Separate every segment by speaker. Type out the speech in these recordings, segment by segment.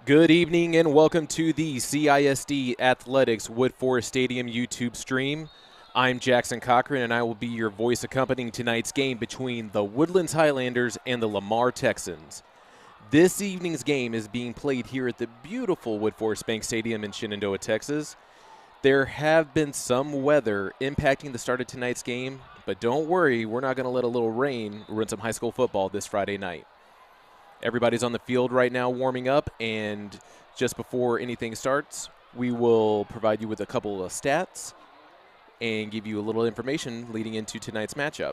Speaker 1: Good evening and welcome to the CISD Athletics Wood Forest Stadium YouTube stream. I'm Jackson Cochran and I will be your voice accompanying tonight's game between the Woodlands Highlanders and the Lamar Texans. This evening's game is being played here at the beautiful Wood Forest Bank Stadium in Shenandoah, Texas. There have been some weather impacting the start of tonight's game, but don't worry, we're not going to let a little rain ruin some high school football this Friday night. Everybody's on the field right now warming up, and just before anything starts, we will provide you with a couple of stats and give you a little information leading into tonight's matchup.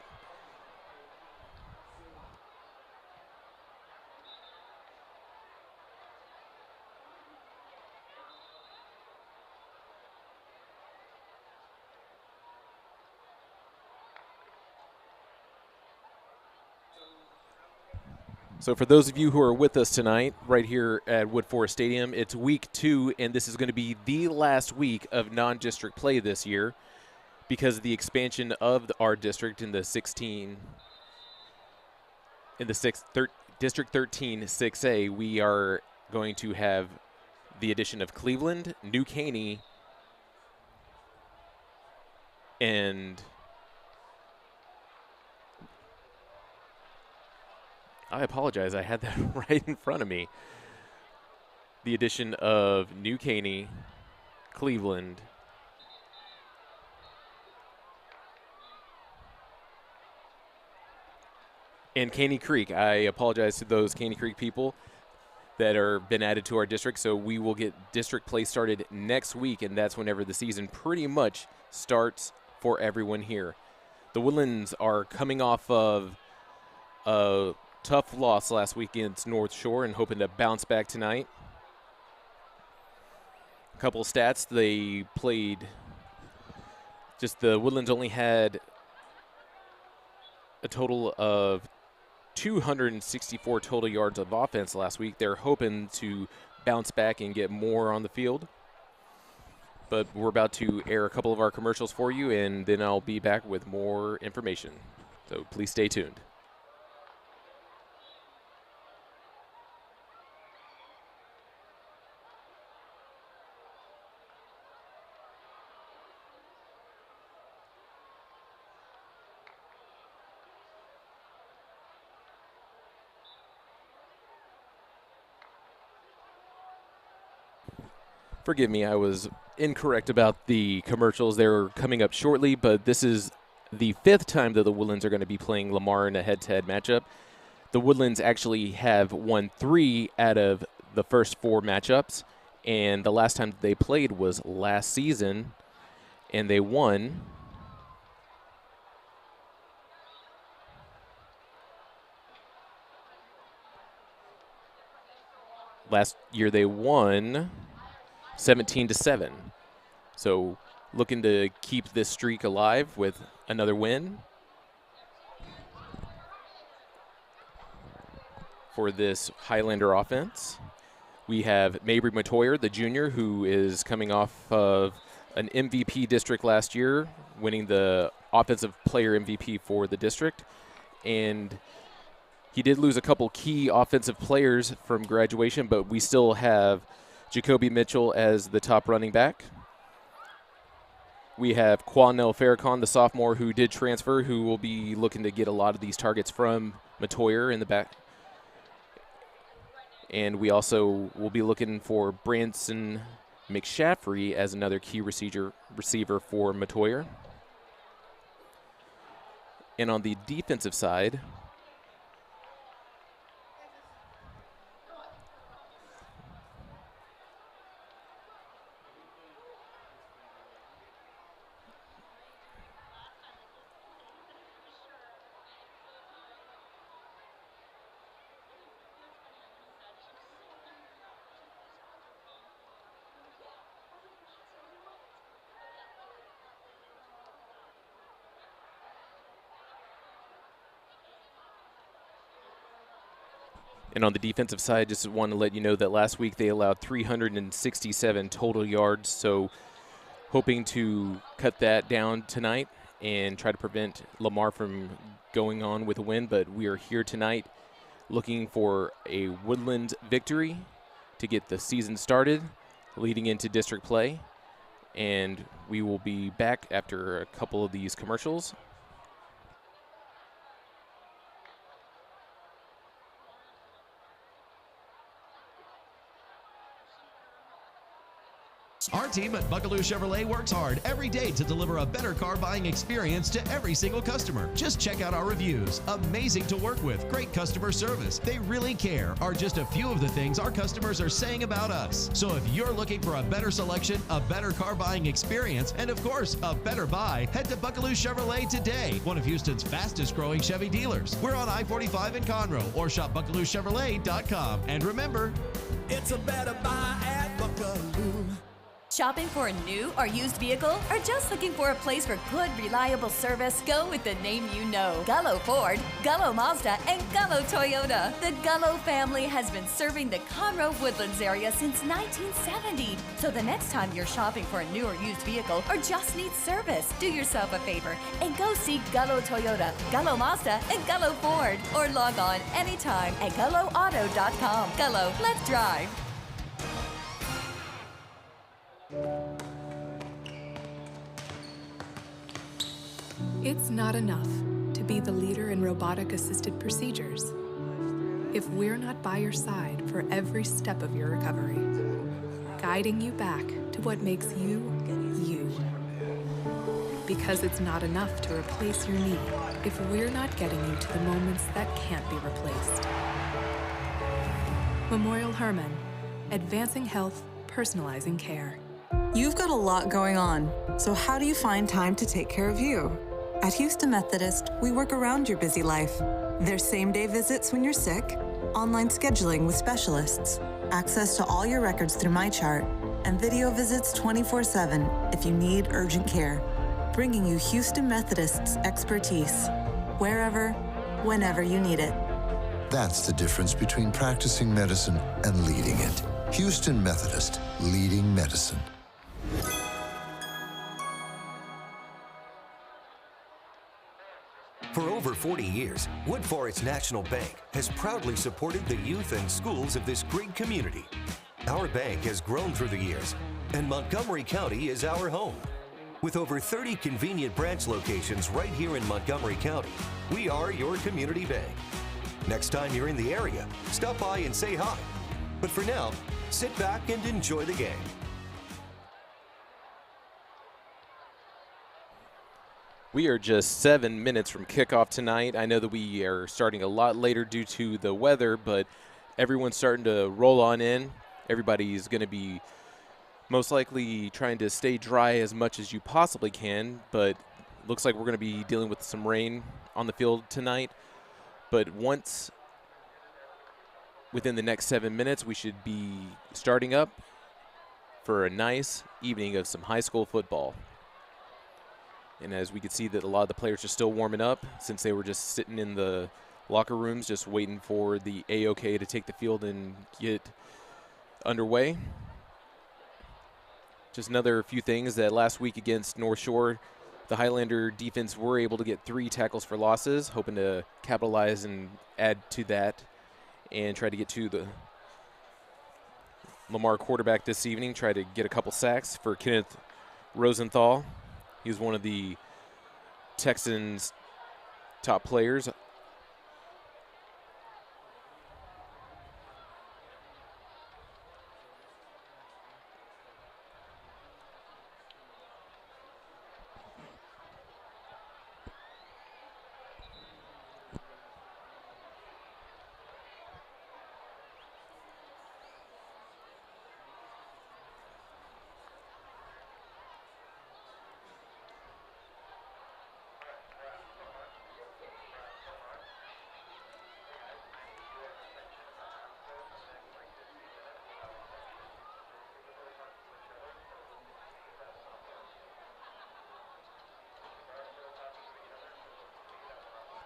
Speaker 1: So for those of you who are with us tonight, right here at Wood Forest Stadium, it's week 2, and this is going to be the last week of non-district play this year because of the expansion of our district in the District 13 6A. We are going to have the addition of Cleveland, New Caney, and I apologize, I had that right in front of me. The addition of New Caney, Cleveland, and Caney Creek. I apologize to those Caney Creek people that are been added to our district. So we will get district play started next week, and that's whenever the season pretty much starts for everyone here. The Woodlands are coming off of a tough loss last week against North Shore and hoping to bounce back tonight. A couple of stats. They played the Woodlands only had a total of 264 total yards of offense last week. They're hoping to bounce back and get more on the field. But we're about to air a couple of our commercials for you, and then I'll be back with more information. So please stay tuned. Forgive me, I was incorrect about the commercials. They're coming up shortly, but this is the 5th time that the Woodlands are going to be playing Lamar in a head-to-head matchup. The Woodlands actually have won 3 out of the first 4 matchups, and the last time they played was last season, and they won. Last year they won 17-7. So looking to keep this streak alive with another win for this Highlander offense. We have Mabry Matoyer, the junior, who is coming off of an MVP district last year, winning the Offensive Player MVP for the district. And he did lose a couple key offensive players from graduation, but we still have Jacoby Mitchell as the top running back. We have Quanell Farrakhan, the sophomore who did transfer, who will be looking to get a lot of these targets from Matoyer in the back. And we also will be looking for Branson McShaffrey as another key receiver for Matoyer. And on the defensive side, just want to let you know that last week they allowed 367 total yards, so hoping to cut that down tonight and try to prevent Lamar from going on with a win. But we are here tonight looking for a Woodlands victory to get the season started leading into district play. And we will be back after a couple of these commercials.
Speaker 2: Our team at Buckaloo Chevrolet works hard every day to deliver a better car buying experience to every single customer. Just check out our reviews. Amazing to work with, great customer service, they really care are just a few of the things our customers are saying about us. So if you're looking for a better selection, a better car buying experience, and of course, a better buy, head to Buckaloo Chevrolet today, one of Houston's fastest growing Chevy dealers. We're on I-45 in Conroe, or shop BuckalooChevrolet.com. And remember,
Speaker 3: it's a better buy at Buckaloo.
Speaker 4: Shopping for a new or used vehicle? Or just looking for a place for good, reliable service? Go with the name you know. Gullo Ford, Gullo Mazda, and Gullo Toyota. The Gullo family has been serving the Conroe Woodlands area since 1970. So the next time you're shopping for a new or used vehicle or just need service, do yourself a favor and go see Gullo Toyota, Gullo Mazda, and Gullo Ford. Or log on anytime at GulloAuto.com. Gullo, let's drive.
Speaker 5: It's not enough to be the leader in robotic-assisted procedures if we're not by your side for every step of your recovery, guiding you back to what makes you, you. Because it's not enough to replace your knee if we're not getting you to the moments that can't be replaced. Memorial Hermann, advancing health, personalizing care.
Speaker 6: You've got a lot going on, so how do you find time to take care of you? At Houston Methodist, we work around your busy life. There's same-day visits when you're sick, online scheduling with specialists, access to all your records through MyChart, and video visits 24/7 if you need urgent care, bringing you Houston Methodist's expertise, wherever, whenever you need it.
Speaker 7: That's the difference between practicing medicine and leading it. Houston Methodist, leading medicine.
Speaker 8: For over 40 years, Woodforest National Bank has proudly supported the youth and schools of this great community. Our bank has grown through the years, and Montgomery County is our home. With over 30 convenient branch locations right here in Montgomery County, we are your community bank. Next time you're in the area, stop by and say hi. But for now, sit back and enjoy the game.
Speaker 1: We are just 7 minutes from kickoff tonight. I know that we are starting a lot later due to the weather, but everyone's starting to roll on in. Everybody's going to be most likely trying to stay dry as much as you possibly can, but looks like we're going to be dealing with some rain on the field tonight. But once within the next 7 minutes, we should be starting up for a nice evening of some high school football. And as we can see that a lot of the players are still warming up since they were just sitting in the locker rooms just waiting for the A-OK to take the field and get underway. Just another few things that last week against North Shore, the Highlander defense were able to get 3 tackles for losses, hoping to capitalize and add to that and try to get to the Lamar quarterback this evening, try to get a couple sacks for Kenneth Rosenthal. He was one of the Texans' top players.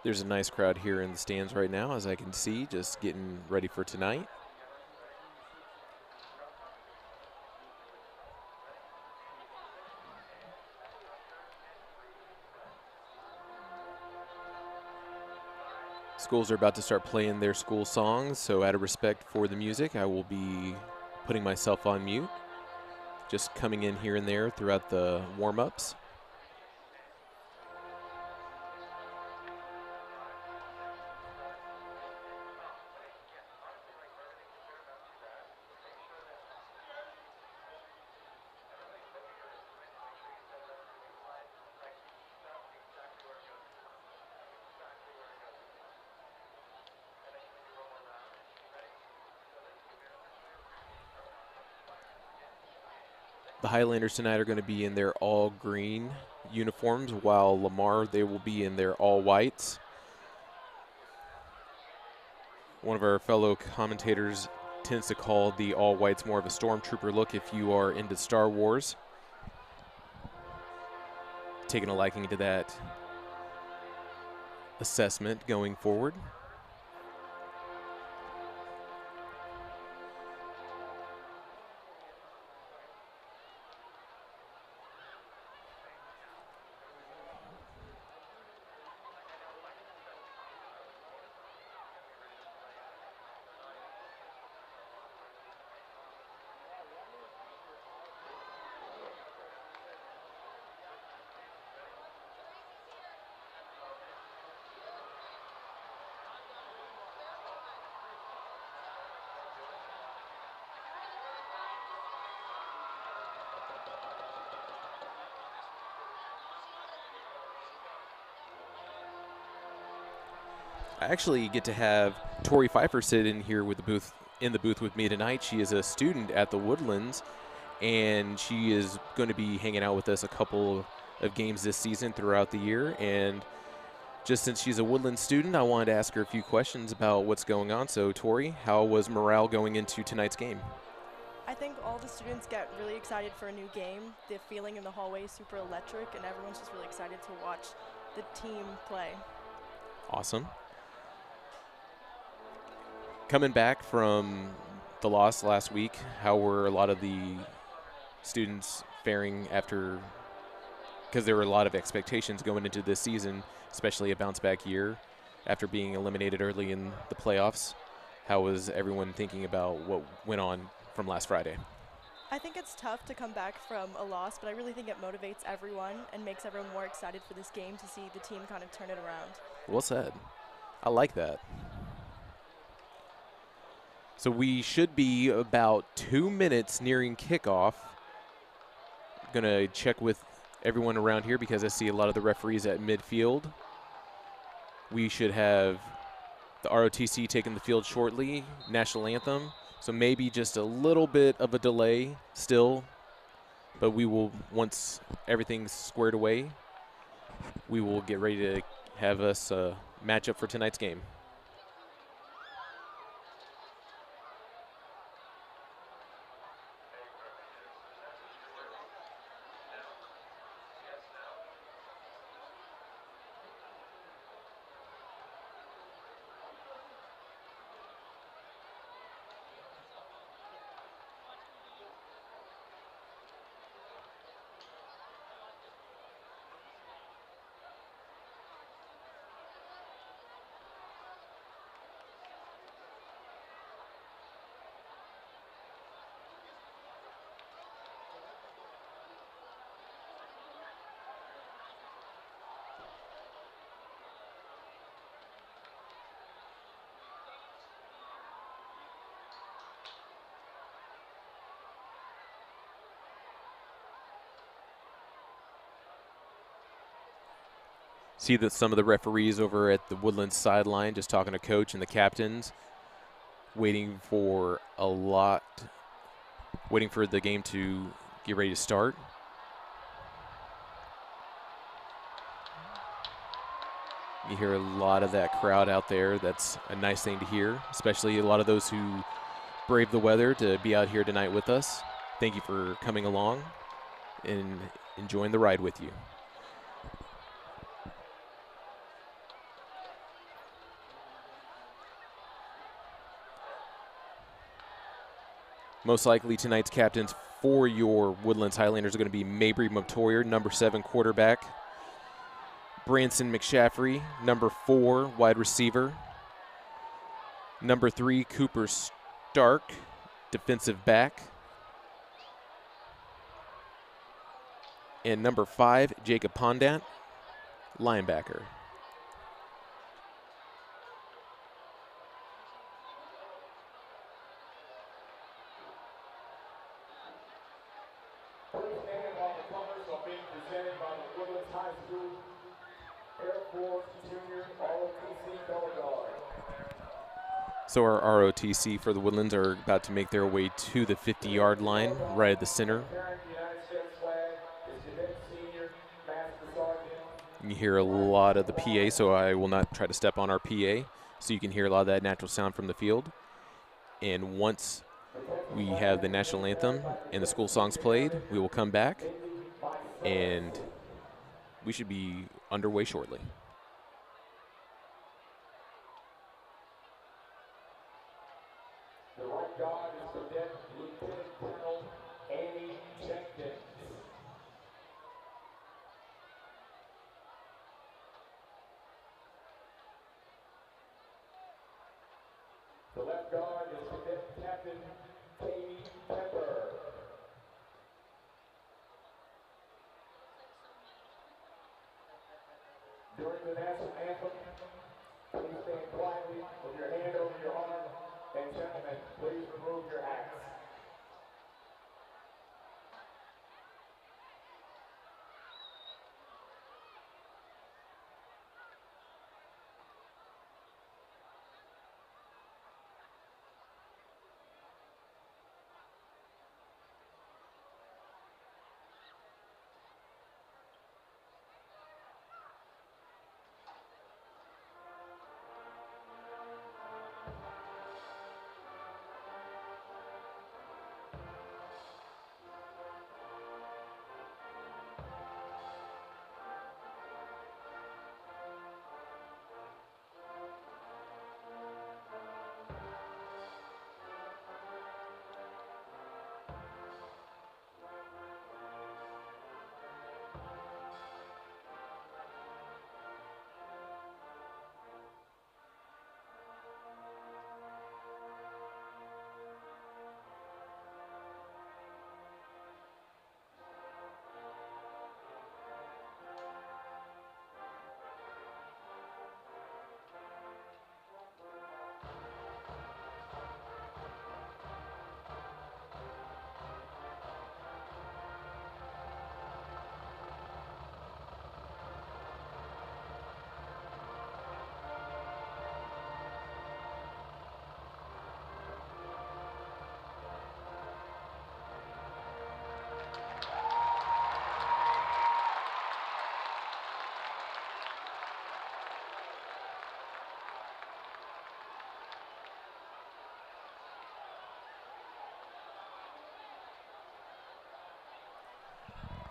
Speaker 1: There's a nice crowd here in the stands right now, as I can see, just getting ready for tonight. Schools are about to start playing their school songs, so out of respect for the music, I will be putting myself on mute. Just coming in here and there throughout the warm-ups. The Highlanders tonight are going to be in their all-green uniforms, while Lamar, they will be in their all-whites. One of our fellow commentators tends to call the all-whites more of a stormtrooper look if you are into Star Wars. Taking a liking to that assessment going forward. I actually get to have Tori Pfeiffer sit in here with the booth with me tonight. She is a student at the Woodlands, and she is going to be hanging out with us a couple of games this season throughout the year. And just since she's a Woodlands student, I wanted to ask her a few questions about what's going on. So, Tori, how was morale going into tonight's game?
Speaker 9: I think all the students get really excited for a new game. The feeling in the hallway is super electric, and everyone's just really excited to watch the team play.
Speaker 1: Awesome. Coming back from the loss last week, how were a lot of the students faring after, because there were a lot of expectations going into this season, especially a bounce-back year after being eliminated early in the playoffs? How was everyone thinking about what went on from last Friday?
Speaker 9: I think it's tough to come back from a loss, but I really think it motivates everyone and makes everyone more excited for this game to see the team kind of turn it around.
Speaker 1: Well said. I like that. So we should be about 2 minutes nearing kickoff. I'm going to check with everyone around here because I see a lot of the referees at midfield. We should have the ROTC taking the field shortly, national anthem. So maybe just a little bit of a delay still, but we will, once everything's squared away, we will get ready to have us match up for tonight's game. See that some of the referees over at the Woodlands sideline just talking to coach and the captains, waiting for the game to get ready to start. You hear a lot of that crowd out there. That's a nice thing to hear, especially a lot of those who brave the weather to be out here tonight with us. Thank you for coming along and enjoying the ride with you. Most likely tonight's captains for your Woodlands Highlanders are going to be Mabry Montoyer, number 7 quarterback. Branson McShaffrey, number 4 wide receiver. Number 3 Cooper Stark, defensive back. And number 5, Jacob Pondant, linebacker.
Speaker 10: First and on the colors are being presented by the Woodlands High School Air Force Junior ROTC color guard.
Speaker 1: So our ROTC for the Woodlands are about to make their way to the 50-yard line, right at the center. You hear a lot of the PA, so I will not try to step on our PA, so you can hear a lot of that natural sound from the field. And once we have the national anthem and the school songs played, we will come back, and we should be underway shortly.
Speaker 10: The right guard is Cadet Lieutenant Colonel Annie Jenkins. The left guard is Cadet Captain Katie Pepper. During the national anthem, please stand quietly with your hand over your heart, and gentlemen, please remove your hats.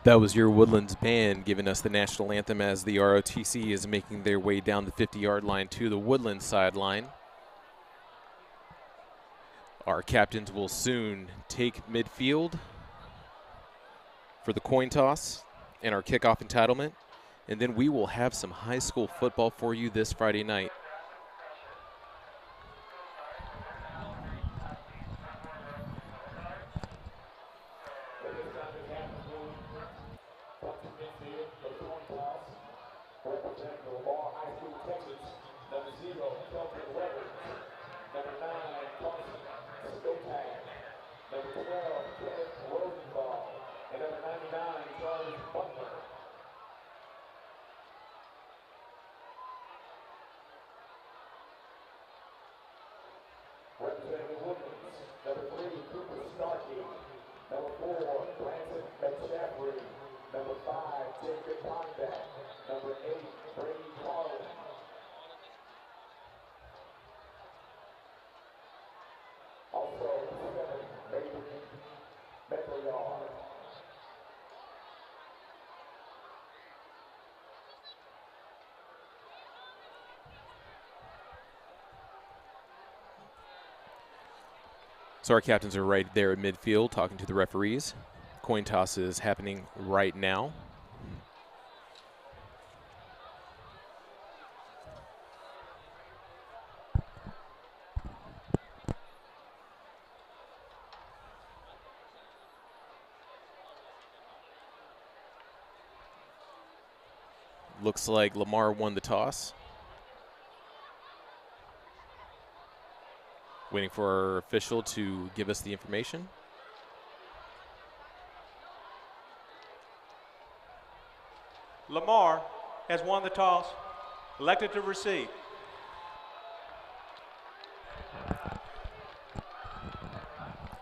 Speaker 1: That was your Woodlands band giving us the national anthem as the ROTC is making their way down the 50-yard line to the Woodlands sideline. Our captains will soon take midfield for the coin toss and our kickoff entitlement, and then we will have some high school football for you this Friday night.
Speaker 10: Representing the Lamar High School, Texas, number 0, Kelvin Leonard, number 9, Carson Skotag, number 12, Kenneth Rosenthal, and number 99, Charles Butler. Representing the Woodlands, number 3, Cooper Starkey, number 4, Branson McShaffrey, number 5, Jacob Pondant, number 8, Brady Carlin. Also, 7, Mason Becklayard.
Speaker 1: So our captains are right there at midfield talking to the referees. Coin toss is happening right now. Looks like Lamar won the toss. Waiting for our official to give us the information.
Speaker 11: Lamar has won the toss, elected to receive.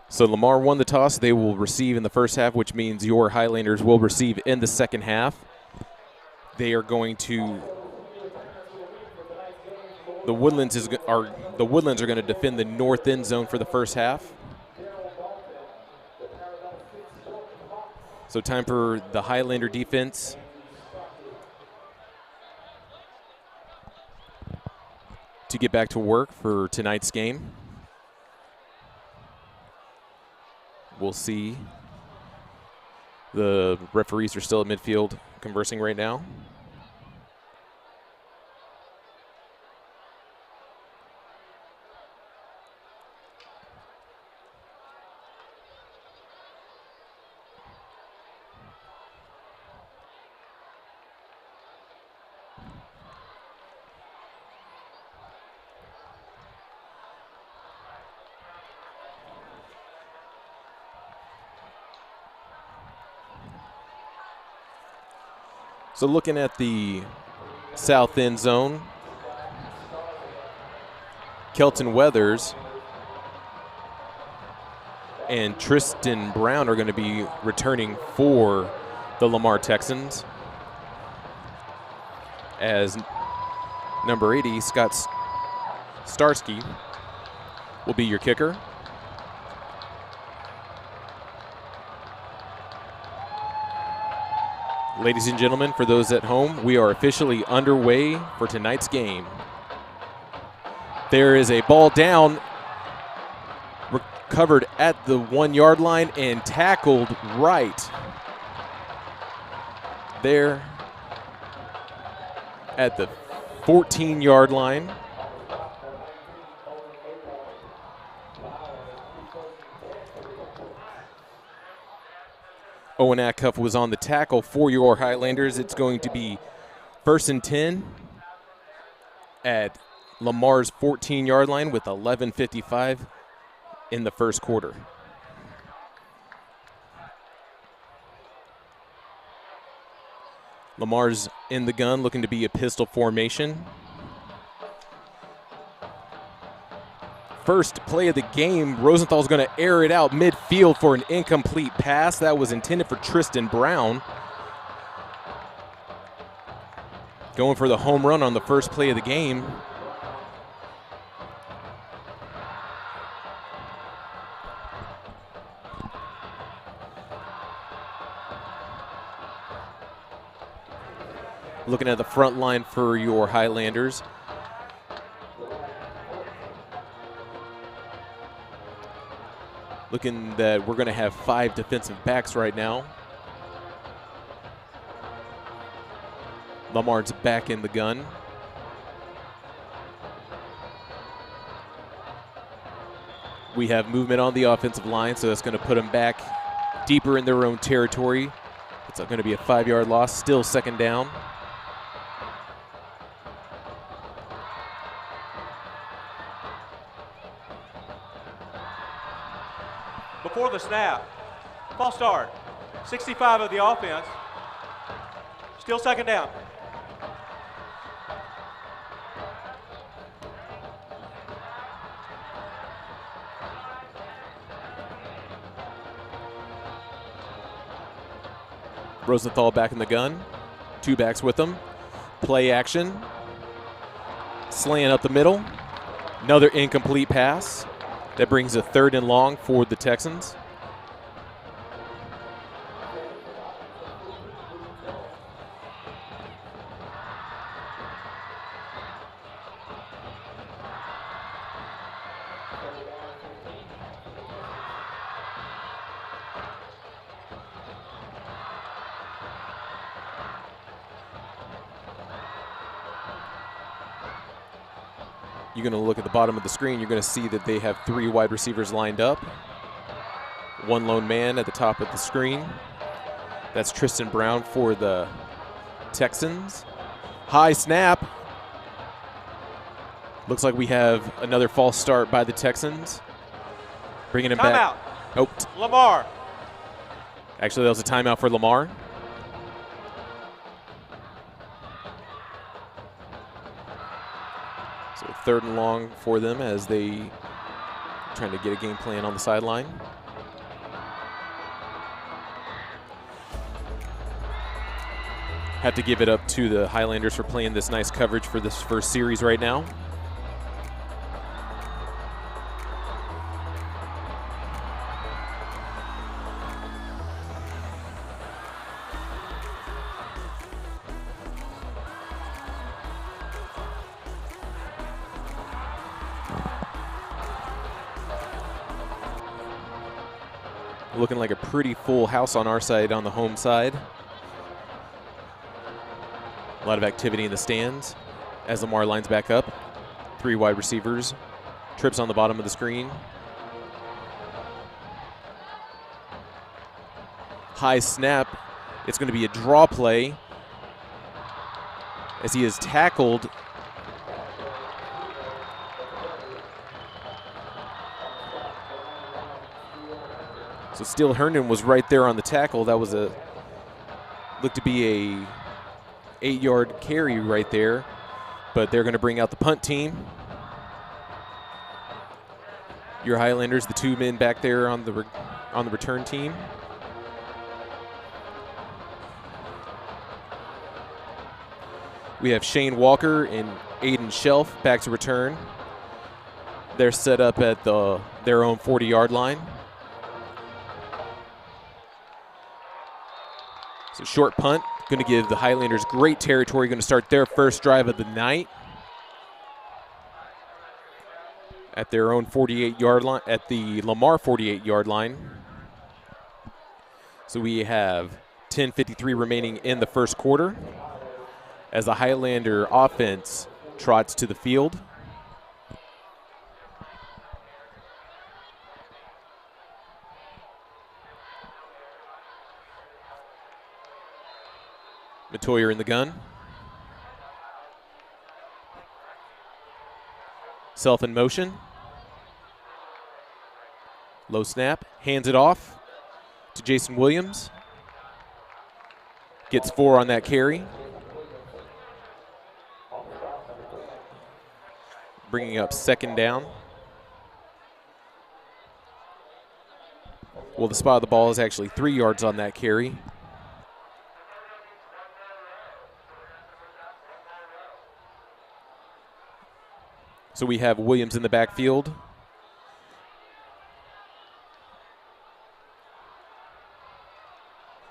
Speaker 1: So Lamar won the toss. They will receive in the first half, which means your Highlanders will receive in the second half. They are going to the Woodlands are going to defend the north end zone for the first half. So time for the Highlander defense to get back to work for tonight's game. We'll see. The referees are still at midfield conversing right now. So looking at the south end zone, Kelton Weathers and Tristan Brown are going to be returning for the Lamar Texans, as number 80, Scott Starsky, will be your kicker. Ladies and gentlemen, for those at home, we are officially underway for tonight's game. There is a ball down, recovered at the 1 yard line and tackled right there at the 14-yard line. Owen Atcuff was on the tackle for your Highlanders. It's going to be 1st and 10 at Lamar's 14-yard line with 11:55 in the first quarter. Lamar's in the gun, looking to be a pistol formation. First play of the game, Rosenthal's going to air it out midfield for an incomplete pass. That was intended for Tristan Brown. Going for the home run on the first play of the game. Looking at the front line for your Highlanders. Looking that we're going to have 5 defensive backs right now. Lamar's back in the gun. We have movement on the offensive line, so that's going to put them back deeper in their own territory. It's going to be a 5-yard loss, still second down.
Speaker 11: Before the snap, false start, 65 of the offense, still second down.
Speaker 1: Rosenthal back in the gun, 2 backs with him. Play action, slant up the middle, another incomplete pass. That brings a 3rd and long for the Texans. You're going to look at the bottom of the screen. You're going to see that they have 3 wide receivers lined up. 1 lone man at the top of the screen. That's Tristan Brown for the Texans. High snap. Looks like we have another false start by the Texans. Bringing him back.
Speaker 11: Timeout.
Speaker 1: Oh,
Speaker 11: Lamar.
Speaker 1: actually, that was a timeout for Lamar. So 3rd and long for them as they trying to get a game plan on the sideline. Have to give it up to the Highlanders for playing this nice coverage for this first series right now. Looking like a pretty full house on our side, on the home side. A lot of activity in the stands as Lamar lines back up. 3 wide receivers. Trips on the bottom of the screen. High snap. It's going to be a draw play as he is tackled. So Steele Herndon was right there on the tackle. That was looked to be a 8-yard carry right there, but they're going to bring out the punt team. Your Highlanders, the 2 men back there on the return team. We have Shane Walker and Aiden Shelf back to return. They're set up at their own 40-yard line. So short punt, going to give the Highlanders great territory, going to start their first drive of the night at their own 48-yard line, at the Lamar 48-yard line. So we have 10:53 remaining in the first quarter as the Highlander offense trots to the field. Matoyer in the gun. Self in motion. Low snap. Hands it off to Jason Williams. Gets 4 on that carry. Bringing up 2nd down. Well, the spot of the ball is actually 3 yards on that carry. So we have Williams in the backfield.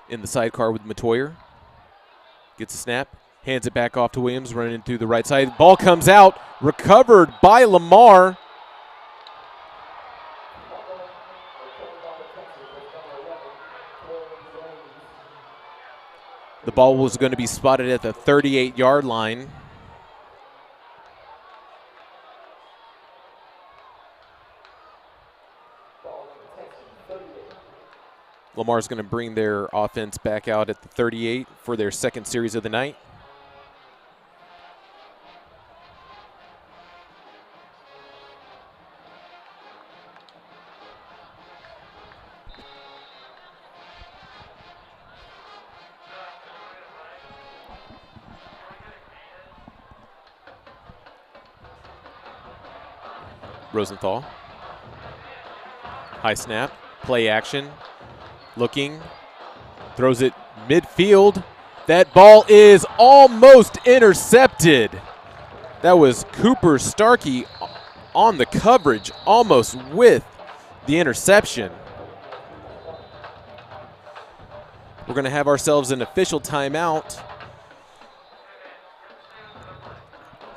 Speaker 1: In the sidecar with Matoyer. Gets a snap, hands it back off to Williams, running through the right side. Ball comes out, recovered by Lamar. The ball was going to be spotted at the 38-yard line. Lamar's going to bring their offense back out at the 38 for their 2nd series of the night. Rosenthal. High snap, play action. Looking, throws it midfield. That ball is almost intercepted. That was Cooper Starkey on the coverage, almost with the interception. We're going to have ourselves an official timeout.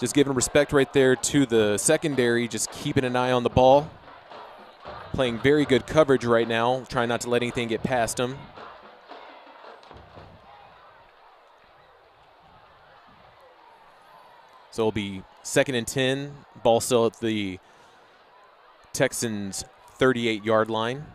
Speaker 1: Just giving respect right there to the secondary, just keeping an eye on the ball. Playing very good coverage right now, trying not to let anything get past them. So it'll be 2nd and 10, ball still at the Texans' 38-yard line.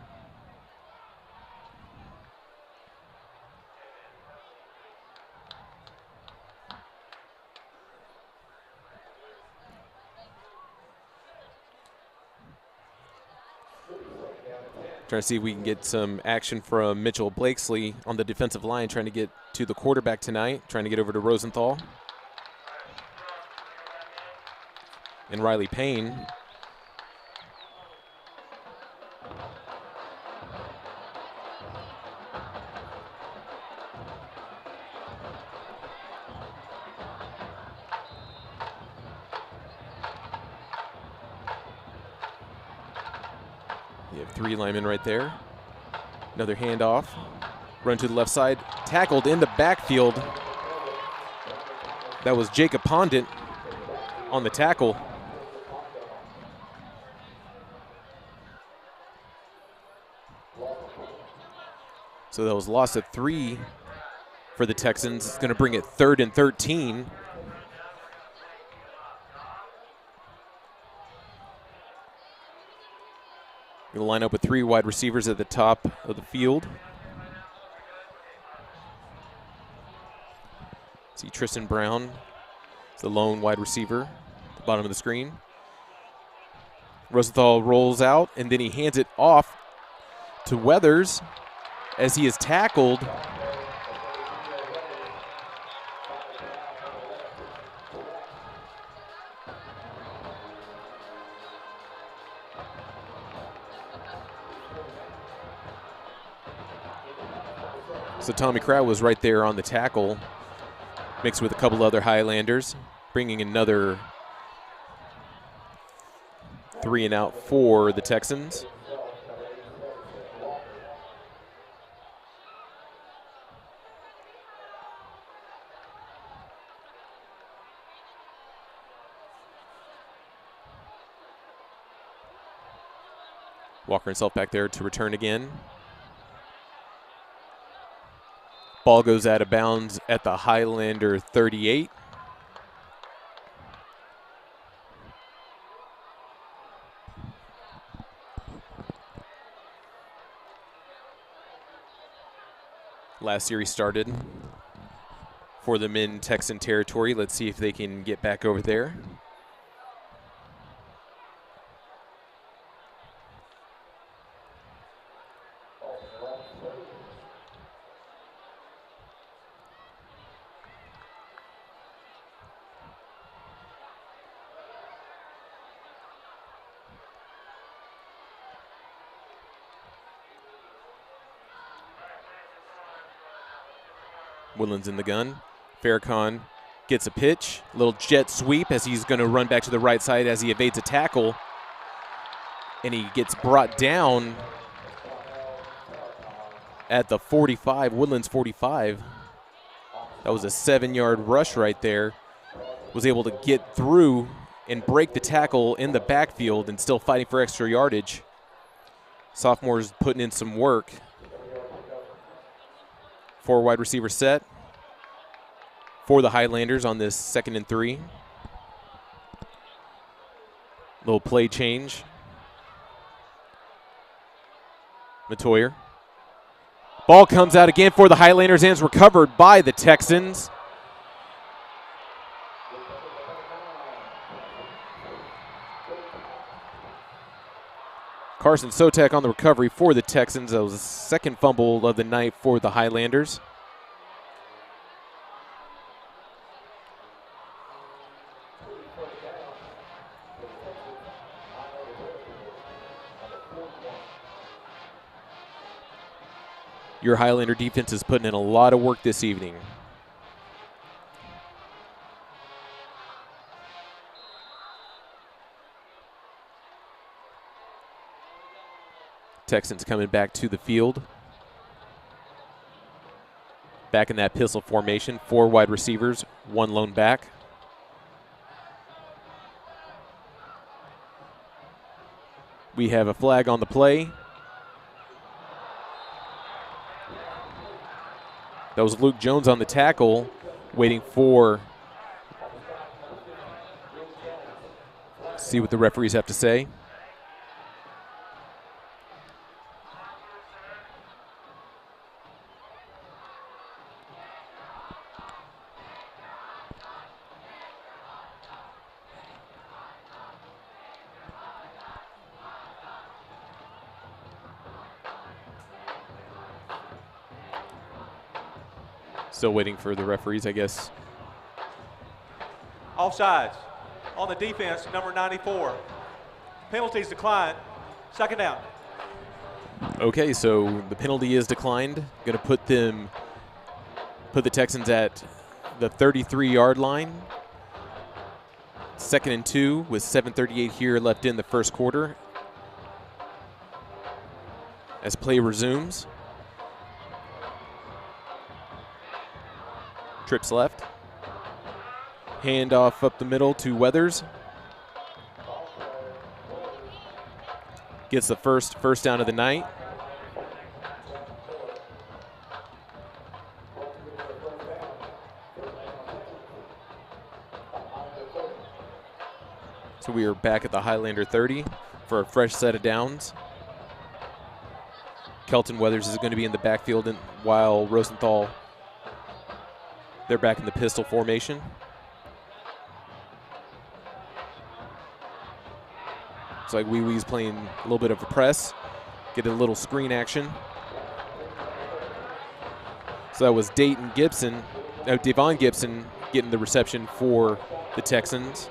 Speaker 1: Trying to see if we can get some action from Mitchell Blakesley on the defensive line, trying to get to the quarterback tonight, trying to get over to Rosenthal. And Riley Payne. You have 3 linemen right there. Another handoff. Run to the left side. Tackled in the backfield. That was Jacob Pondent on the tackle. So that was loss of 3 for the Texans. It's going to bring it 3rd and 13. Going to line up with 3 wide receivers at the top of the field. See Tristan Brown, the lone wide receiver, at the bottom of the screen. Rosenthal rolls out, and then he hands it off to Weathers as he is tackled. So Tommy Crowd was right there on the tackle, mixed with a couple other Highlanders, bringing another 3 and out for the Texans. Walker himself back there to return again. Ball goes out of bounds at the Highlander 38. Last series started for them in Texan territory. Let's see if they can get back over there. Woodlands in the gun. Farrakhan gets a pitch, a little jet sweep as he's going to run back to the right side as he evades a tackle. And he gets brought down at the 45, Woodlands 45. That was a 7-yard rush right there. Was able to get through and break the tackle in the backfield and still fighting for extra yardage. Sophomore's putting in some work. 4 wide receiver set for the Highlanders on this 2nd and 3. Little play change. Matoyer. Ball comes out again for the Highlanders and is recovered by the Texans. Carson Sotek on the recovery for the Texans. That was the 2nd fumble of the night for the Highlanders. Your Highlander defense is putting in a lot of work this evening. Texans coming back to the field. Back in that pistol formation, 4 wide receivers, 1 lone back. We have a flag on the play. That was Luke Jones on the tackle, waiting for, see what the referees have to say. Still waiting for the referees, I guess.
Speaker 11: Offsides. On the defense, number 94. Penalties declined. Second down.
Speaker 1: Okay, so the penalty is declined. Going to put the Texans at the 33-yard line. 2nd and 2 with 7:38 here left in the first quarter. As play resumes. Trips left. Handoff up the middle to Weathers. Gets the first down of the night. So we are back at the Highlander 30 for a fresh set of downs. Kelton Weathers is going to be in the backfield, while Rosenthal, they're back in the pistol formation. Looks like Wee Wee's playing a little bit of a press, get a little screen action. So that was Devon Gibson getting the reception for the Texans.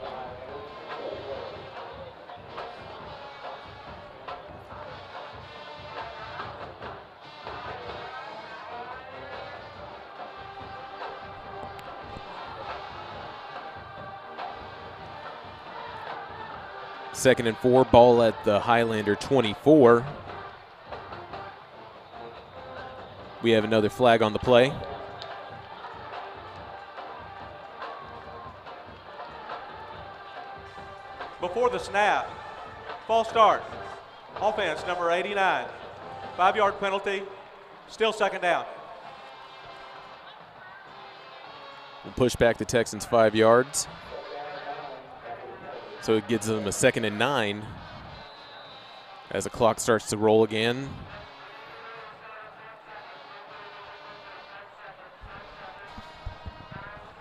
Speaker 1: Second and 4, ball at the Highlander 24. We have another flag on the play.
Speaker 11: Before the snap, false start. Offense, number 89. 5-yard penalty, still second down.
Speaker 1: We'll push back the Texans 5 yards. So it gives them a 2nd and 9 as the clock starts to roll again.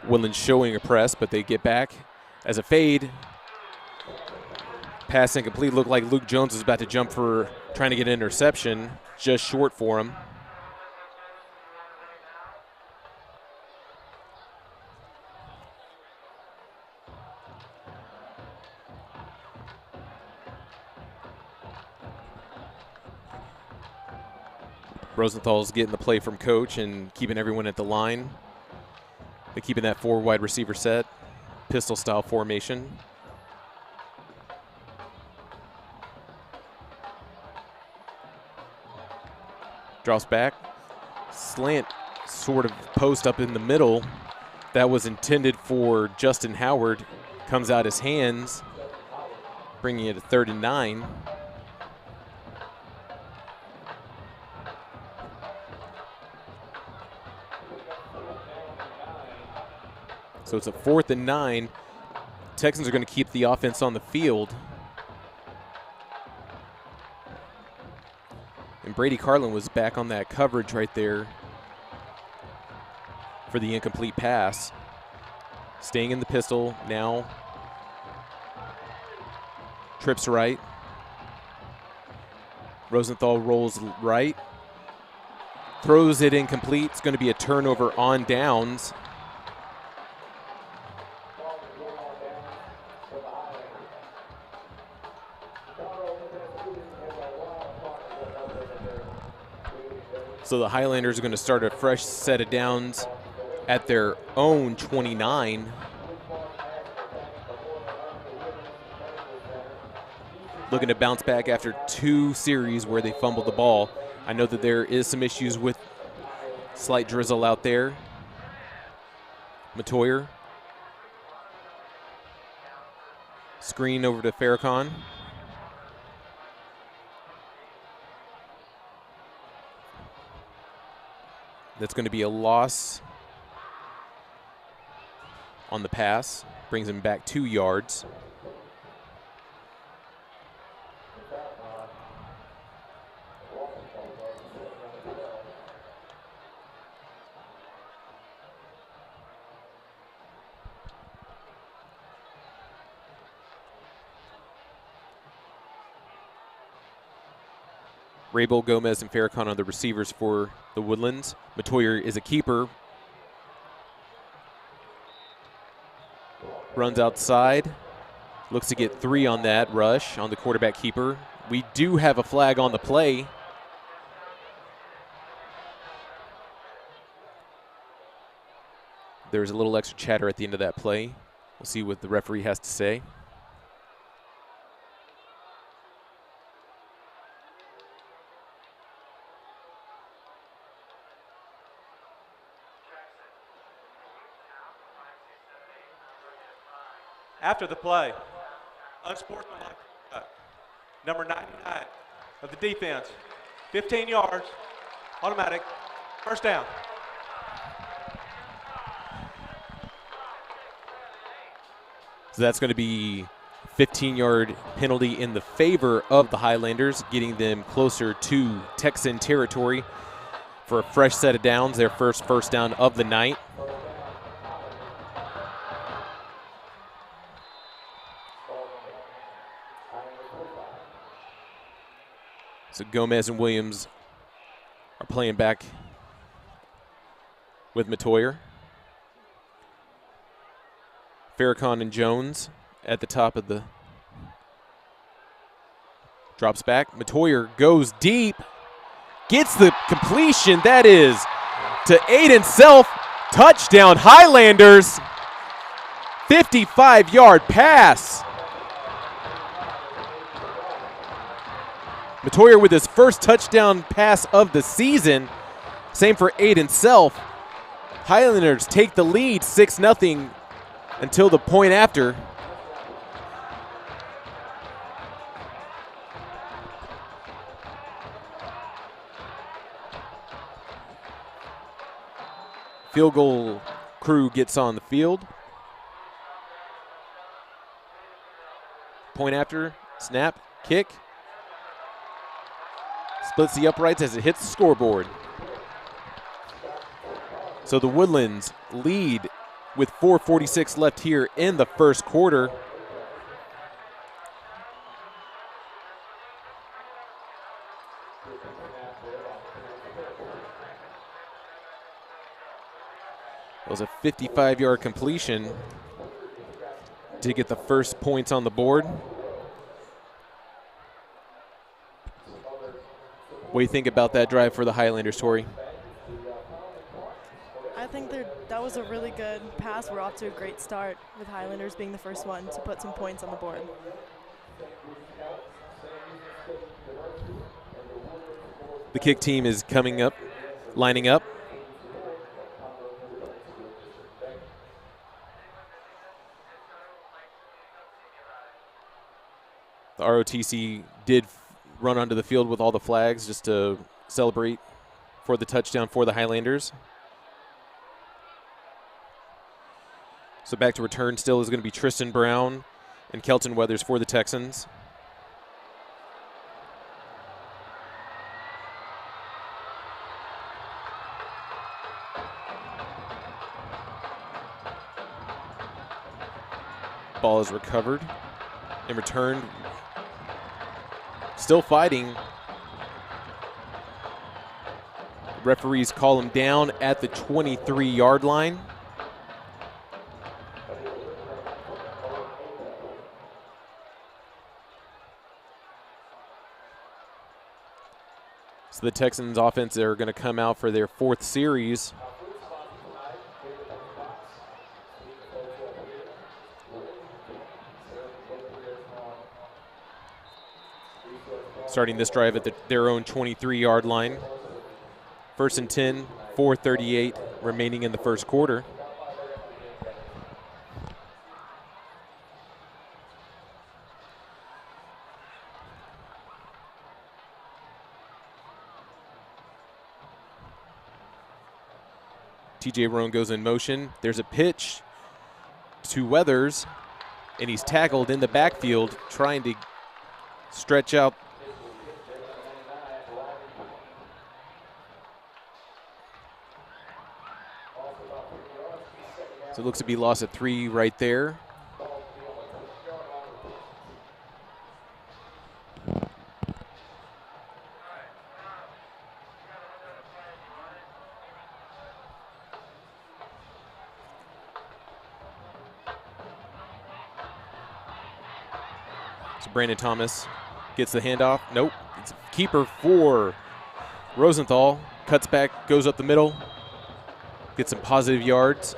Speaker 1: Woodlands showing a press, but they get back as a fade. Pass incomplete. Looked like Luke Jones was about to jump for trying to get an interception, just short for him. Rosenthal's getting the play from coach and keeping everyone at the line. They're keeping that 4 wide receiver set, pistol style formation. Drops back, slant sort of post up in the middle. That was intended for Justin Howard. Comes out his hands, bringing it to 3rd and 9. So it's a 4th and 9. Texans are going to keep the offense on the field. And Brady Carlin was back on that coverage right there for the incomplete pass. Staying in the pistol now. Trips right. Rosenthal rolls right. Throws it incomplete. It's going to be a turnover on downs. So the Highlanders are going to start a fresh set of downs at their own 29. Looking to bounce back after 2 series where they fumbled the ball. I know that there is some issues with slight drizzle out there. Matoyer. Screen over to Farrakhan. That's going to be a loss on the pass. Brings him back 2 yards. Rabel, Gomez, and Farrakhan are the receivers for the Woodlands. Matoyer is a keeper, Runs outside. Looks to get 3 on that rush on the quarterback keeper. We do have a flag on the play. There's a little extra chatter at the end of that play. We'll see what the referee has to say.
Speaker 11: After the play, unsportsmanlike number 99 of the defense, 15 yards, automatic, first down.
Speaker 1: So that's going to be 15-yard penalty in the favor of the Highlanders, getting them closer to Texan territory for a fresh set of downs, their first down of the night. So Gomez and Williams are playing back with Matoyer. Farrakhan and Jones at the top of the drops back. Matoyer goes deep, gets the completion. That is to Aiden Self. Touchdown Highlanders. 55-yard pass. Matoyer with his first touchdown pass of the season. Same for Aiden Self. Highlanders take the lead 6-0 until the point after. Field goal crew gets on the field. Point after, snap, kick. Splits the uprights as it hits the scoreboard. So the Woodlands lead with 4:46 left here in the first quarter. It was a 55-yard completion to get the first points on the board. What do you think about that drive for the Highlanders, Tori?
Speaker 9: I think that was a really good pass. We're off to a great start with Highlanders being the first one to put some points on the board.
Speaker 1: The kick team is coming up, lining up. The ROTC did run onto the field with all the flags just to celebrate for the touchdown for the Highlanders. So back to return still is going to be Tristan Brown and Kelton Weathers for the Texans. Ball is recovered and returned. Still fighting. Referees call him down at the 23-yard line. So the Texans offense are going to come out for their fourth series. Starting this drive at their own 23-yard line. 1st and 10, 4:38 remaining in the first quarter. TJ Roan goes in motion. There's a pitch to Weathers, and he's tackled in the backfield, trying to stretch out. So it looks to be lost at 3 right there. So Brandon Thomas gets the handoff. Nope. It's a keeper for Rosenthal. Cuts back, goes up the middle. Gets some positive yards.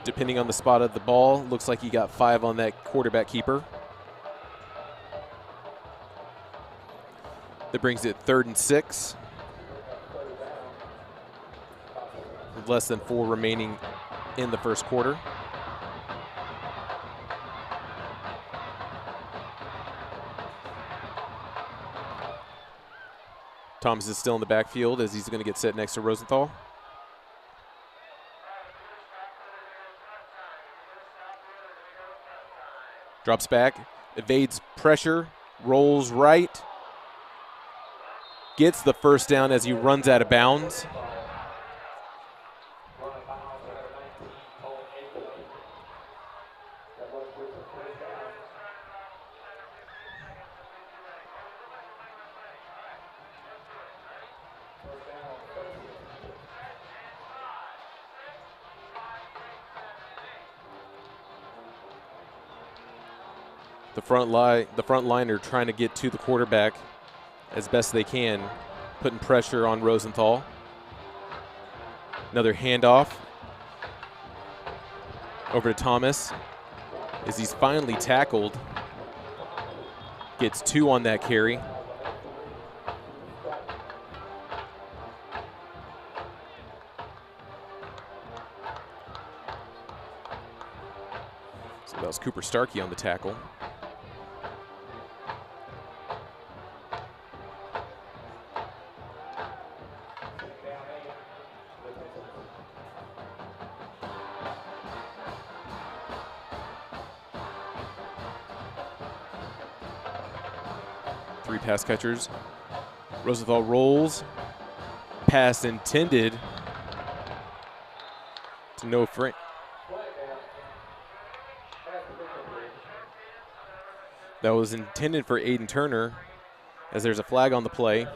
Speaker 1: Depending on the spot of the ball, looks like he got 5 on that quarterback keeper. That brings it 3rd and 6. With less than 4 remaining in the first quarter. Thomas is still in the backfield as he's going to get set next to Rosenthal. Drops back, evades pressure, rolls right. Gets the first down as he runs out of bounds. The front line are trying to get to the quarterback as best they can, putting pressure on Rosenthal. Another handoff over to Thomas as he's finally tackled. Gets 2 on that carry. So that was Cooper Starkey on the tackle. Pass catchers. Rosenthal rolls. Pass intended to no Frank. That was intended for Aiden Turner as there's a flag on the play.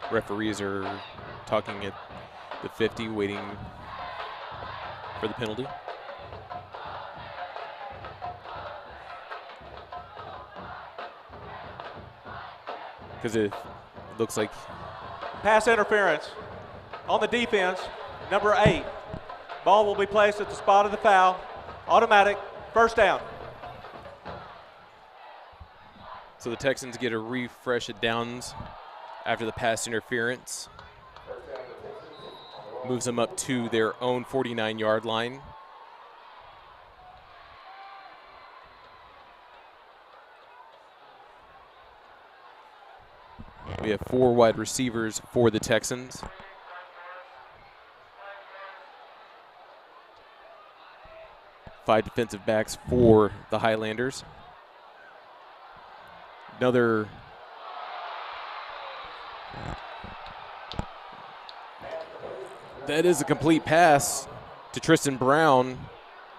Speaker 1: Referees are talking at the 50, waiting for the penalty. Because it looks like
Speaker 11: pass interference on the defense, number 8. Ball will be placed at the spot of the foul. Automatic, first down.
Speaker 1: So the Texans get a refresh at downs after the pass interference. Moves them up to their own 49-yard line. We have 4 wide receivers for the Texans. Five defensive backs for the Highlanders. Another that is a complete pass to Tristan Brown.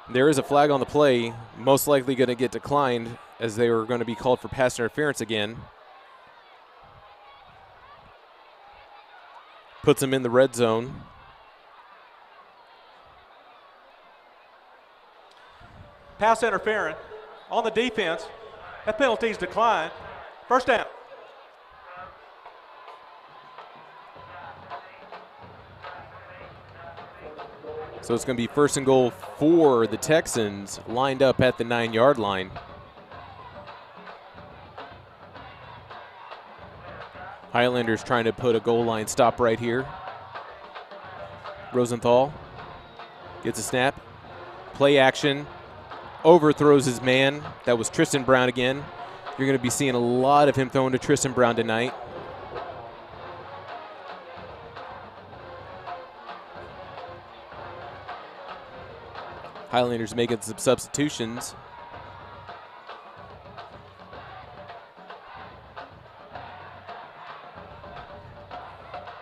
Speaker 1: There is a flag on the play, most likely going to get declined as they were going to be called for pass interference again. Puts him in the red zone.
Speaker 11: Pass interference on the defense. That penalty's declined. First down.
Speaker 1: So it's going to be 1st and goal for the Texans, lined up at the 9-yard line. Highlanders trying to put a goal line stop right here. Rosenthal gets a snap. Play action. Overthrows his man. That was Tristan Brown again. You're going to be seeing a lot of him throwing to Tristan Brown tonight. Highlanders making some substitutions.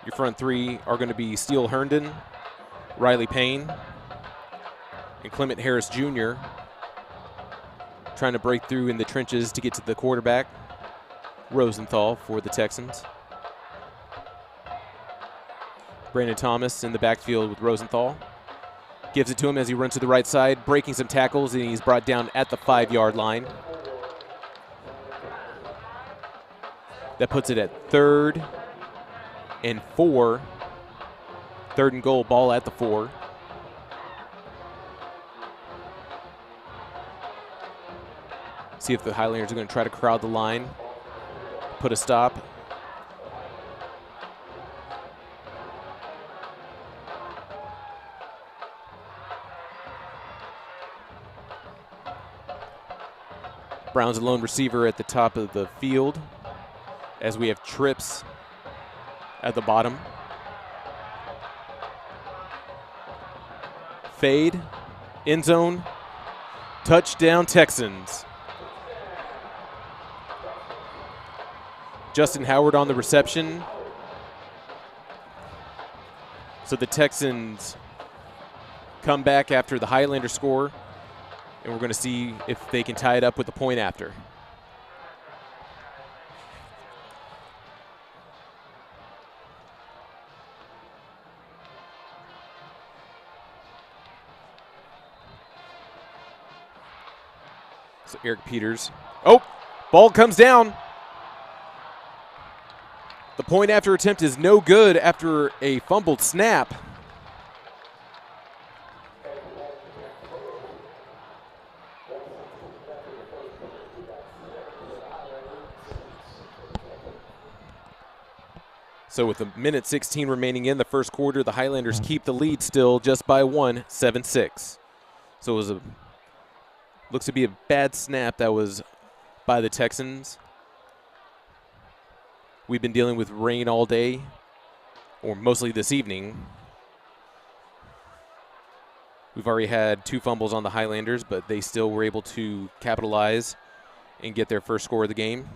Speaker 1: Your front 3 are going to be Steele Herndon, Riley Payne, and Clement Harris Jr. trying to break through in the trenches to get to the quarterback. Rosenthal for the Texans. Brandon Thomas in the backfield with Rosenthal. Gives it to him as he runs to the right side, breaking some tackles, and he's brought down at the 5-yard line. That puts it at 3rd and 4. 3rd and goal, ball at the 4. See if the Highlanders are going to try to crowd the line, put a stop. Brown's a lone receiver at the top of the field as we have trips at the bottom. Fade, end zone, touchdown Texans. Justin Howard on the reception. So the Texans come back after the Highlander score, and we're going to see if they can tie it up with the point after. So Eric Peters. Oh, ball comes down. The point after attempt is no good after a fumbled snap. So with a minute 16 remaining in the first quarter, the Highlanders keep the lead still just by 1, 7-6. So it was looks to be a bad snap that was by the Texans. We've been dealing with rain all day, or mostly this evening. We've already had 2 fumbles on the Highlanders, but they still were able to capitalize and get their first score of the game.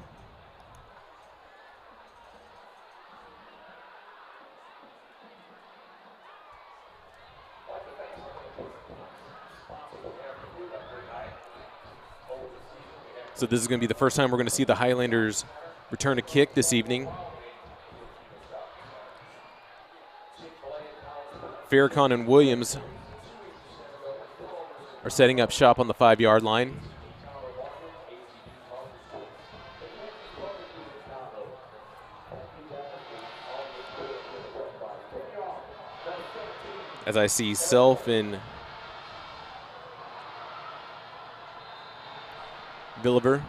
Speaker 1: So this is going to be the first time we're going to see the Highlanders return a kick this evening. Farrakhan and Williams are setting up shop on the 5-yard line. As I see Self and Villiver.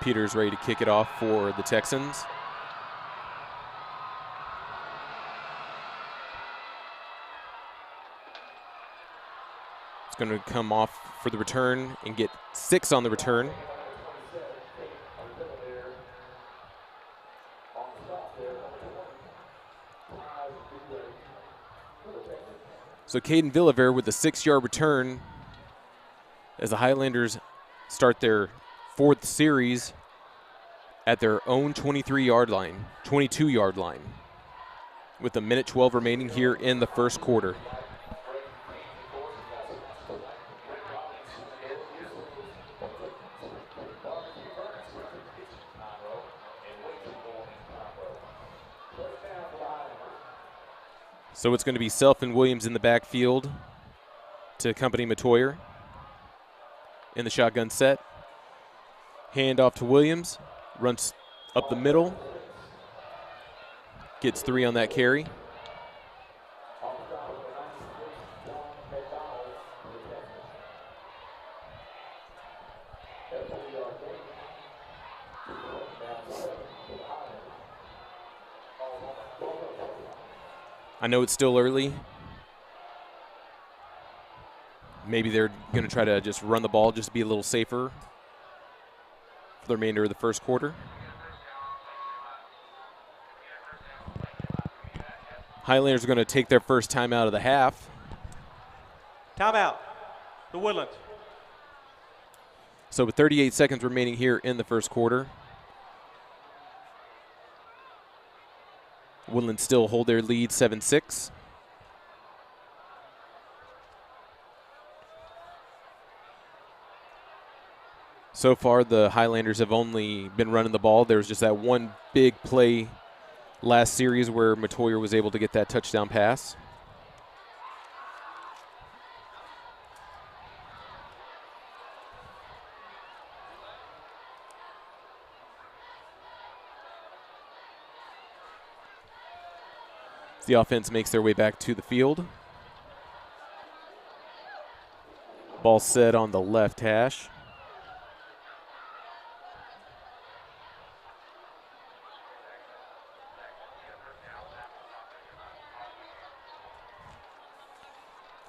Speaker 1: Peters ready to kick it off for the Texans. It's going to come off for the return and get 6 on the return. So Caden Villiver with the 6-yard return as the Highlanders start their 4th series at their own 23-yard line, 22-yard line, with a minute 12 remaining here in the first quarter. So it's going to be Self and Williams in the backfield to accompany Matoyer in the shotgun set. Hand off to Williams, runs up the middle, gets 3 on that carry. I know it's still early. Maybe they're going to try to just run the ball just to be a little safer for the remainder of the first quarter. Highlanders are going to take their first timeout of the half.
Speaker 11: Timeout, the Woodlands.
Speaker 1: So with 38 seconds remaining here in the first quarter, Woodlands still hold their lead 7-6. So far, the Highlanders have only been running the ball. There was just that one big play last series where Matoyer was able to get that touchdown pass. The offense makes their way back to the field. Ball set on the left hash.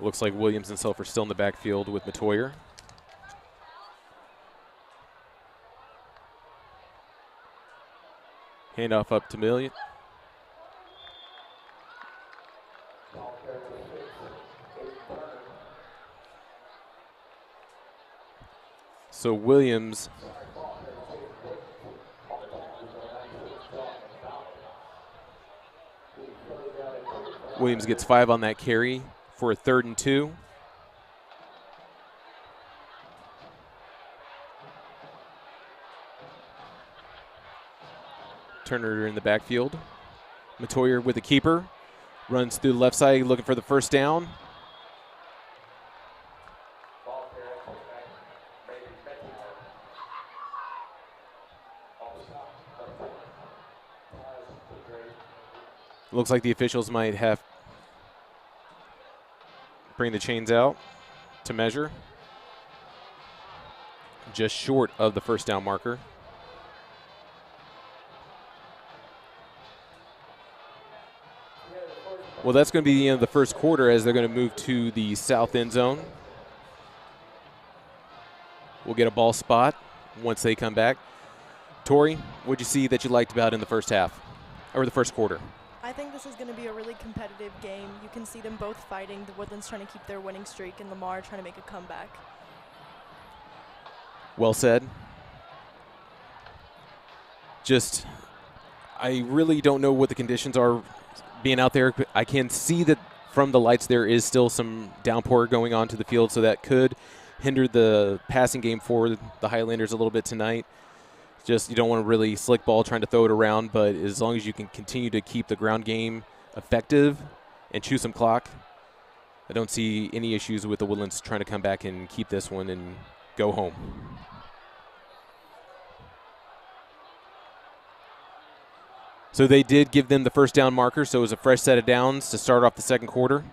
Speaker 1: Looks like Williams and Self are still in the backfield with Matoyer. Handoff up to Million. So Williams gets 5 on that carry for a 3rd and 2. Turner in the backfield. Matoyer with the keeper. Runs through the left side looking for the first down. Looks like the officials might have bring the chains out to measure. Just short of the first down marker. Well, that's going to be the end of the first quarter as they're going to move to the south end zone. We'll get a ball spot once they come back. Tori, what did you see that you liked about in the first half or the first quarter?
Speaker 9: I think this is going to be a really competitive game. You can see them both fighting. The Woodlands trying to keep their winning streak and Lamar trying to make a comeback.
Speaker 1: Well said. Just, I really don't know what the conditions are being out there. I can see that from the lights there is still some downpour going on to the field, so that could hinder the passing game for the Highlanders a little bit tonight. Just you don't want to really slick ball trying to throw it around, but as long as you can continue to keep the ground game effective and chew some clock, I don't see any issues with the Woodlands trying to come back and keep this one and go home. So they did give them the first down marker, so it was a fresh set of downs to start off the second quarter.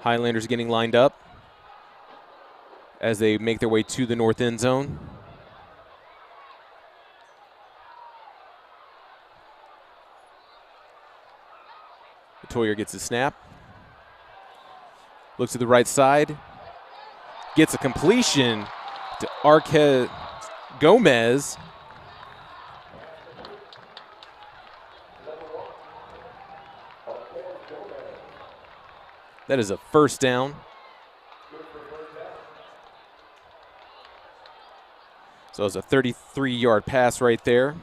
Speaker 1: Highlanders getting lined up as they make their way to the north end zone. Matoyer gets the snap. Looks to the right side. Gets a completion to Arquez Gomez. That is a first down. So it's a 33-yard pass right there.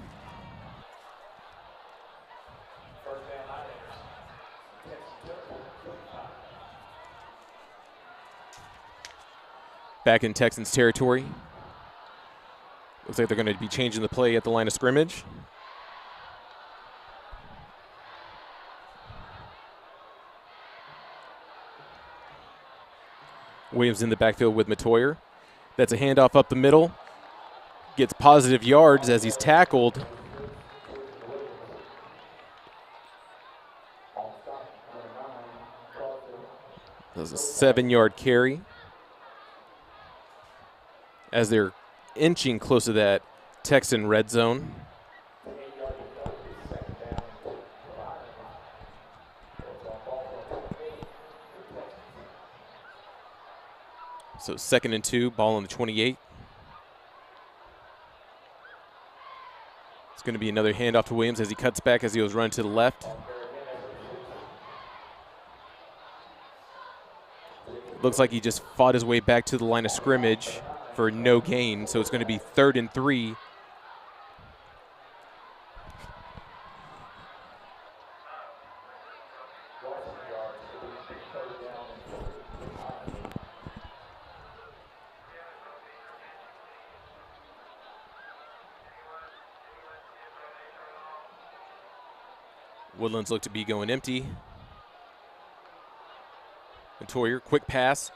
Speaker 1: Back in Texans territory. Looks like they're going to be changing the play at the line of scrimmage. Williams in the backfield with Matoyer. That's a handoff up the middle. Gets positive yards as he's tackled. That was a 7-yard carry. As they're inching close to that Texan red zone. So 2nd and 2, ball on the 28. It's going to be another handoff to Williams as he cuts back as he was running to the left. Looks like he just fought his way back to the line of scrimmage for no gain, so it's going to be 3rd and 3. Woodlands look to be going empty. And Toyer, quick pass.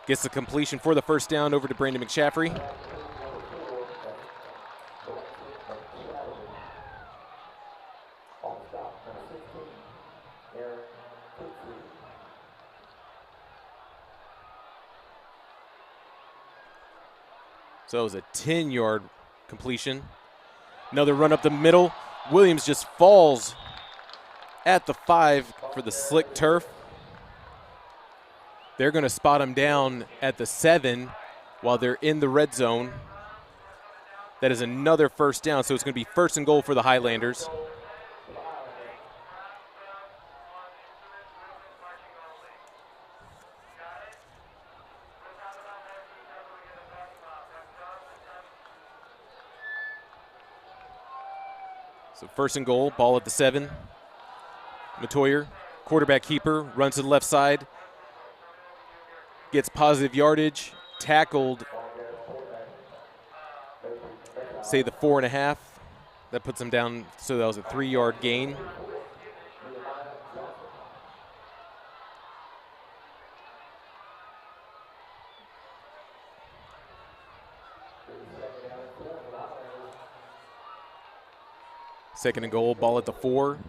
Speaker 1: Gets the completion for the first down over to Brandon McShaffrey. So it was a 10-yard completion. Another run up the middle. Williams just falls at the 5 for the slick turf. They're going to spot him down at the 7 while they're in the red zone. That is another first down, so it's going to be 1st and goal for the Highlanders. So 1st and goal, ball at the 7. Matoyer, quarterback keeper, runs to the left side. Gets positive yardage, tackled, say the 4.5. That puts him down, so that was a 3-yard gain. Second and goal, ball at the 4.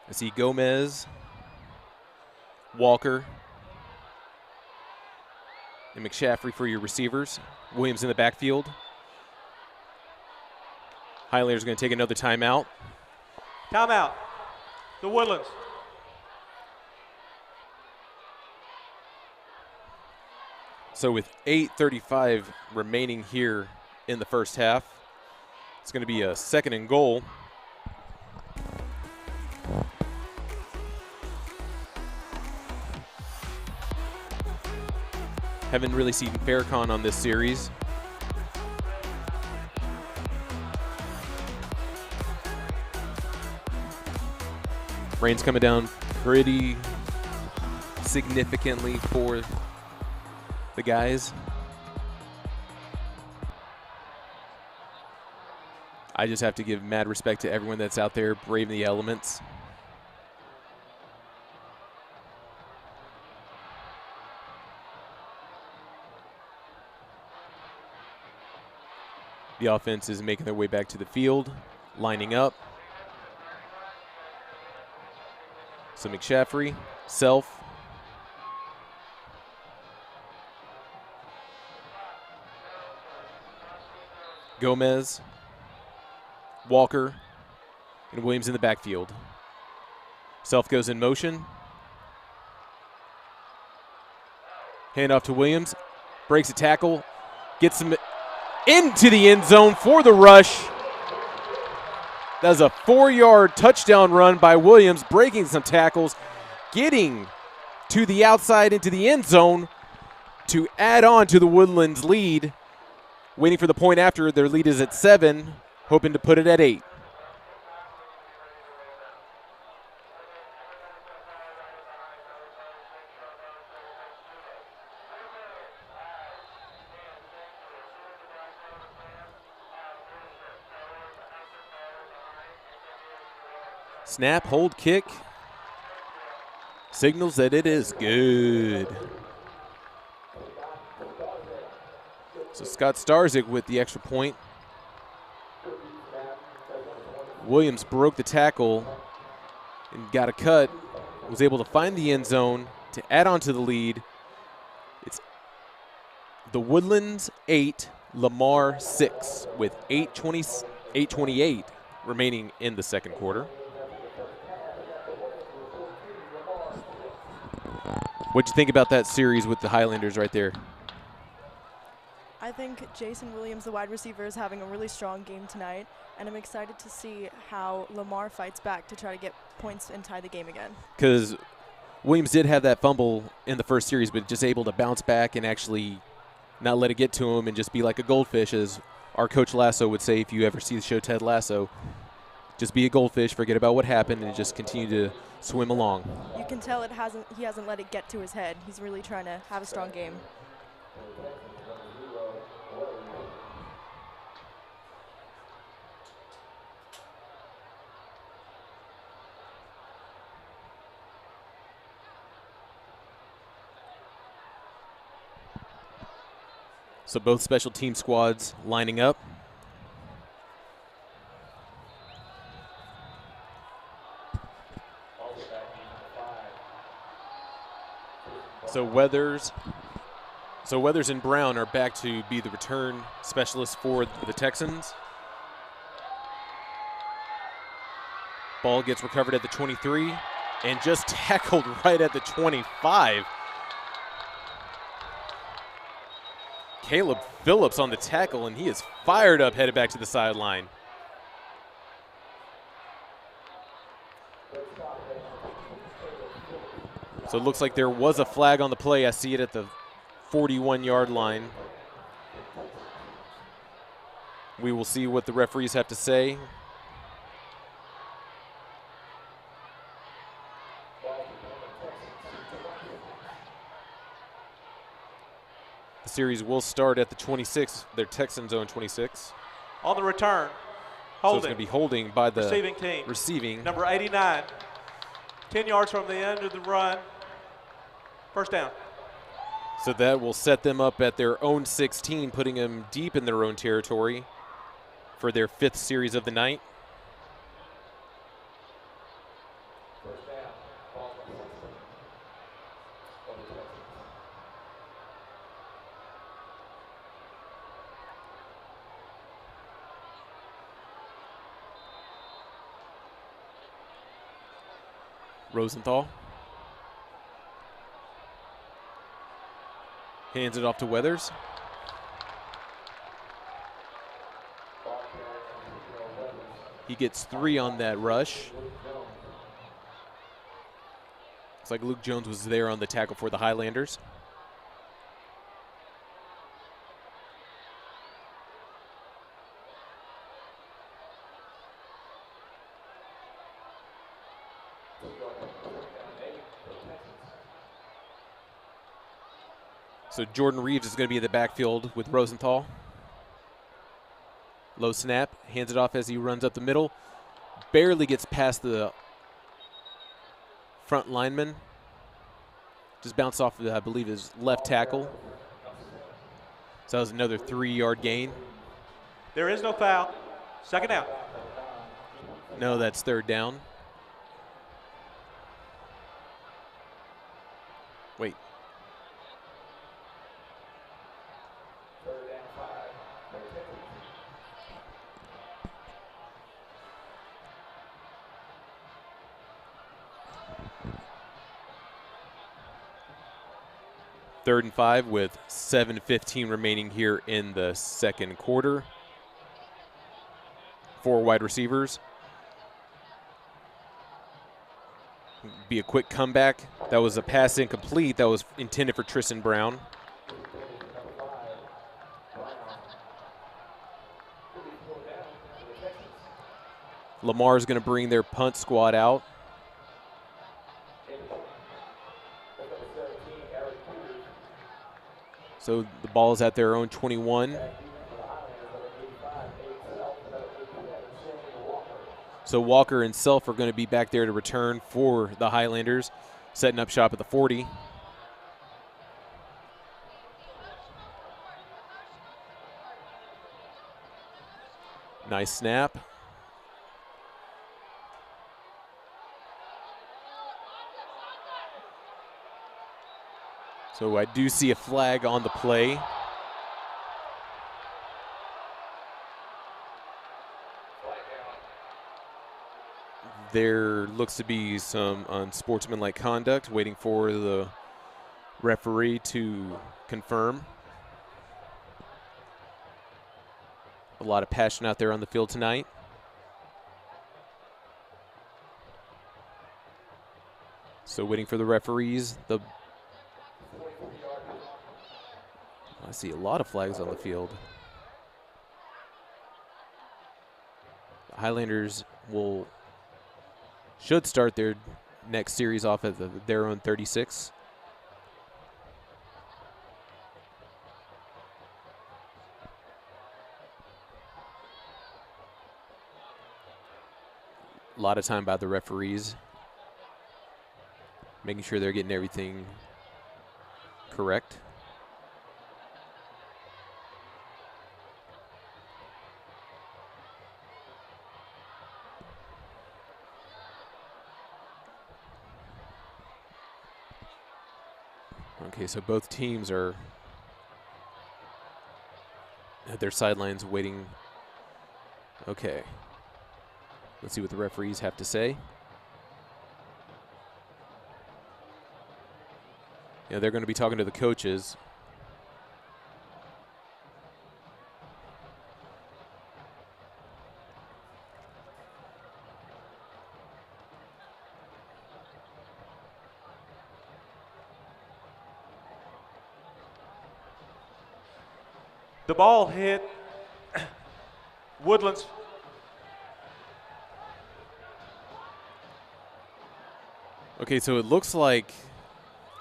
Speaker 1: I see Gomez, Walker, and McShaffrey for your receivers. Williams in the backfield. Highlanders going to take another timeout.
Speaker 11: Timeout. The Woodlands.
Speaker 1: So with 8:35 remaining here in the first half, it's going to be a 2nd and goal. Haven't really seen Faircon on this series. Rain's coming down pretty significantly for the guys. I just have to give mad respect to everyone that's out there braving the elements. The offense is making their way back to the field, lining up. So McShaffrey, Self. Gomez, Walker, and Williams in the backfield. Self goes in motion. Hand off to Williams. Breaks a tackle. Gets him into the end zone for the rush. That was a 4-yard touchdown run by Williams, breaking some tackles, getting to the outside into the end zone to add on to the Woodlands lead. Waiting for the point after. Their lead is at 7, hoping to put it at 8. Snap, hold, kick. Signals that it is good. So Scott Starzik with the extra point. Williams broke the tackle and got a cut. Was able to find the end zone to add on to the lead. It's the Woodlands 8, Lamar 6 with 8:28 remaining in the second quarter. What'd you think about that series with the Highlanders right there?
Speaker 9: I think Jason Williams, the wide receiver, is having a really strong game tonight, and I'm excited to see how Lamar fights back to try to get points and tie the game again.
Speaker 1: Because Williams did have that fumble in the first series, but just able to bounce back and actually not let it get to him and just be like a goldfish, as our coach Lasso would say if you ever see the show Ted Lasso. Just be a goldfish, forget about what happened, and just continue to swim along.
Speaker 9: You can tell he hasn't let it get to his head. He's really trying to have a strong game.
Speaker 1: So both special team squads lining up. So Weathers and Brown are back to be the return specialists for the Texans. Ball gets recovered at the 23 and just tackled right at the 25. Caleb Phillips on the tackle, and he is fired up, headed back to the sideline. So it looks like there was a flag on the play. I see it at the 41-yard line. We will see what the referees have to say. The series will start at the 26, their Texans own 26.
Speaker 11: On the return,
Speaker 1: So
Speaker 11: holding.
Speaker 1: it's going to be holding by the
Speaker 11: Receiving team.
Speaker 1: Receiving.
Speaker 11: Number 89, 10 yards from the end of the run. First down.
Speaker 1: So that will set them up at their own 16, putting them deep in their own territory for their 5th series of the night. Rosenthal hands it off to Weathers. He gets 3 on that rush. Looks like Luke Jones was there on the tackle for the Highlanders. So Jordan Reeves is going to be in the backfield with Rosenthal. Low snap, hands it off as he runs up the middle. Barely gets past the front lineman. Just bounced off of, I believe, his left tackle. So that was another 3-yard gain.
Speaker 11: There is no foul. Second down.
Speaker 1: No, that's 3rd down. Wait. Third and 5 with 7:15 remaining here in the second quarter. 4 wide receivers. Be a quick comeback. That was a pass incomplete. That was intended for Tristan Brown. Lamar is going to bring their punt squad out. So the ball is at their own 21. So Walker and Self are going to be back there to return for the Highlanders, setting up shop at the 40. Nice snap. So I do see a flag on the play. There looks to be some unsportsmanlike conduct, waiting for the referee to confirm. A lot of passion out there on the field tonight. So waiting for the referees. I see a lot of flags on the field. The Highlanders should start their next series off at their own 36. A lot of time by the referees, making sure they're getting everything correct. Okay, so both teams are at their sidelines waiting. Okay. Let's see what the referees have to say. Yeah, they're going to be talking to the coaches.
Speaker 11: The ball hit Woodlands.
Speaker 1: Okay, so it looks like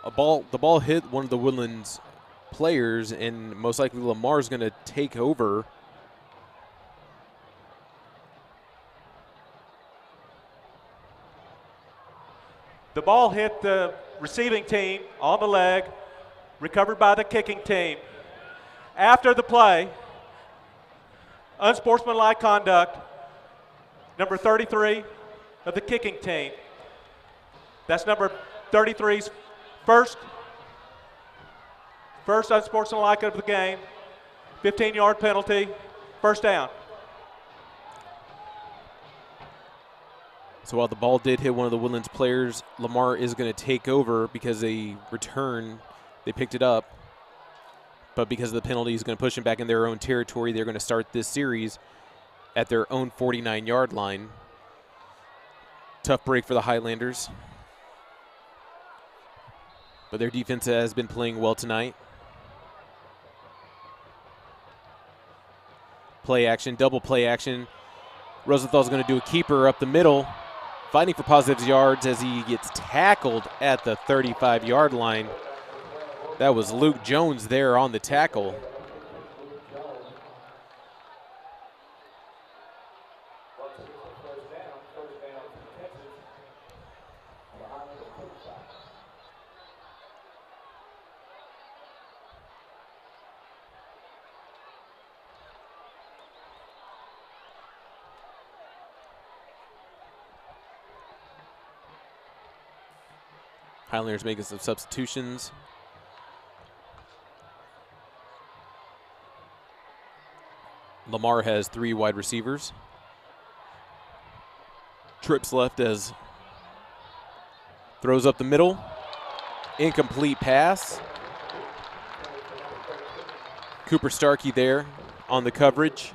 Speaker 1: the ball hit one of the Woodlands players, and most likely Lamar's going to take over.
Speaker 11: The ball hit the receiving team on the leg, recovered by the kicking team. After the play, unsportsmanlike conduct, number 33 of the kicking team. That's number 33's first unsportsmanlike of the game, 15-yard penalty, first down.
Speaker 1: So while the ball did hit one of the Woodlands players, Lamar is going to take over because they picked it up. But because of the penalty, he's going to push them back in their own territory. They're going to start this series at their own 49-yard line. Tough break for the Highlanders. But their defense has been playing well tonight. Play action, double play action. Rosenthal's going to do a keeper up the middle, fighting for positive yards as he gets tackled at the 35-yard line. That was Luke Jones there on the tackle. Highlanders making some substitutions. Lamar has 3 wide receivers. Trips left as throws up the middle. Incomplete pass. Cooper Starkey there on the coverage.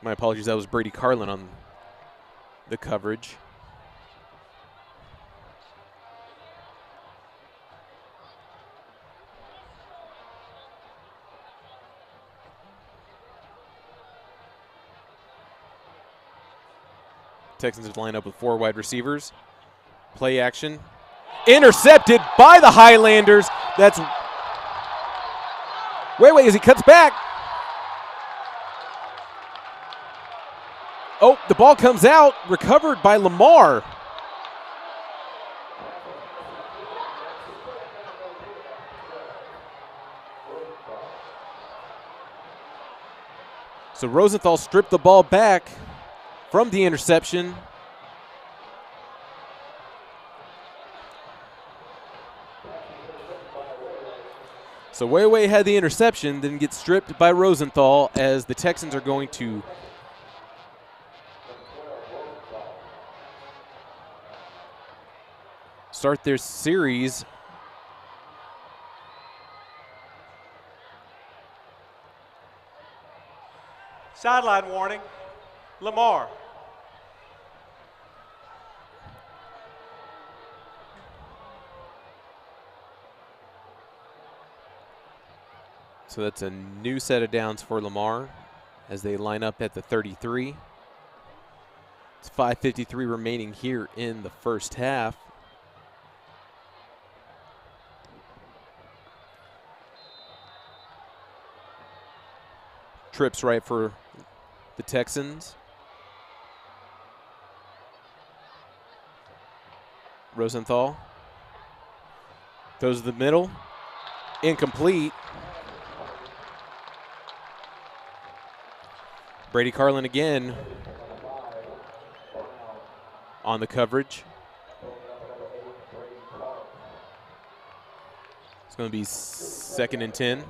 Speaker 1: My apologies, that was Brady Carlin on the coverage. Texans line up with 4 wide receivers. Play action. Intercepted by the Highlanders. That's wait, as he cuts back. Oh, the ball comes out, recovered by Lamar. So Rosenthal stripped the ball back from the interception. So Way had the interception, then gets stripped by Rosenthal as the Texans are going to start their series.
Speaker 11: Sideline warning, Lamar.
Speaker 1: So that's a new set of downs for Lamar as they line up at the 33. It's 5:53 remaining here in the first half. Trips right for the Texans. Rosenthal throws to the middle. Incomplete. Brady Carlin again on the coverage. It's going to be 2nd and 10.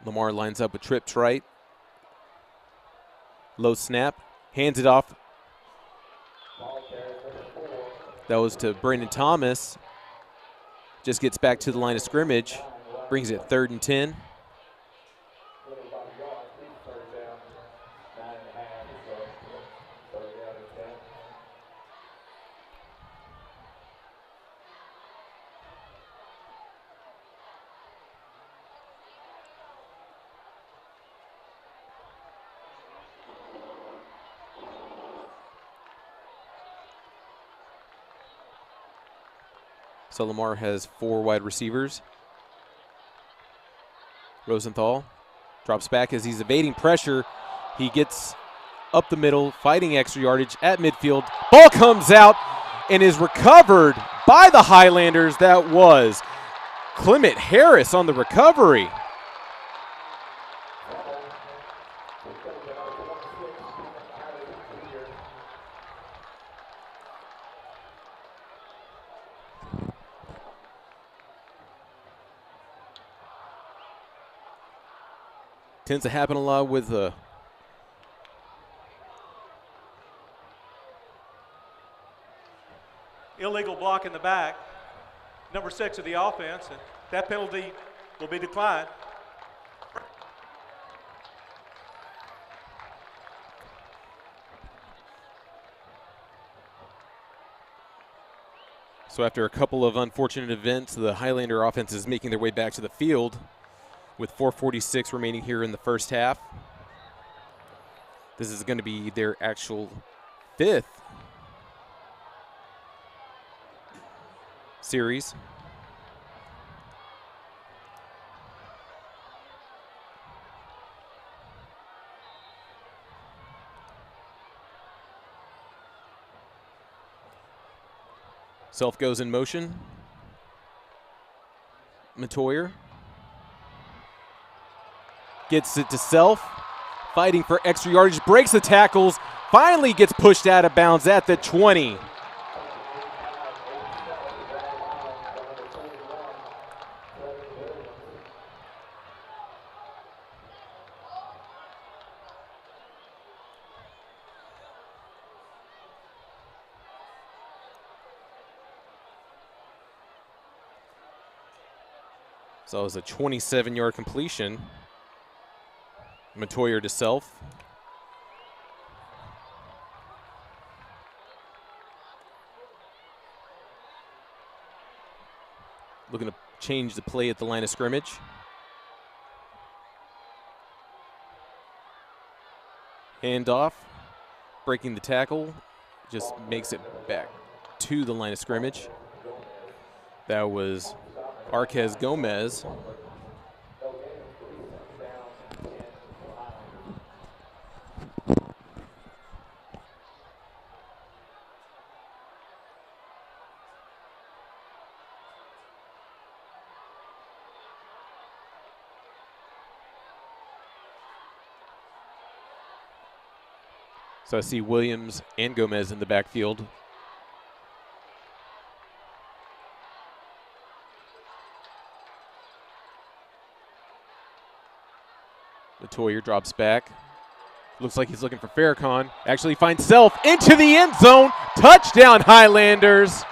Speaker 1: Lamar lines up with trips right. Low snap, hands it off. That was to Brandon Thomas. Just gets back to the line of scrimmage. Brings it 3rd and 10. So Lamar has 4 wide receivers. Rosenthal drops back as he's evading pressure. He gets up the middle, fighting extra yardage at midfield. Ball comes out and is recovered by the Highlanders. That was Clement Harris on the recovery. Tends to happen a lot with
Speaker 11: illegal block in the back, number 6 of the offense, and that penalty will be declined.
Speaker 1: So after a couple of unfortunate events, the Highlander offense is making their way back to the field with 4:46 remaining here in the first half. This is going to be their actual 5th series. Self goes in motion. Matoyer gets it to Self, fighting for extra yardage, breaks the tackles, finally gets pushed out of bounds at the 20. So it was a 27-yard completion. Matoyer to Self. Looking to change the play at the line of scrimmage. Handoff, breaking the tackle, just makes it back to the line of scrimmage. That was Arquez Gomez. So I see Williams and Gomez in the backfield. Matoyer drops back. Looks like he's looking for Farrakhan. Actually finds Self into the end zone. Touchdown, Highlanders.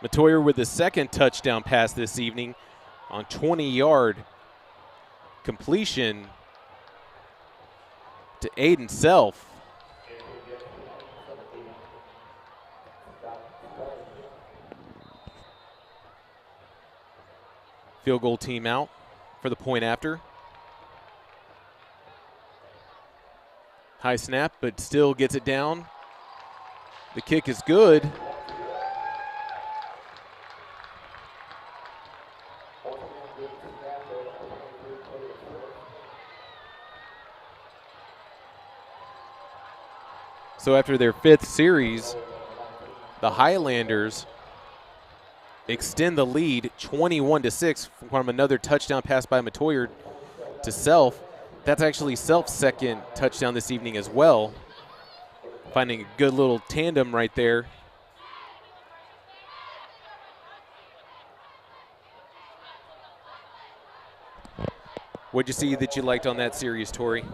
Speaker 1: Matoyer with the second touchdown pass this evening on 20-yard completion to Aiden Self. Field goal team out for the point after. High snap, but still gets it down. The kick is good. So after their 5th series, the Highlanders extend the lead 21-6 from another touchdown pass by Matoyer to Self. That's actually Self's second touchdown this evening as well. Finding a good little tandem right there. What'd you see that you liked on that series, Tori?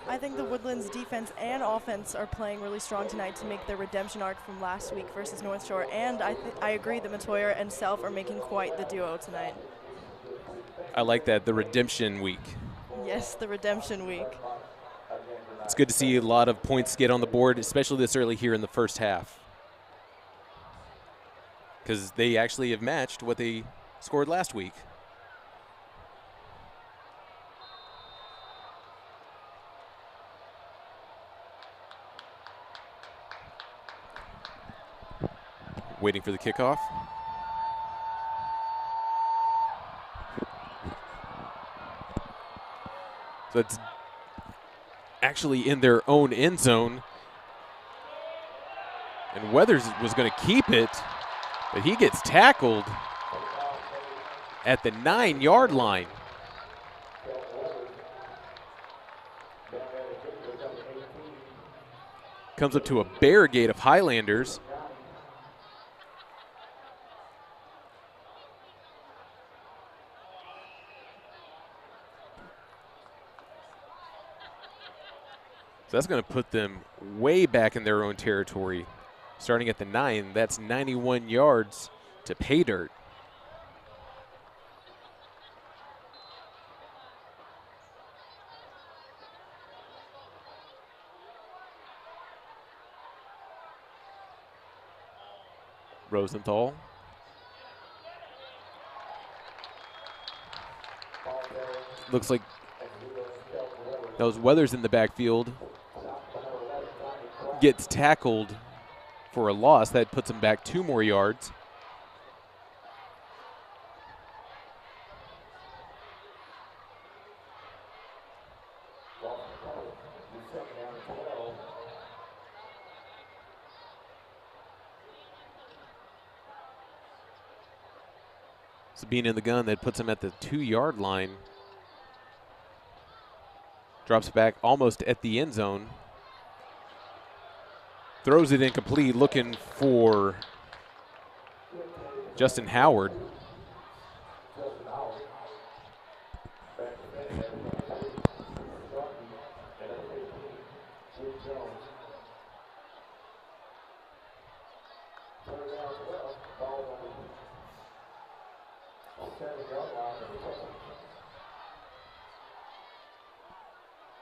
Speaker 9: I think the Woodlands defense and offense are playing really strong tonight to make their redemption arc from last week versus North Shore. And I agree that Matoyer and Self are making quite the duo tonight.
Speaker 1: I like that, the redemption week.
Speaker 9: Yes, the redemption week.
Speaker 1: It's good to see a lot of points get on the board, especially this early here in the first half. Because they actually have matched what they scored last week. Waiting for the kickoff. So it's actually in their own end zone. And Weathers was going to keep it, but he gets tackled at the 9-yard line. Comes up to a barricade of Highlanders. So that's going to put them way back in their own territory. Starting at the 9, that's 91 yards to pay dirt. Rosenthal. Looks like that was Weathers in the backfield. Gets tackled for a loss. That puts him back 2 more yards. So being in the gun, that puts him at the 2-yard line. Drops back almost at the end zone. Throws it incomplete, looking for Justin Howard.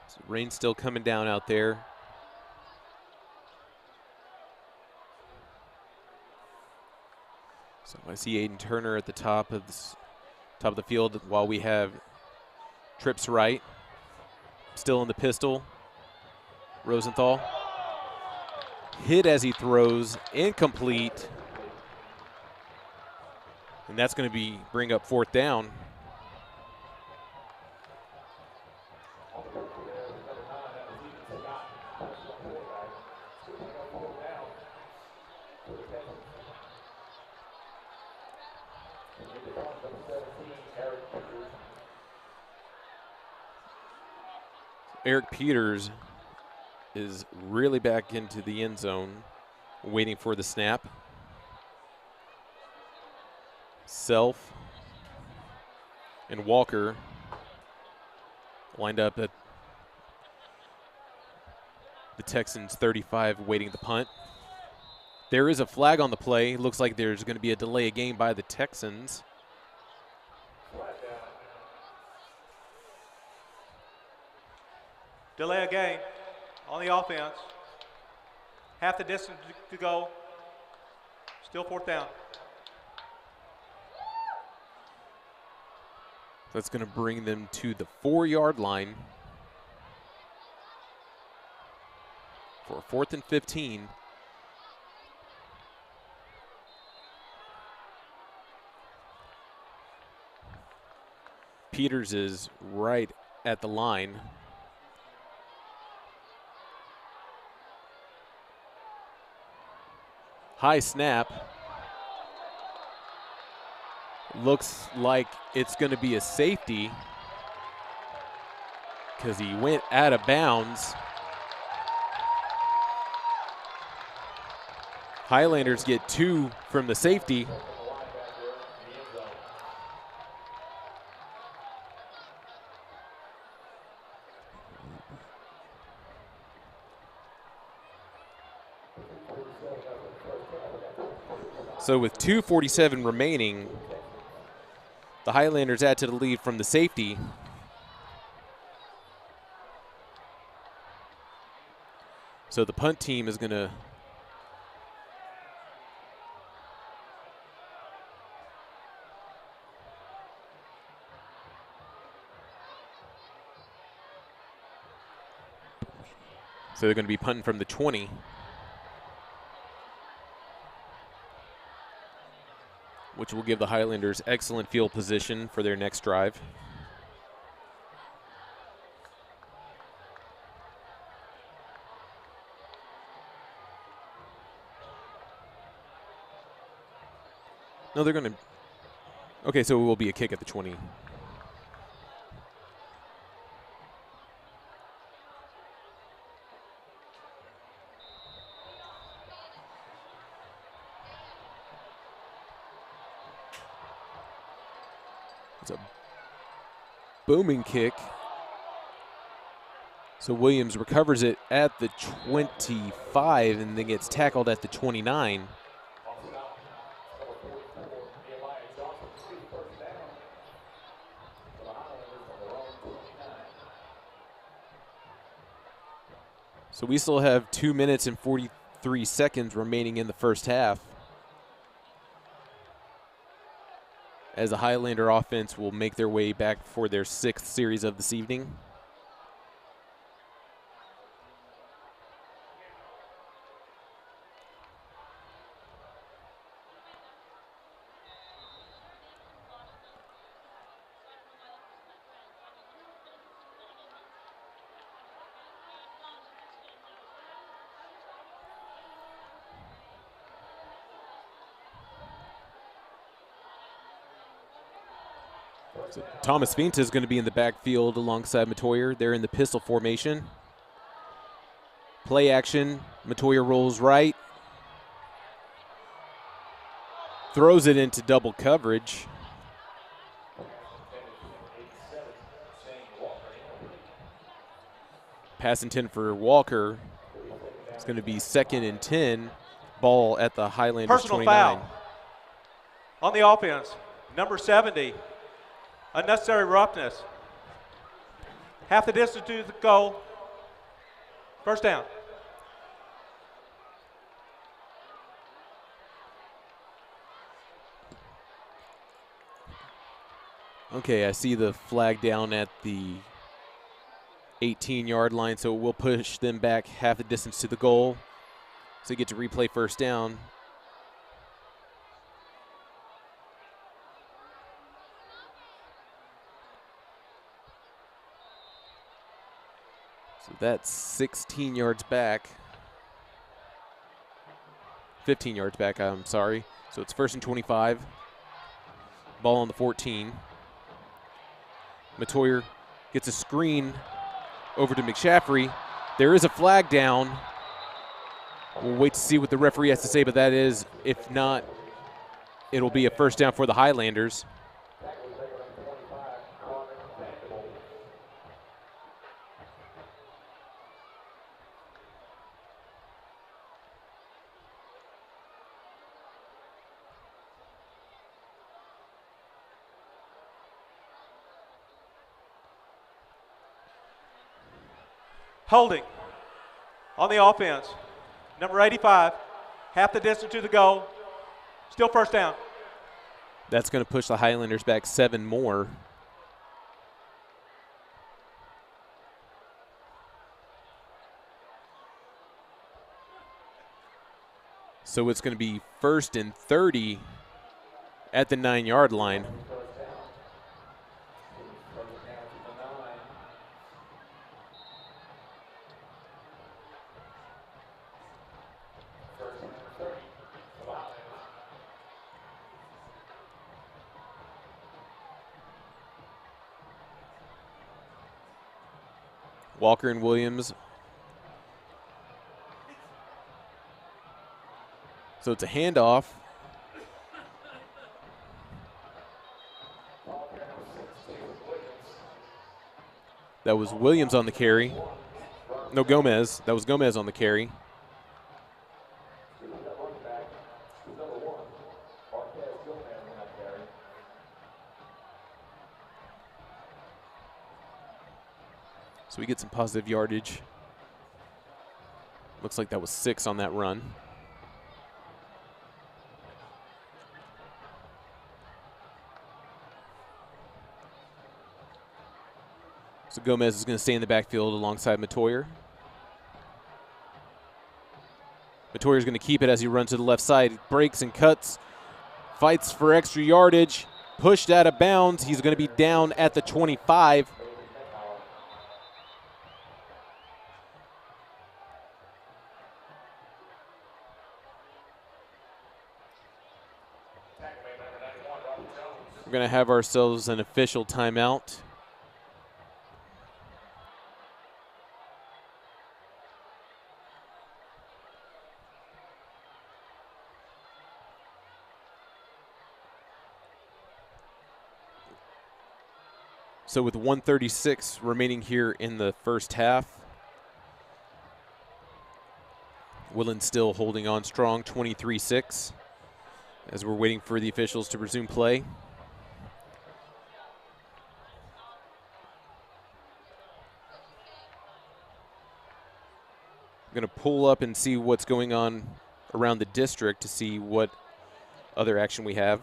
Speaker 1: So rain still coming down out there. So I see Aiden Turner at the top of the field while we have trips right. Still in the pistol. Rosenthal. Hit as he throws, incomplete. And that's going to bring up 4th down. Eric Peters is really back into the end zone, waiting for the snap. Self and Walker lined up at The Texans 35 waiting the punt. There is a flag on the play. Looks like there's going to be a delay of game by the Texans.
Speaker 11: Delay of game on the offense. Half the distance to go. Still 4th down.
Speaker 1: That's going to bring them to the 4-yard line for 4th and 15. Peters is right at the line. High snap. Looks like it's going to be a safety because he went out of bounds. Highlanders get 2 from the safety. So with 2:47 remaining, the Highlanders add to the lead from the safety. So the punt team is going to So they're going to be punting from the 20. Which will give the Highlanders excellent field position for their next drive. No, they're going to. Okay, so it will be a kick at the 20. It's a booming kick. So Williams recovers it at the 25 and then gets tackled at the 29. So we still have 2 minutes and 43 seconds remaining in the first half, as the Highlander offense will make their way back for their 6th series of this evening. So Thomas Finta is going to be in the backfield alongside Matoyer. They're in the pistol formation. Play action. Matoyer rolls right. Throws it into double coverage. Pass intended for Walker. It's going to be 2nd and 10. Ball at the Highlanders 29.
Speaker 11: Personal foul on the offense. Number 70. Unnecessary roughness. Half the distance to the goal. First down.
Speaker 1: Okay, I see the flag down at the 18-yard line, so we'll push them back half the distance to the goal. So you get to replay first down. So that's 16 yards back. 15 yards back, I'm sorry. So it's 1st and 25. Ball on the 14. Matoyer gets a screen over to McShaffrey. There is a flag down. We'll wait to see what the referee has to say, but that is, if not, it'll be a first down for the Highlanders.
Speaker 11: Holding. On the offense, number 85, half the distance to the goal. Still first down.
Speaker 1: That's going to push the Highlanders back 7 more. So it's going to be 1st and 30 at the 9-yard line. Walker and Williams. So it's a handoff. That was Williams on the carry. No, Gomez. That was Gomez on the carry. So we get some positive yardage. Looks like that was 6 on that run. So Gomez is going to stay in the backfield alongside Matoyer. Matoyer is going to keep it as he runs to the left side. Breaks and cuts. Fights for extra yardage. Pushed out of bounds. He's going to be down at the 25. We're going to have ourselves an official timeout. So with 1:36 remaining here in the first half, Woodlands still holding on strong, 23-6, as we're waiting for the officials to resume play. I'm going to pull up and see what's going on around the district to see what other action we have.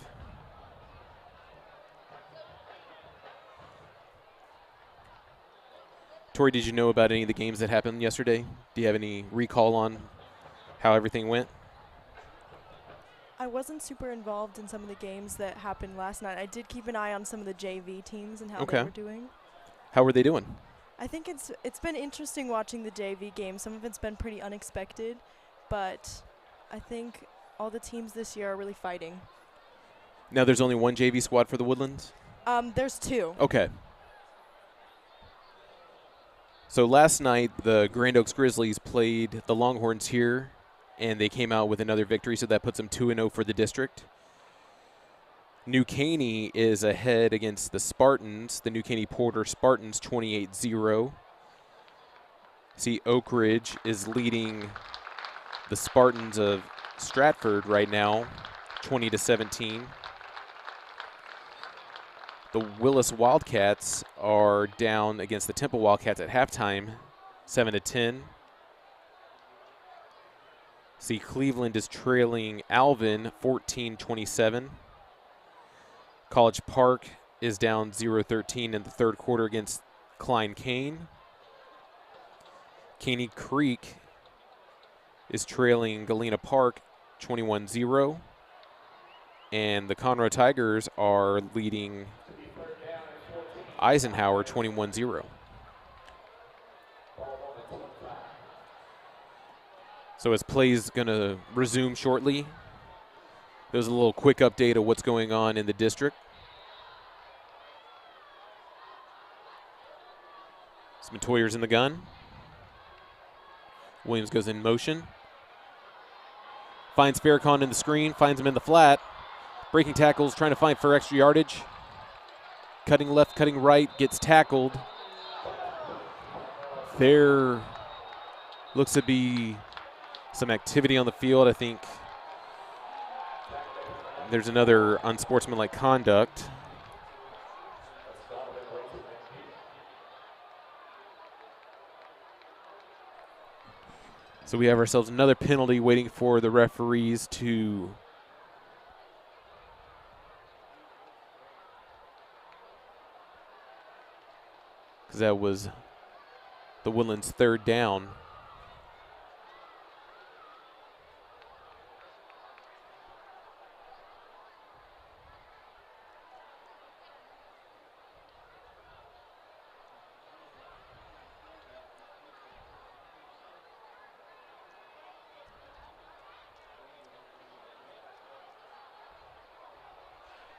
Speaker 1: Tori, did you know about any of the games that happened yesterday? Do you have any recall on how everything went?
Speaker 9: I wasn't super involved in some of the games that happened last night. I did keep an eye on some of the JV teams and how they were doing.
Speaker 1: How were they doing?
Speaker 9: I think it's been interesting watching the JV game. Some of it's been pretty unexpected, but I think all the teams this year are really fighting.
Speaker 1: Now there's only one JV squad for the Woodlands?
Speaker 9: There's 2.
Speaker 1: Okay. So last night, the Grand Oaks Grizzlies played the Longhorns here, and they came out with another victory, so that puts them 2-0 for the district. New Caney is ahead against the Spartans, the New Caney Porter Spartans, 28-0. See, Oak Ridge is leading the Spartans of Stratford right now, 20-17. The Willis Wildcats are down against the Temple Wildcats at halftime, 7-10. See, Cleveland is trailing Alvin, 14-27. College Park is down 0-13 in the third quarter against Klein Kane. Caney Creek is trailing Galena Park, 21-0. And the Conroe Tigers are leading Eisenhower, 21-0. So as play's going to resume shortly, there's a little quick update of what's going on in the district. Some Matoyer's in the gun. Williams goes in motion. Finds Farrakhan in the screen, finds him in the flat. Breaking tackles, trying to find for extra yardage. Cutting left, cutting right, gets tackled. There looks to be some activity on the field. I think there's another unsportsmanlike conduct. So we have ourselves another penalty waiting for the referees to because that was the Woodlands' third down.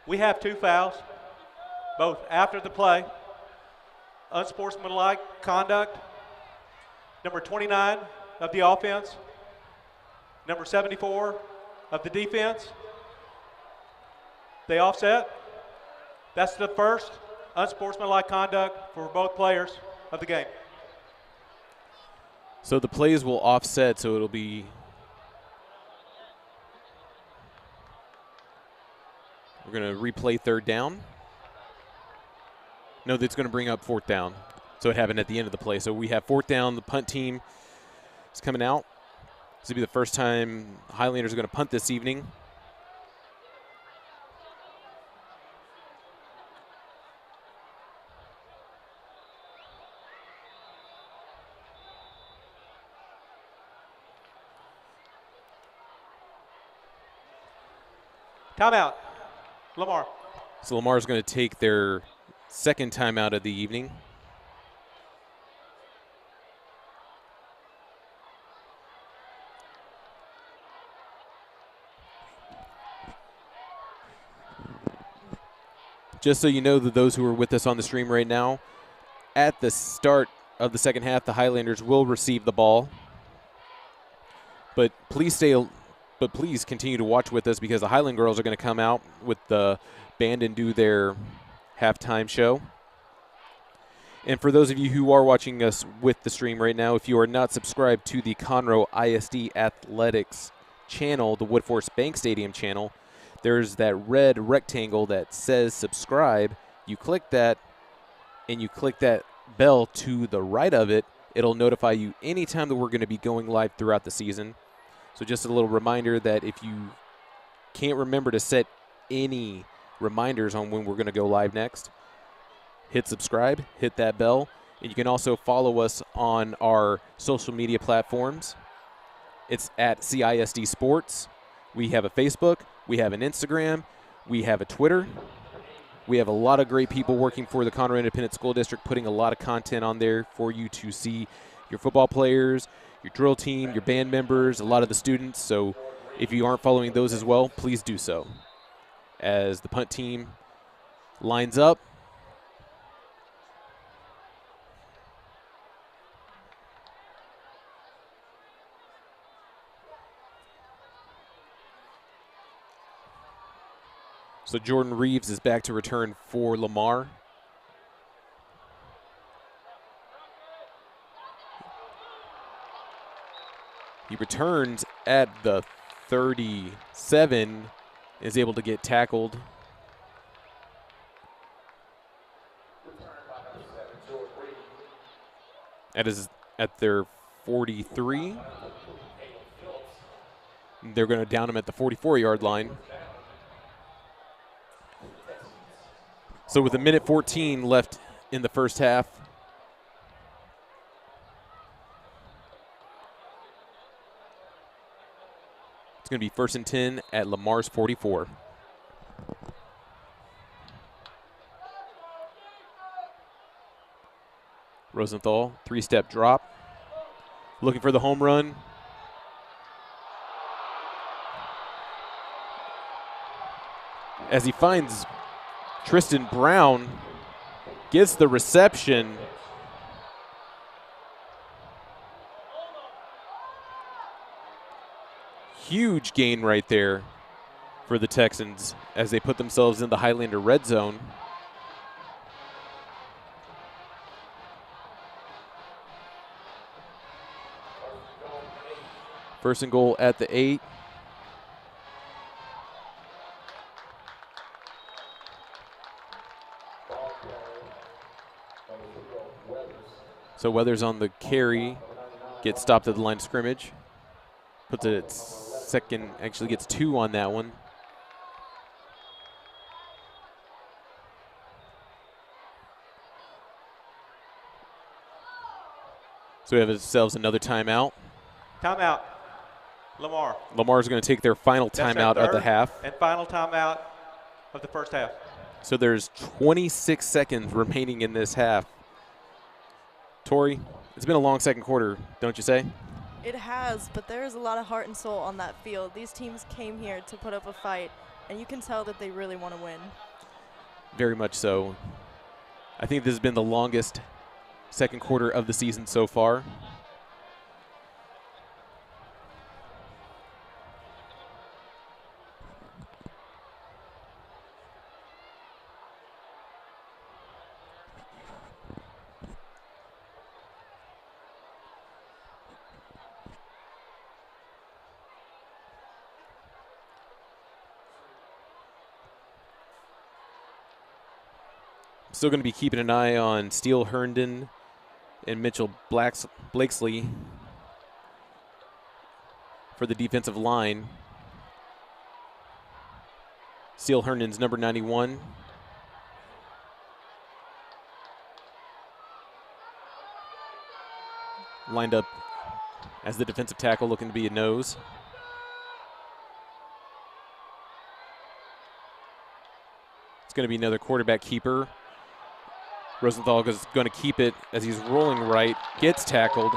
Speaker 11: We have 2 fouls, both after the play. Unsportsmanlike conduct, number 29 of the offense, number 74 of the defense. They offset. That's the first unsportsmanlike conduct for both players of the game.
Speaker 1: So the plays will offset, so it'll be we're going to replay third down. No, that's going to bring up fourth down. So it happened at the end of the play. So we have fourth down. The punt team is coming out. This will be the first time Highlanders are going to punt this evening.
Speaker 11: Timeout, Lamar.
Speaker 1: So Lamar's going to take their second timeout of the evening. Just so you know, that those who are with us on the stream right now, at the start of the second half, the Highlanders will receive the ball. But please continue to watch with us because the Highland girls are going to come out with the band and do their halftime show. And for those of you who are watching us with the stream right now, if you are not subscribed to the Conroe ISD Athletics channel, the Woodforest Bank Stadium channel, there's that red rectangle that says subscribe. You click that, and you click that bell to the right of it. It'll notify you anytime that we're going to be going live throughout the season. So just a little reminder that if you can't remember to set any reminders on when we're going to go live next, hit subscribe, hit that bell, and you can also follow us on our social media platforms. It's at CISD Sports. We have a Facebook, we have an Instagram, we have a Twitter. We have a lot of great people working for the Conroe Independent School District, putting a lot of content on there for you to see your football players, your drill team, your band members, a lot of the students. So if you aren't following those as well, please do so. As the punt team lines up, so Jordan Reeves is back to return for Lamar. He returns at the 37, is able to get tackled. At their 43. They're going to down him at the 44-yard line. So with 1:14 left in the first half, it's going to be 1st and 10 at Lamar's 44. Rosenthal, 3-step drop. Looking for the home run. As he finds Tristan Brown, gets the reception. Huge gain right there for the Texans as they put themselves in the Highlander red zone. First and goal at the 8. So Weathers on the carry. gets stopped at the line of scrimmage. Puts it at second, actually gets 2 on that one. So we have ourselves another timeout.
Speaker 11: Timeout. Lamar.
Speaker 1: Lamar's going to take their final timeout of the half.
Speaker 11: And final timeout of the first half.
Speaker 1: So there's 26 seconds remaining in this half. Tori, it's been a long second quarter, don't you say?
Speaker 9: It has, but there is a lot of heart and soul on that field. These teams came here to put up a fight, and you can tell that they really want to win.
Speaker 1: Very much so. I think this has been the longest second quarter of the season so far. Still going to be keeping an eye on Steele Herndon and Mitchell Blakesley for the defensive line. Steele Herndon's number 91. Lined up as the defensive tackle, looking to be a nose. It's going to be another quarterback keeper. Rosenthal is going to keep it as he's rolling right, gets tackled.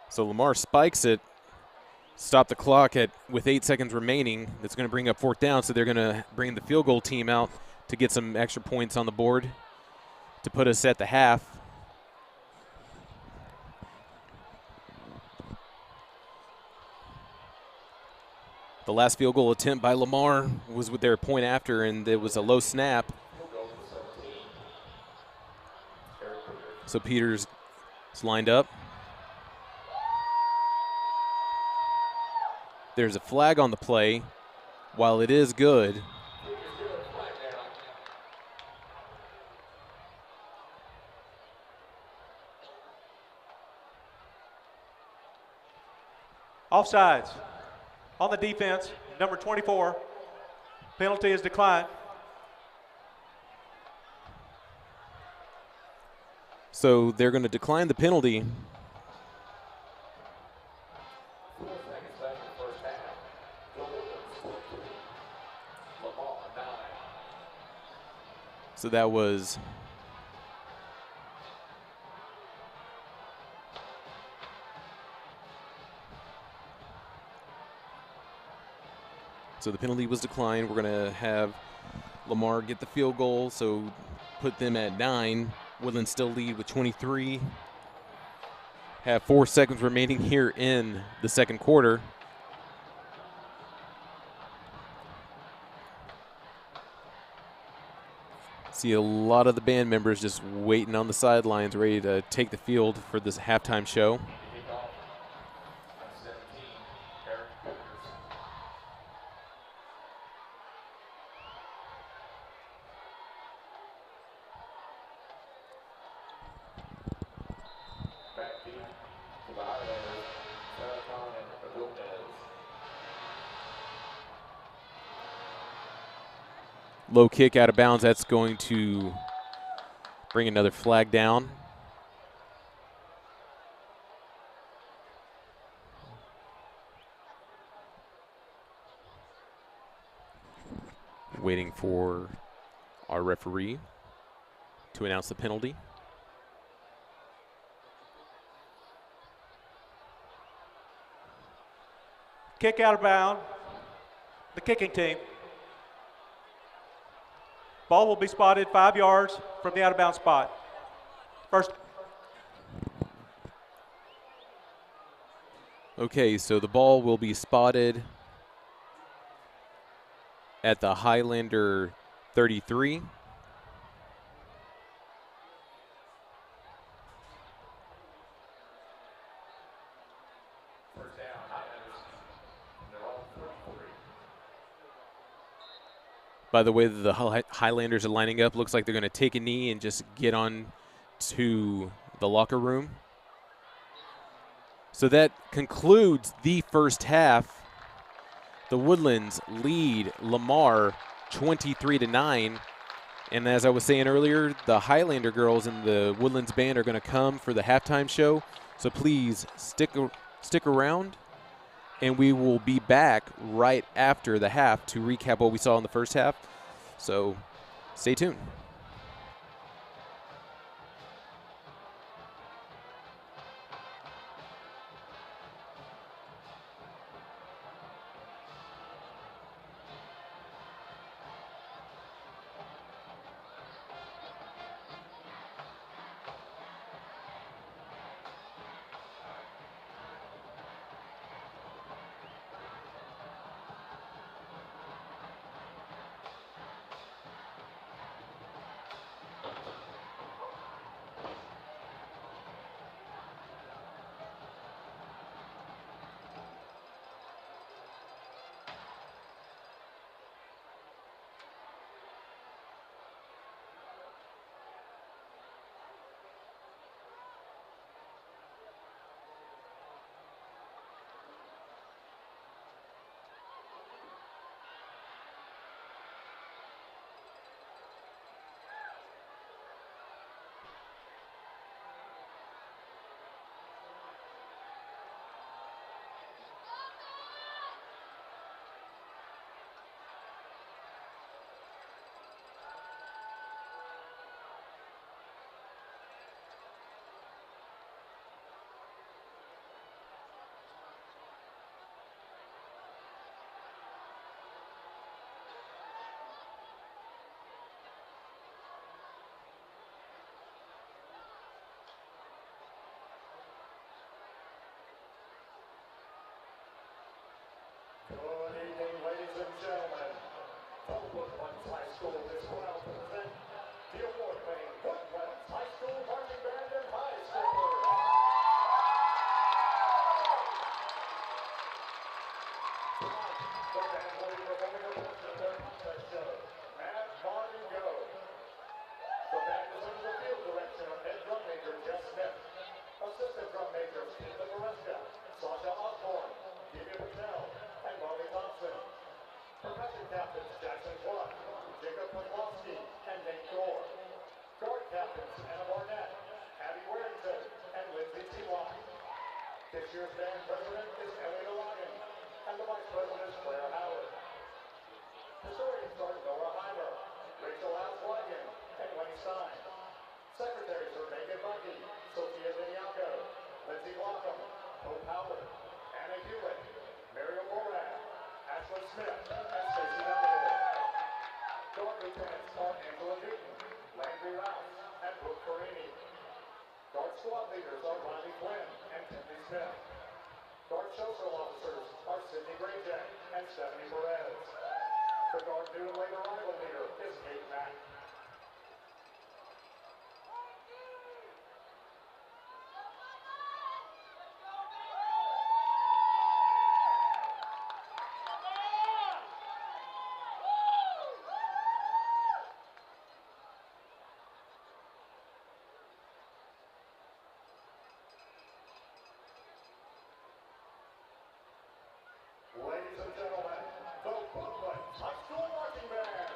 Speaker 1: So Lamar spikes it, stop the clock with 8 seconds remaining. That's going to bring up 4th down, so they're going to bring the field goal team out to get some extra points on the board to put us at the half. The last field goal attempt by Lamar was with their point after, and it was a low snap. So Peters is lined up. There's a flag on the play. While it is good,
Speaker 11: offsides. On the defense, number 24, penalty is declined.
Speaker 1: so they're going to decline the penalty. So that was so the penalty was declined. We're going to have Lamar get the field goal, so put them at 9. Woodlands still lead with 23. Have 4 seconds remaining here in the second quarter. See a lot of the band members just waiting on the sidelines, ready to take the field for this halftime show. Low kick out of bounds. That's going to bring another flag down. Waiting for our referee to announce the penalty.
Speaker 11: Kick out of bound. The kicking team. Ball will be spotted 5 yards from the out-of-bounds spot. First.
Speaker 1: Okay, so the ball will be spotted at the Highlander 33. by the way that the Highlanders are lining up. Looks like they're going to take a knee and just get on to the locker room. So that concludes the first half. The Woodlands lead Lamar 23-9. And as I was saying earlier, the Highlander girls and the Woodlands band are going to come for the halftime show. So please stick around, and we will be back right after the half to recap what we saw in the first half. So stay tuned.
Speaker 10: Good evening, ladies and gentlemen. From Woodlands High School is proud to present the award-winning Woodlands High School Marching Band and High Schoolers. Tonight, the band will be performing a portion of their contest show, Mad Marty Go. The band is under the field direction of head drum major Jeff Smith, assistant drum majors Keitha Maresca, Sasha Osborne, Vivian Patel, and Marley Thompson. Percussion captains Jackson Clark, Jacob Kozlowski, and Nate Gore. Guard captains Anna Barnett, Abby Warrington, and Lindsay T. This year's band president is Elliot Logan, and the vice president is Claire Howard. Historians are Nora Heimer, Rachel House-Wagon, and Winnie Stein. Secretaries are Megan Bucky, Sophia Diniaco, Lindsay Blockham, Hope Howard, Anna Hewitt, Miriam Moran, Ashley Smith, and Stacey Melville. Guard lieutenants are Angela Newton, Landry Rouse, and Brooke Carini. Guard squad leaders are Riley Flynn and Timothy Smith. Guard social officers are Sydney Grayjack and Stephanie Perez. The guard new and late arrival leader is Kate Mack. Ladies and gentlemen, the Woodlands High School Marching Band.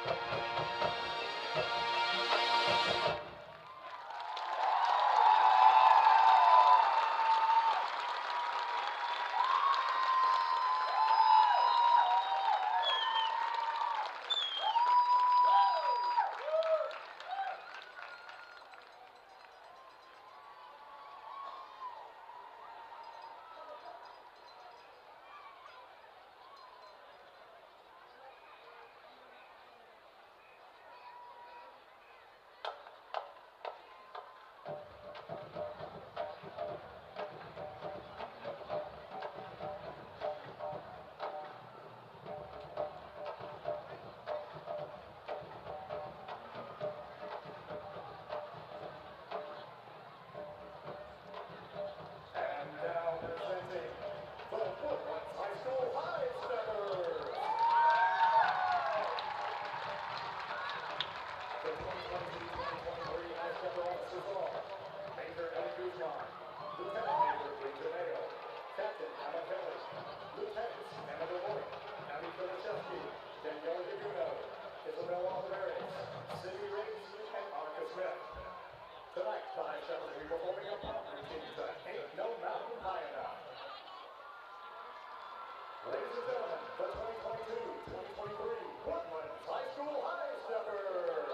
Speaker 10: And now presenting the Woodlands High School High Steppers. The 2022-2023 High Stepper officers are Major Eddie Guzman, Lieutenant Major Rachel Mayo, Captain Emma Kelly, Lieutenants Emma DeWoy, Abby Filichevsky, Daniela Deguno, Isabel Olivares, Cindy Riggs, and Monica Smith. Tonight, the High Steppers will be performing a pop routine that ain't no mountain high enough. Ladies and gentlemen, the 2022-2023 Woodlands High School High Steppers.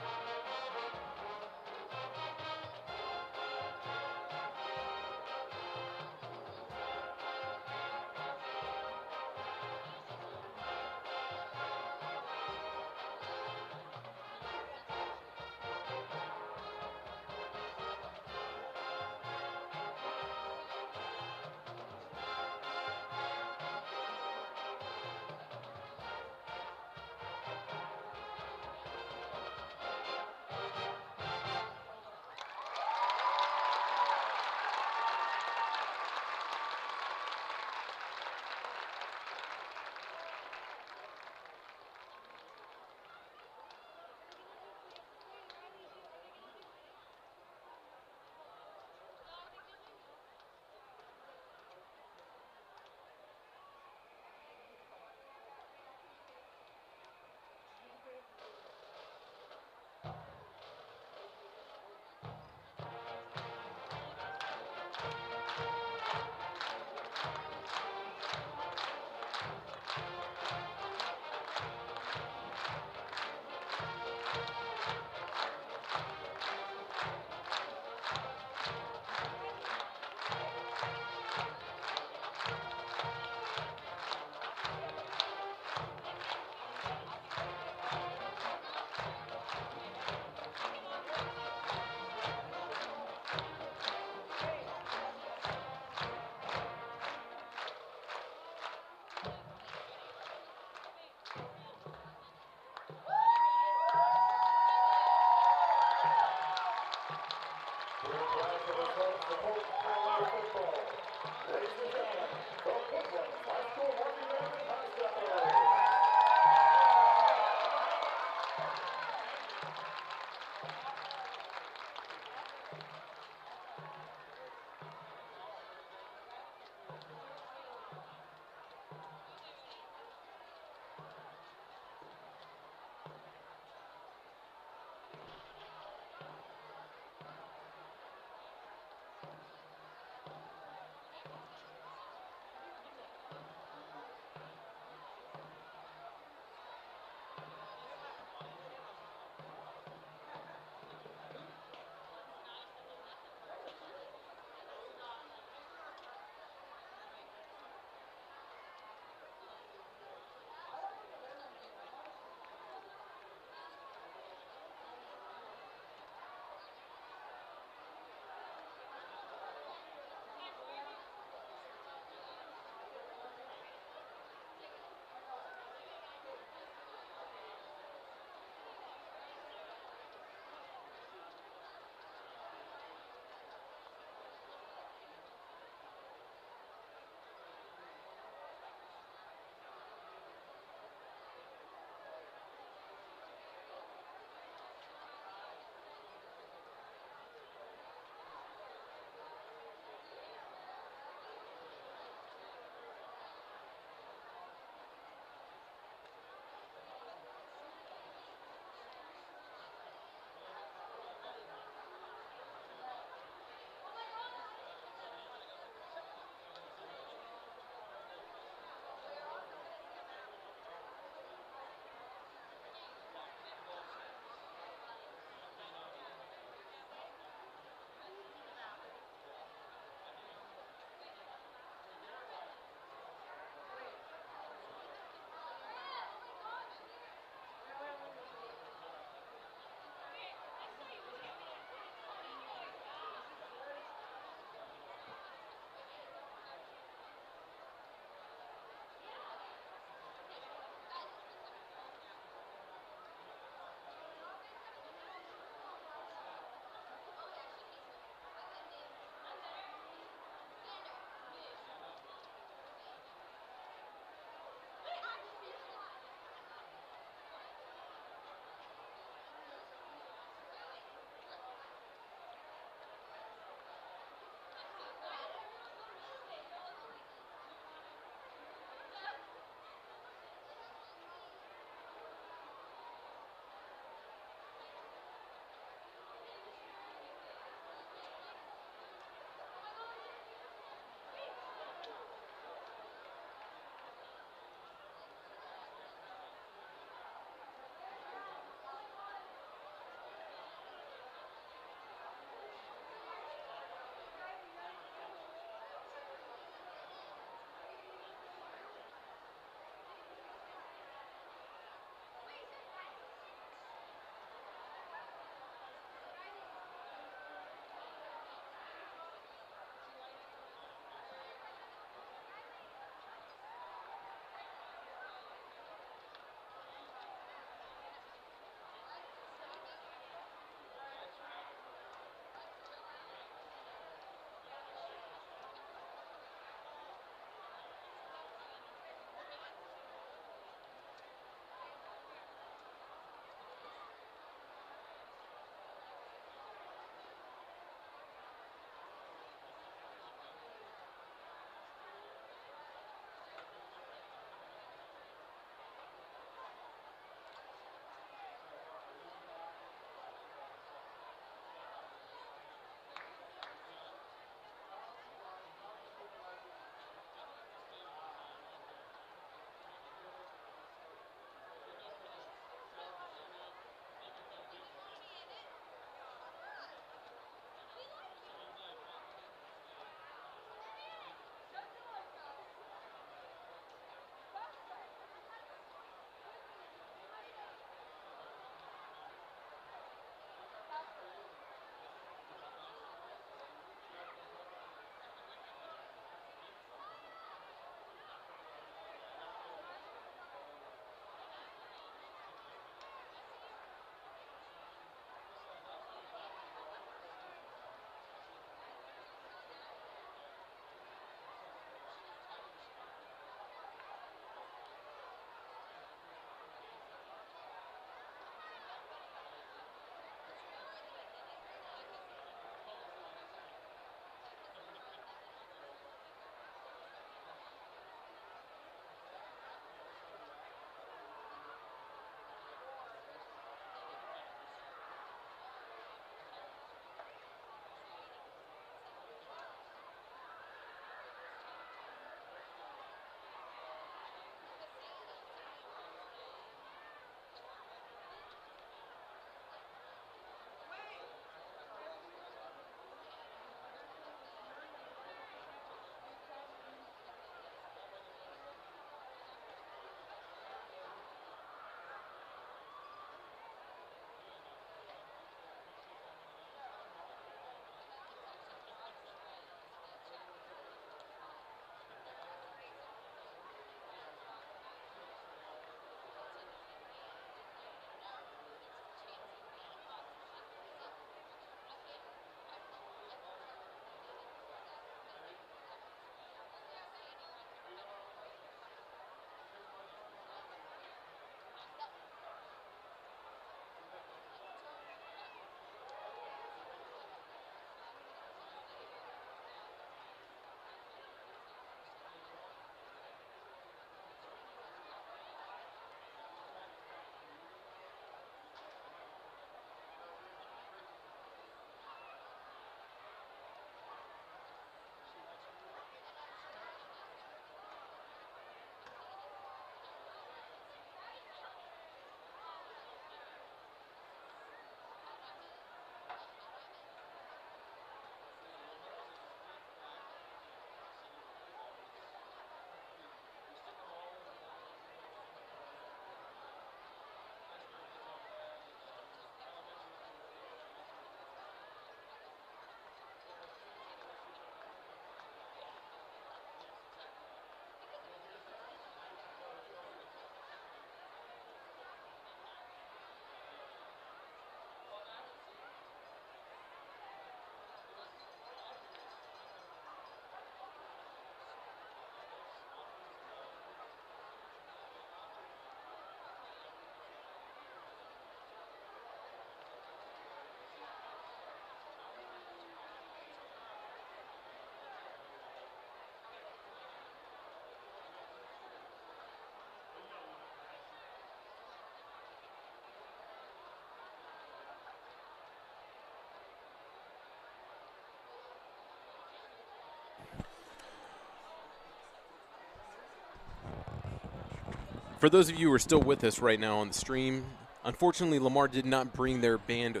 Speaker 1: For those of you who are still with us right now on the stream, unfortunately Lamar did not bring their band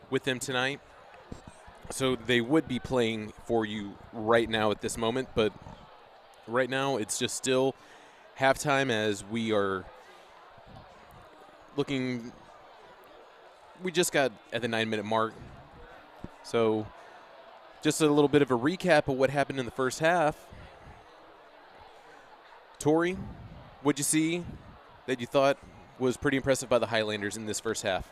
Speaker 1: with them tonight, so they would be playing for you right now at this moment, but right now it's just still halftime as we are looking. We just got at the 9-minute mark, so just a little bit of a recap of what happened in the first half. Tori, what'd you see that you thought was pretty impressive by the Highlanders in this first half?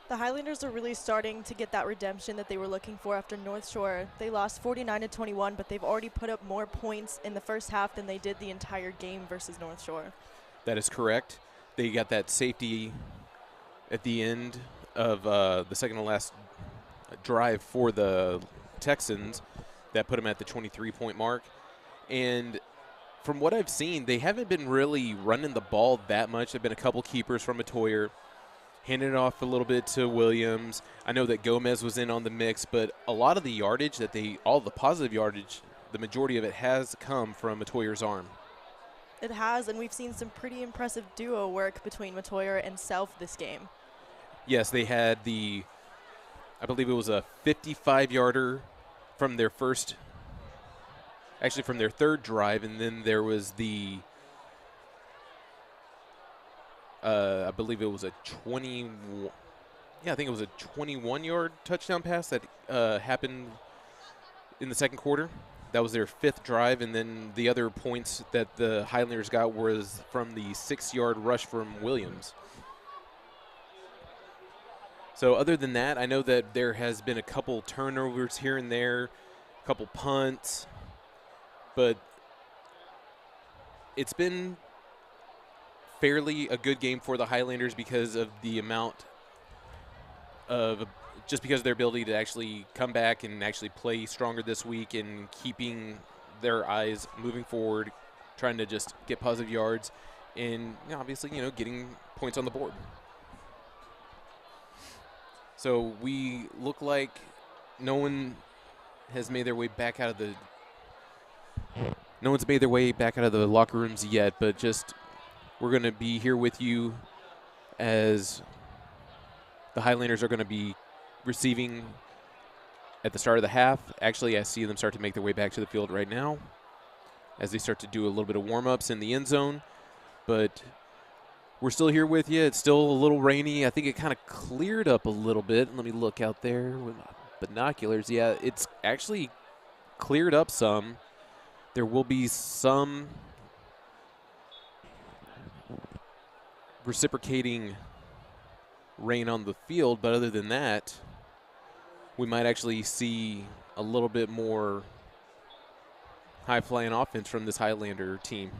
Speaker 9: The Highlanders are really starting to get that redemption that they were looking for after North Shore. They lost 49-21, but they've already put up more points in the first half than they did the entire game versus North Shore.
Speaker 1: That is correct. They got that safety at the end of the second to last drive for the Texans that put them at the 23-point mark. And from what I've seen, they haven't been really running the ball that much. There have been a couple keepers from Matoyer, handing it off a little bit to Williams. I know that Gomez was in on the mix, but a lot of the yardage all the positive yardage, the majority of it has come from Matoyer's arm.
Speaker 9: It has, and we've seen some pretty impressive duo work between Matoyer and Self this game.
Speaker 1: Yes, they had I believe it was a 55-yarder from their from their third drive, and then there was I believe it was a 21-yard touchdown pass that happened in the second quarter. That was their fifth drive, and then the other points that the Highlanders got was from the 6-yard rush from Williams. So other than that, I know that there has been a couple turnovers here and there, a couple punts, but it's been fairly a good game for the Highlanders because of the amount of just because of their ability to actually come back and actually play stronger this week and keeping their eyes moving forward, trying to just get positive yards and obviously, getting points on the board. So we look like no one has made their way back out of the locker rooms yet, but just we're going to be here with you as the Highlanders are going to be receiving at the start of the half. Actually, I see them start to make their way back to the field right now as they start to do a little bit of warm-ups in the end zone. But we're still here with you. It's still a little rainy. I think it kind of cleared up a little bit. Let me look out there with binoculars. Yeah, it's actually cleared up some. There will be some reciprocating rain on the field, but other than that, we might actually see a little bit more high-flying offense from this Highlander team.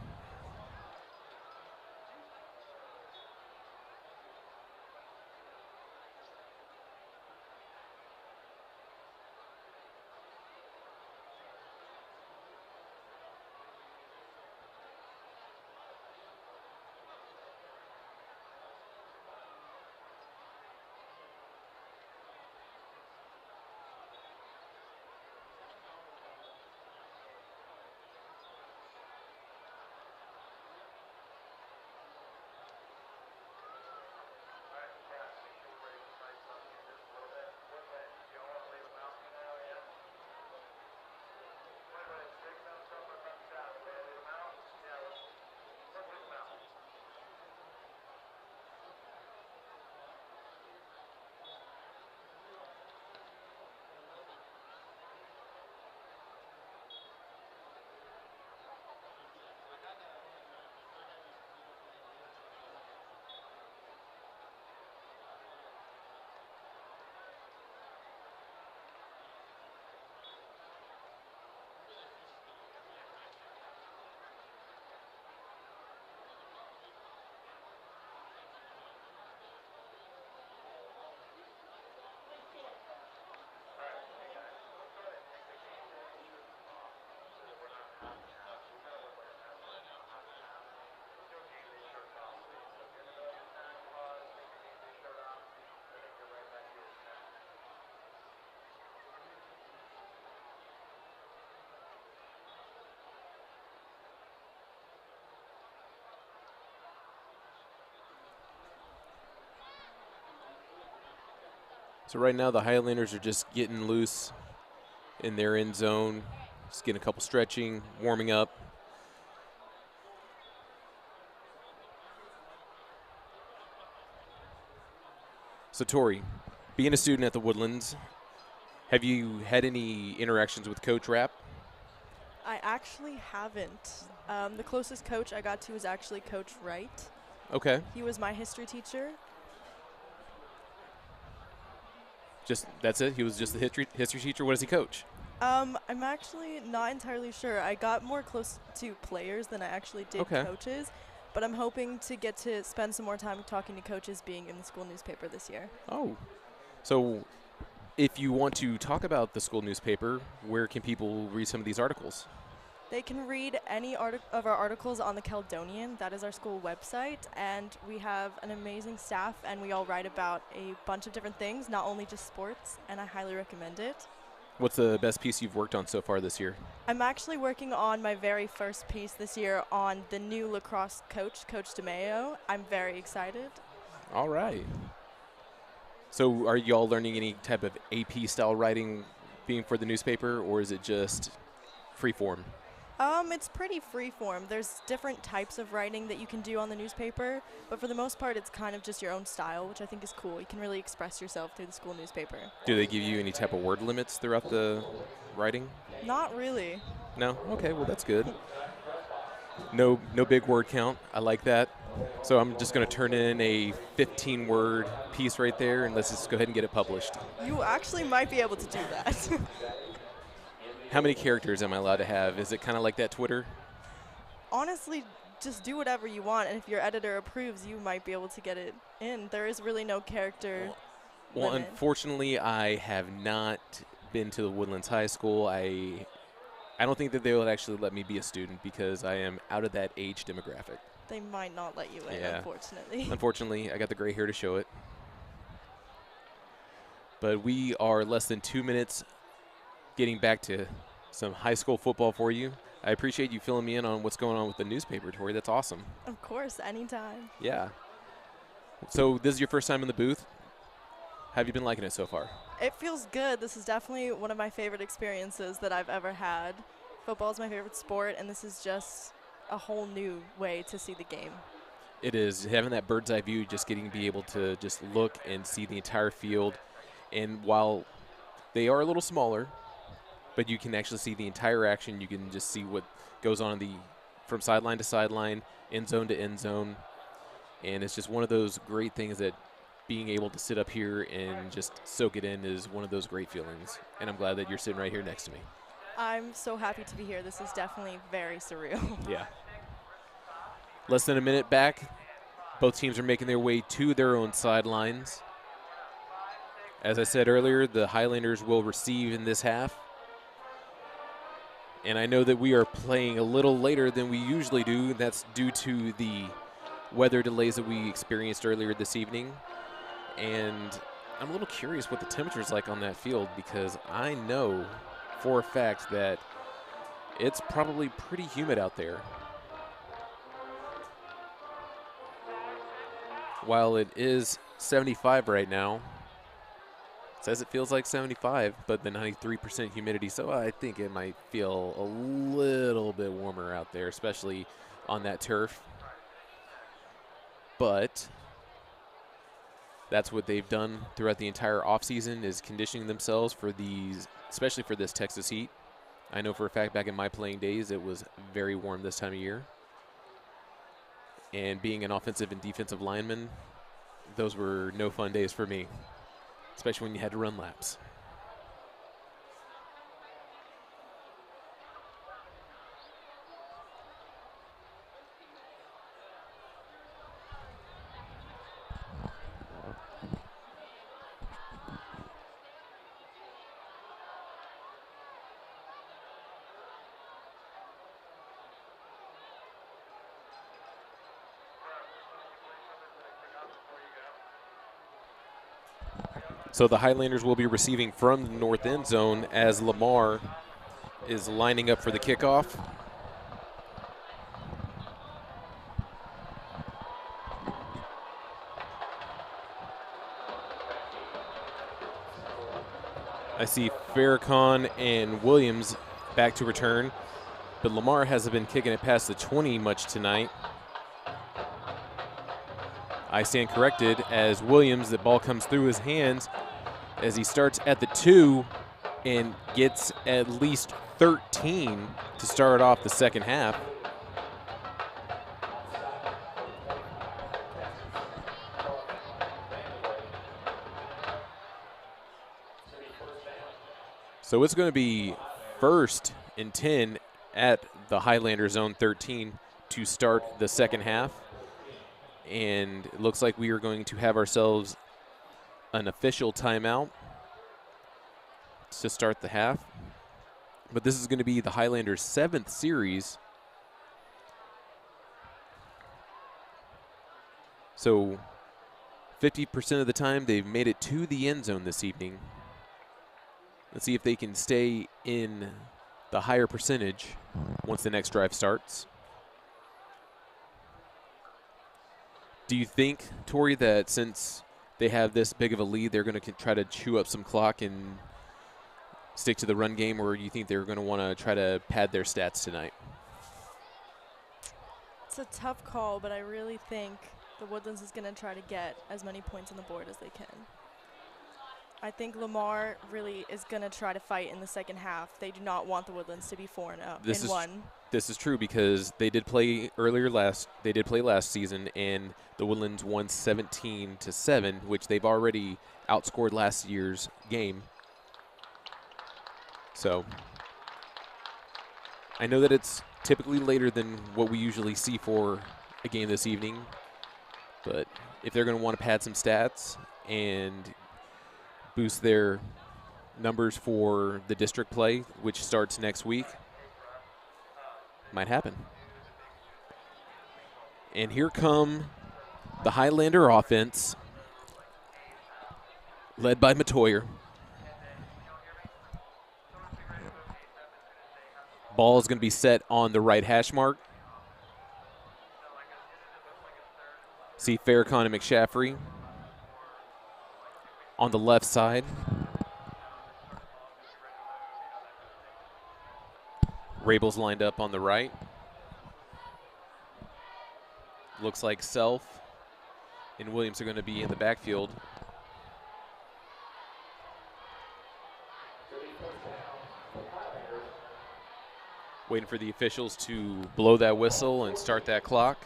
Speaker 1: So right now the Highlanders are just getting loose in their end zone, just getting a couple stretching, warming up. So Tori, being a student at the Woodlands, have you had any interactions with Coach Rapp?
Speaker 9: I actually haven't. The closest coach I got to was actually Coach Wright.
Speaker 1: Okay.
Speaker 9: He was my history teacher.
Speaker 1: Just that's it? He was just the history teacher? What does he coach?
Speaker 9: I'm actually not entirely sure. I got more close to players than I actually did coaches, but I'm hoping to get to spend some more time talking to coaches being in the school newspaper this year.
Speaker 1: Oh. So if you want to talk about the school newspaper, where can people read some of these articles?
Speaker 9: They can read any of our articles on the Caledonian. That is our school website, and we have an amazing staff, and we all write about a bunch of different things, not only just sports, and I highly recommend it.
Speaker 1: What's the best piece you've worked on so far this year?
Speaker 9: I'm actually working on my very first piece this year on the new lacrosse coach, Coach DeMeo. I'm very excited.
Speaker 1: All right. So are y'all learning any type of AP-style writing being for the newspaper, or is it just free form?
Speaker 9: It's pretty free form. There's different types of writing that you can do on the newspaper, but for the most part, it's kind of just your own style, which I think is cool. You can really express yourself through the school newspaper.
Speaker 1: Do they give you any type of word limits throughout the writing?
Speaker 9: Not really.
Speaker 1: No? Okay, well, that's good. No big word count. I like that. So I'm just going to turn in a 15-word piece right there, and let's just go ahead and get it published.
Speaker 9: You actually might be able to do that.
Speaker 1: How many characters am I allowed to have? Is it kind of like that Twitter?
Speaker 9: Honestly, just do whatever you want, and if your editor approves, you might be able to get it in. There is really no character
Speaker 1: Well,
Speaker 9: limit.
Speaker 1: unfortunately, I have not been to the Woodlands High School. I don't think that they will actually let me be a student because I am out of that age demographic.
Speaker 9: They might not let you in,
Speaker 1: Yeah.
Speaker 9: unfortunately.
Speaker 1: Unfortunately, I got the gray hair to show it. But we are less than 2 minutes getting back to some high school football for you. I appreciate you filling me in on what's going on with the newspaper, Tori. That's awesome.
Speaker 9: Of course, anytime.
Speaker 1: Yeah. So this is your first time in the booth. How have you been liking it so far?
Speaker 9: It feels good. This is definitely one of my favorite experiences that I've ever had. Football is my favorite sport, and this is just a whole new way to see the game.
Speaker 1: It is. Having that bird's eye view, just getting to be able to just look and see the entire field. And while they are a little smaller, but you can actually see the entire action. You can just see what goes on from sideline to sideline, end zone to end zone. And it's just one of those great things that being able to sit up here and just soak it in is one of those great feelings. And I'm glad that you're sitting right here next to me.
Speaker 9: I'm so happy to be here. This is definitely very surreal.
Speaker 1: Yeah. Less than a minute back. Both teams are making their way to their own sidelines. As I said earlier, the Highlanders will receive in this half. And I know that we are playing a little later than we usually do. That's due to the weather delays that we experienced earlier this evening. And I'm a little curious what the temperature is like on that field because I know for a fact that it's probably pretty humid out there. While it is 75 right now, it says it feels like 75, but the 93% humidity, so I think it might feel a little bit warmer out there, especially on that turf. But that's what they've done throughout the entire offseason is conditioning themselves for these, especially for this Texas heat. I know for a fact back in my playing days it was very warm this time of year. And being an offensive and defensive lineman, those were no fun days for me, especially when you had to run laps. So the Highlanders will be receiving from the north end zone as Lamar is lining up for the kickoff. I see Farrakhan and Williams back to return, but Lamar hasn't been kicking it past the 20 much tonight. I stand corrected as Williams, the ball comes through his hands as he starts at the 2 and gets at least 13 to start off the second half. So it's going to be 1st and 10 at the Highlander zone 13 to start the second half. And it looks like we are going to have ourselves an official timeout to start the half. But this is going to be the Highlanders' 7th series. So 50% of the time they've made it to the end zone this evening. Let's see if they can stay in the higher percentage once the next drive starts. Do you think, Tori, that since they have this big of a lead, they're going to try to chew up some clock and stick to the run game, or do you think they're going to want to try to pad their stats tonight?
Speaker 9: It's a tough call, but I really think the Woodlands is going to try to get as many points on the board as they can. I think Lamar really is going to try to fight in the second half. They do not want the Woodlands to be 4-0 in one.
Speaker 1: This is true because they did play last season, and the Woodlands won 17-7, which they've already outscored last year's game. So I know that it's typically later than what we usually see for a game this evening, but if they're going to want to pad some stats and boost their numbers for the district play, which starts next week, might happen. And here come the Highlander offense, led by Matoyer. Ball is going to be set on the right hash mark. See Farrakhan and McShaffrey on the left side. Rabel's lined up on the right. Looks like Self and Williams are going to be in the backfield. Waiting for the officials to blow that whistle and start that clock.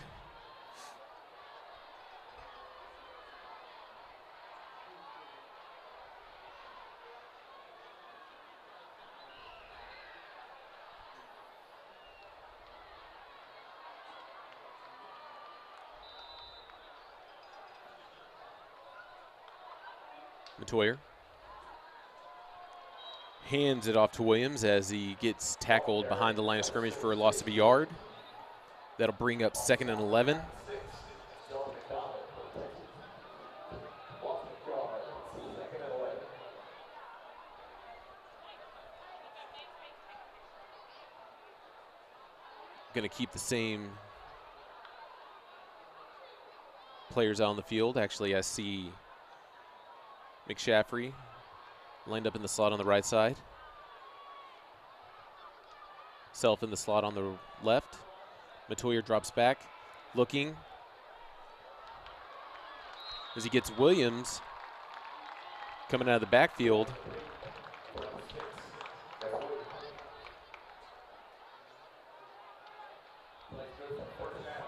Speaker 1: Matoyer hands it off to Williams as he gets tackled behind the line of scrimmage for a loss of a yard. That'll bring up 2nd and 11. Going to keep the same players out on the field. Actually, I see McShaffrey lined up in the slot on the right side. Self in the slot on the left. Matoyer drops back, looking as he gets Williams coming out of the backfield.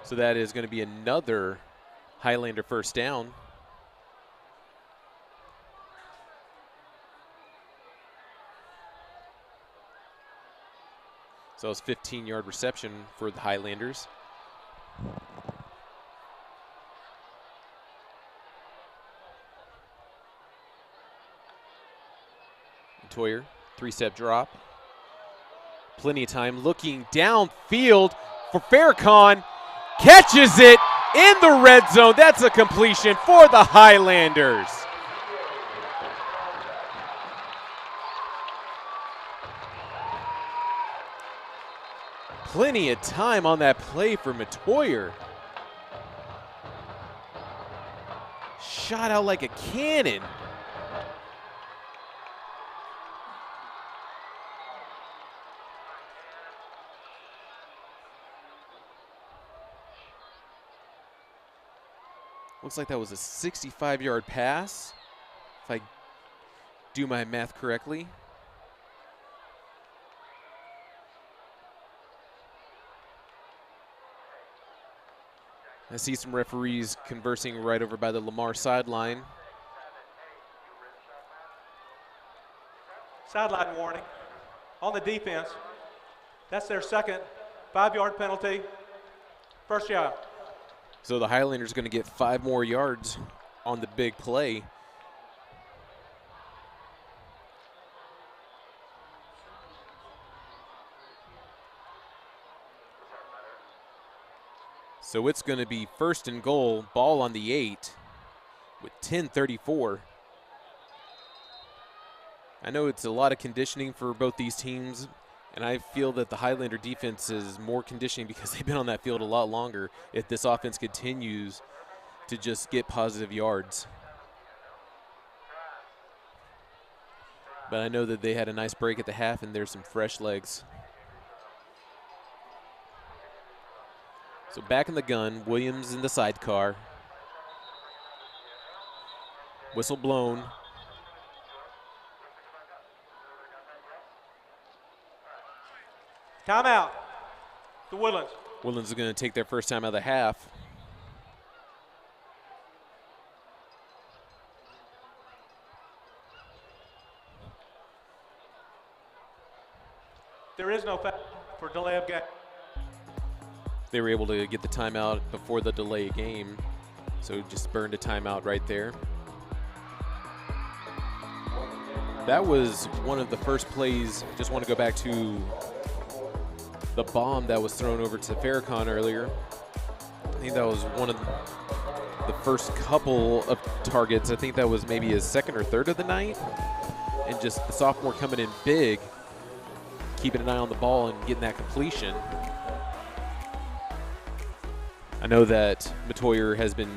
Speaker 1: So that is going to be another Highlander first down. So it's 15-yard reception for the Highlanders. Toyer, 3-step drop. Plenty of time looking downfield for Farrakhan. Catches it in the red zone. That's a completion for the Highlanders. Plenty of time on that play for Matoyer. Shot out like a cannon. Looks like that was a 65-yard pass, if I do my math correctly. I see some referees conversing right over by the Lamar sideline.
Speaker 11: Sideline warning on the defense. That's their second 5-yard penalty. First down.
Speaker 1: So the Highlanders are going to get 5 more yards on the big play. So it's going to be first and goal, ball on the 8 with 10:34. I know it's a lot of conditioning for both these teams, and I feel that the Highlander defense is more conditioning because they've been on that field a lot longer if this offense continues to just get positive yards. But I know that they had a nice break at the half, and there's some fresh legs. So back in the gun, Williams in the sidecar. Whistle blown.
Speaker 11: Timeout. The Woodlands.
Speaker 1: Woodlands are going to take their first time out of the half.
Speaker 11: There is no foul for delay of game.
Speaker 1: They were able to get the timeout before the delay game, so just burned a timeout right there. That was one of the first plays. Just want to go back to the bomb that was thrown over to Farrakhan earlier. I think that was one of the first couple of targets. I think that was maybe his second or third of the night. And just the sophomore coming in big, keeping an eye on the ball and getting that completion. I know that Matoyer has been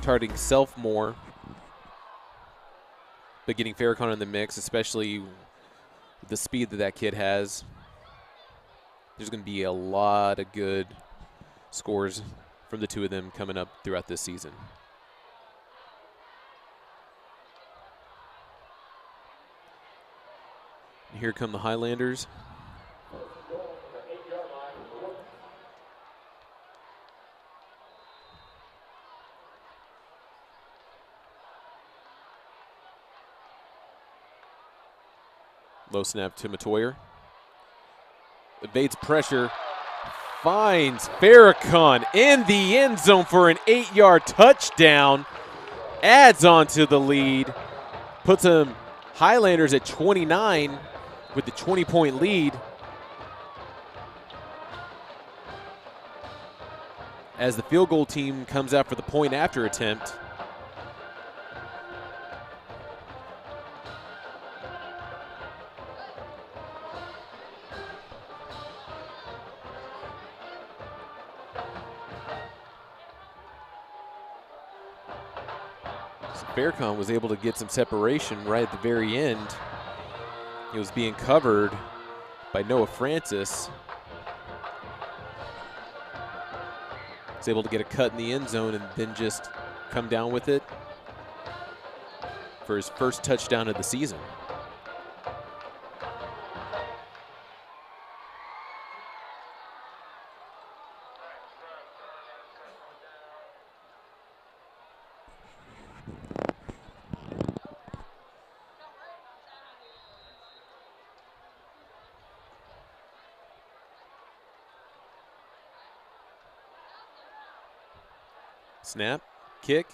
Speaker 1: targeting self more, but getting Farrakhan in the mix, especially with the speed that that kid has, there's going to be a lot of good scores from the two of them coming up throughout this season. And here come the Highlanders. Low snap to Matoyer. Evades pressure. Finds Farrakhan in the end zone for an 8-yard touchdown. Adds on to the lead. Puts them Highlanders at 29 with the 20-point lead. As the field goal team comes out for the point after attempt. Farrakhan was able to get some separation right at the very end. He was being covered by Noah Francis. Was able to get a cut in the end zone and then just come down with it for his first touchdown of the season. Snap, kick,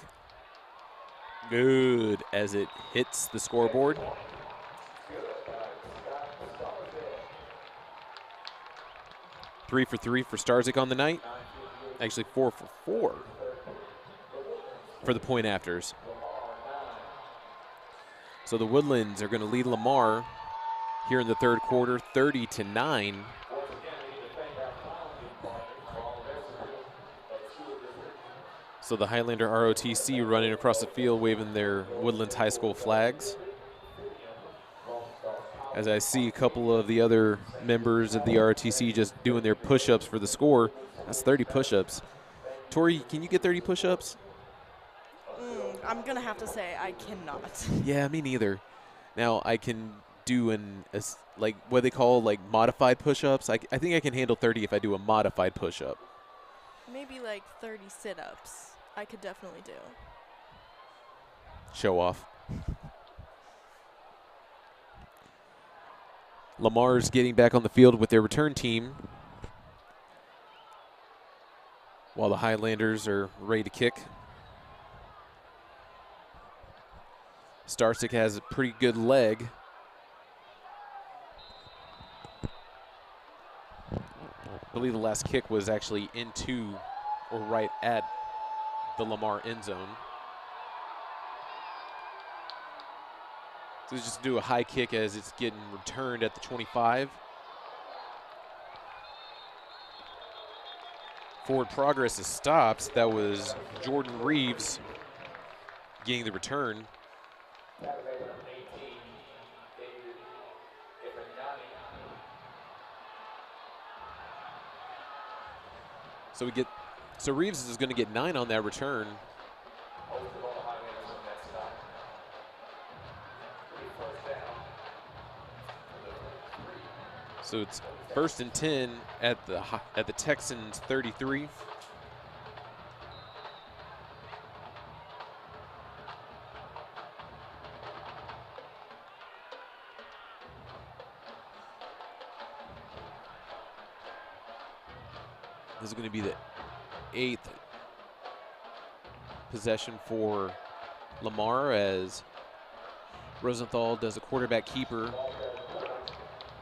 Speaker 1: good as it hits the scoreboard. Three for three for Starzyk on the night. Actually 4 for 4 for the point afters. So the Woodlands are going to lead Lamar here in the third quarter, 30-9. So the Highlander ROTC running across the field waving their Woodlands High School flags. As I see a couple of the other members of the ROTC just doing their push-ups for the score. That's 30 push-ups. Tori, can you get 30 push-ups?
Speaker 9: I'm going to have to say I cannot.
Speaker 1: Yeah, me neither. Now, I can do like what they call like modified push-ups. I think I can handle 30 if I do a modified push-up.
Speaker 9: Maybe like 30 sit-ups I could definitely do.
Speaker 1: Show off. Lamar's getting back on the field with their return team, while the Highlanders are ready to kick. Starsick has a pretty good leg. I believe the last kick was actually into or right at the Lamar end zone. So let's just do a high kick as it's getting returned at the 25. Forward progress is stopped. That was Jordan Reeves getting the return. So Reeves is going to get 9 on that return. So it's 1st and 10 at the Texans 33. This is going to be the 8th possession for Lamar as Rosenthal does a quarterback keeper.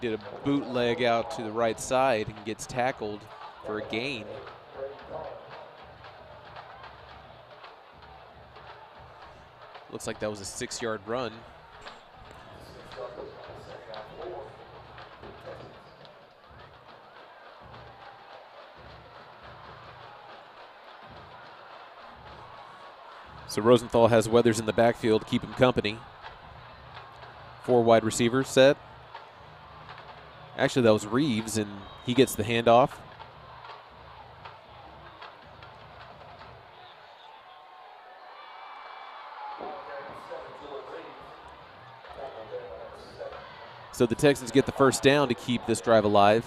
Speaker 1: Did a bootleg out to the right side and gets tackled for a gain. Looks like that was a 6-yard run. So Rosenthal has Weathers in the backfield, keep him company. 4 wide receivers set. Actually, that was Reeves, and he gets the handoff. So the Texans get the first down to keep this drive alive.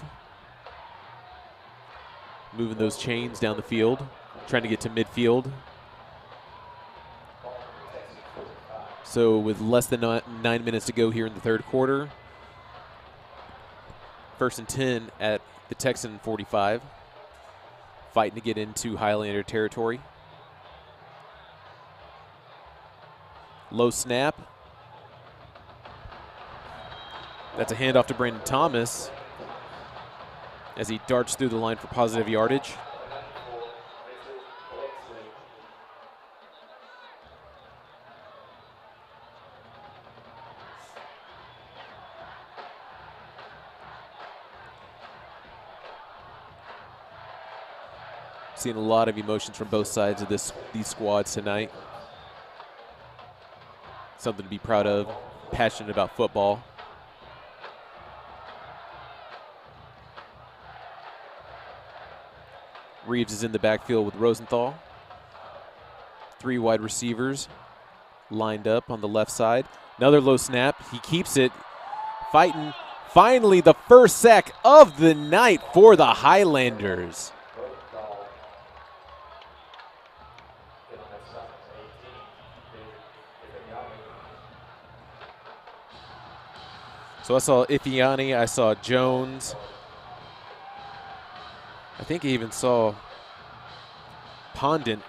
Speaker 1: Moving those chains down the field, trying to get to midfield. So with less than 9 minutes to go here in the third quarter, 1st and 10 at the Texan 45. Fighting to get into Highlander territory. Low snap. That's a handoff to Brandon Thomas as he darts through the line for positive yardage. Seeing a lot of emotions from both sides of these squads tonight. Something to be proud of, passionate about football. Reeves is in the backfield with Rosenthal. 3 wide receivers lined up on the left side. Another low snap. He keeps it. Fighting. Finally, the first sack of the night for the Highlanders. So I saw Ifiani, I saw Jones. I think I even saw Pondent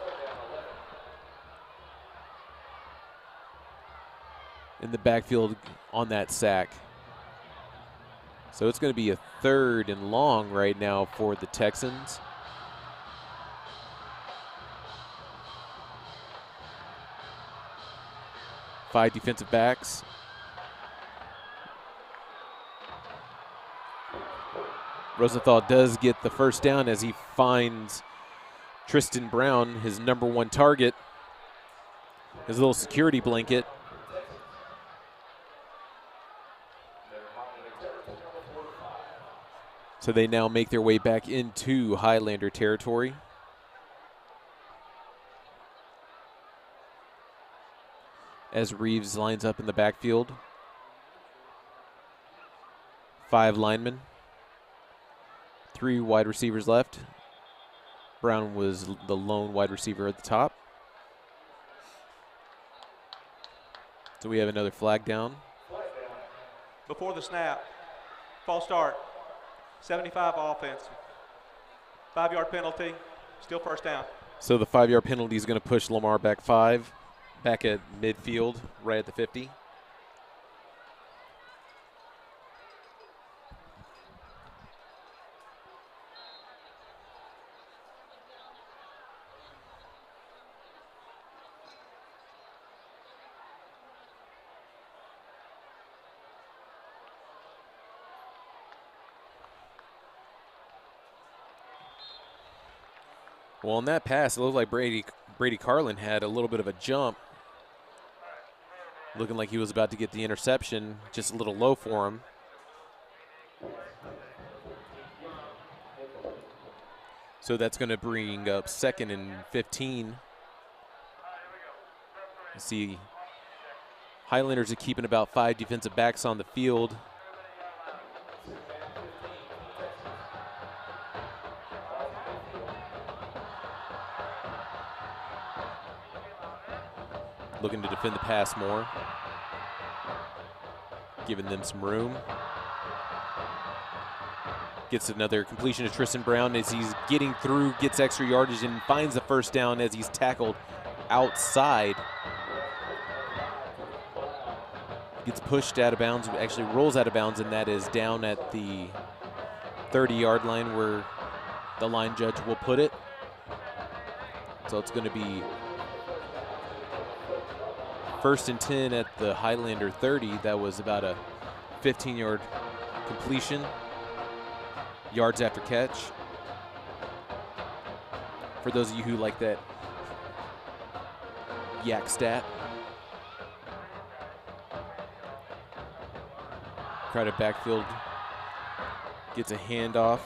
Speaker 1: in the backfield on that sack. So it's going to be a 3rd and long right now for the Texans. Five defensive backs. Rosenthal does get the first down as he finds Tristan Brown, his #1 target, his little security blanket. So they now make their way back into Highlander territory. as Reeves lines up in the backfield. 5 linemen, 3 wide receivers left. Brown was the lone wide receiver at the top. So we have another flag down.
Speaker 11: Before the snap, false start, 75 offense, 5-yard penalty, still first down.
Speaker 1: So the 5-yard penalty is going to push Lamar back 5, back at midfield, right at the 50. Well, on that pass, it looked like Brady Carlin had a little bit of a jump, looking like he was about to get the interception, just a little low for him. So that's going to bring up 2nd and 15. You see Highlanders are keeping about 5 defensive backs on the field. Looking to defend the pass more, giving them some room. Gets another completion to Tristan Brown as he's getting through, gets extra yardage, and finds the first down as he's tackled outside. Gets pushed out of bounds, actually rolls out of bounds, and that is down at the 30-yard line where the line judge will put it. So it's going to be 1st and 10 at the Highlander 30. That was about a 15-yard completion. Yards after catch. For those of you who like that yak stat. Crowded backfield gets a handoff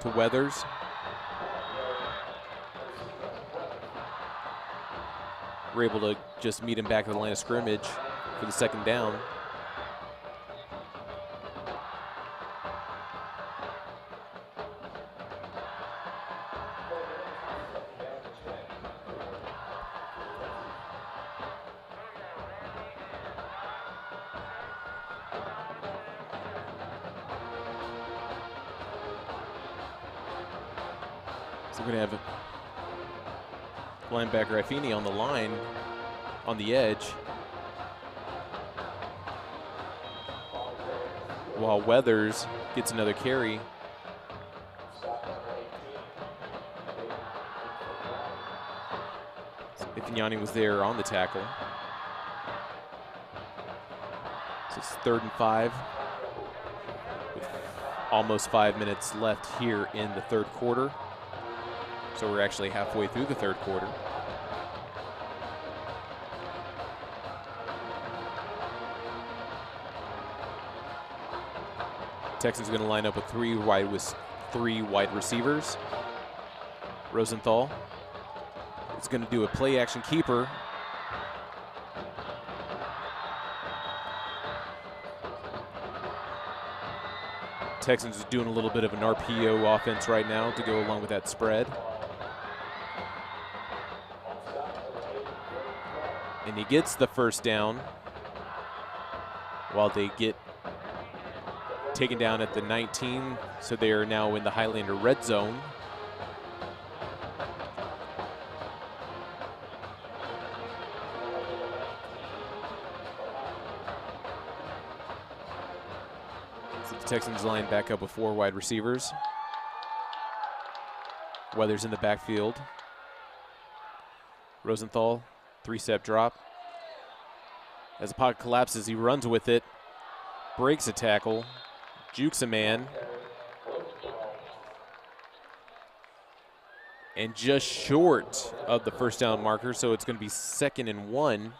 Speaker 1: to Weathers. We're able to just meet him back at the line of scrimmage for the 2nd down. So we're going to have linebacker Affini on the line, on the edge, while Weathers gets another carry. Ifeanyi was there on the tackle. So it's 3rd and 5 with almost 5 minutes left here in the 3rd quarter. So we're actually halfway through the 3rd quarter. Texans going to line up with 3 wide receivers. Rosenthal is going to do a play action keeper. Texans is doing a little bit of an RPO offense right now to go along with that spread. And he gets the first down while they get taken down at the 19. So they are now in the Highlander red zone. So the Texans line back up with 4 wide receivers. Weathers in the backfield. Rosenthal, 3-step drop. As the pocket collapses, he runs with it, breaks a tackle, jukes a man, and just short of the first down marker, so it's going to be 2nd and 1.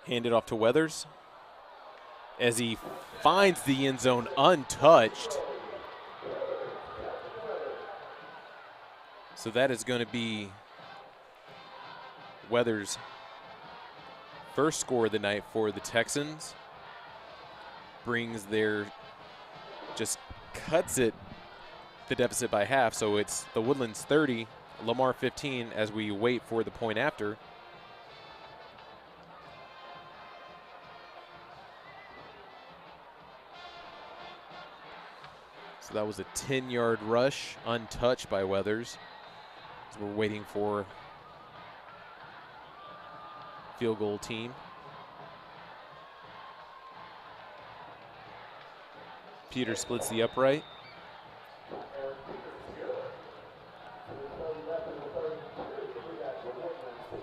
Speaker 1: Handed off to Weathers as he finds the end zone untouched. So that is going to be Weathers' first score of the night for the Texans. Brings their, just cuts it, the deficit by half. So it's the Woodlands 30, Lamar 15 as we wait for the point after. So that was a 10-yard rush, untouched by Weathers. So we're waiting for field goal team. Peter splits the upright.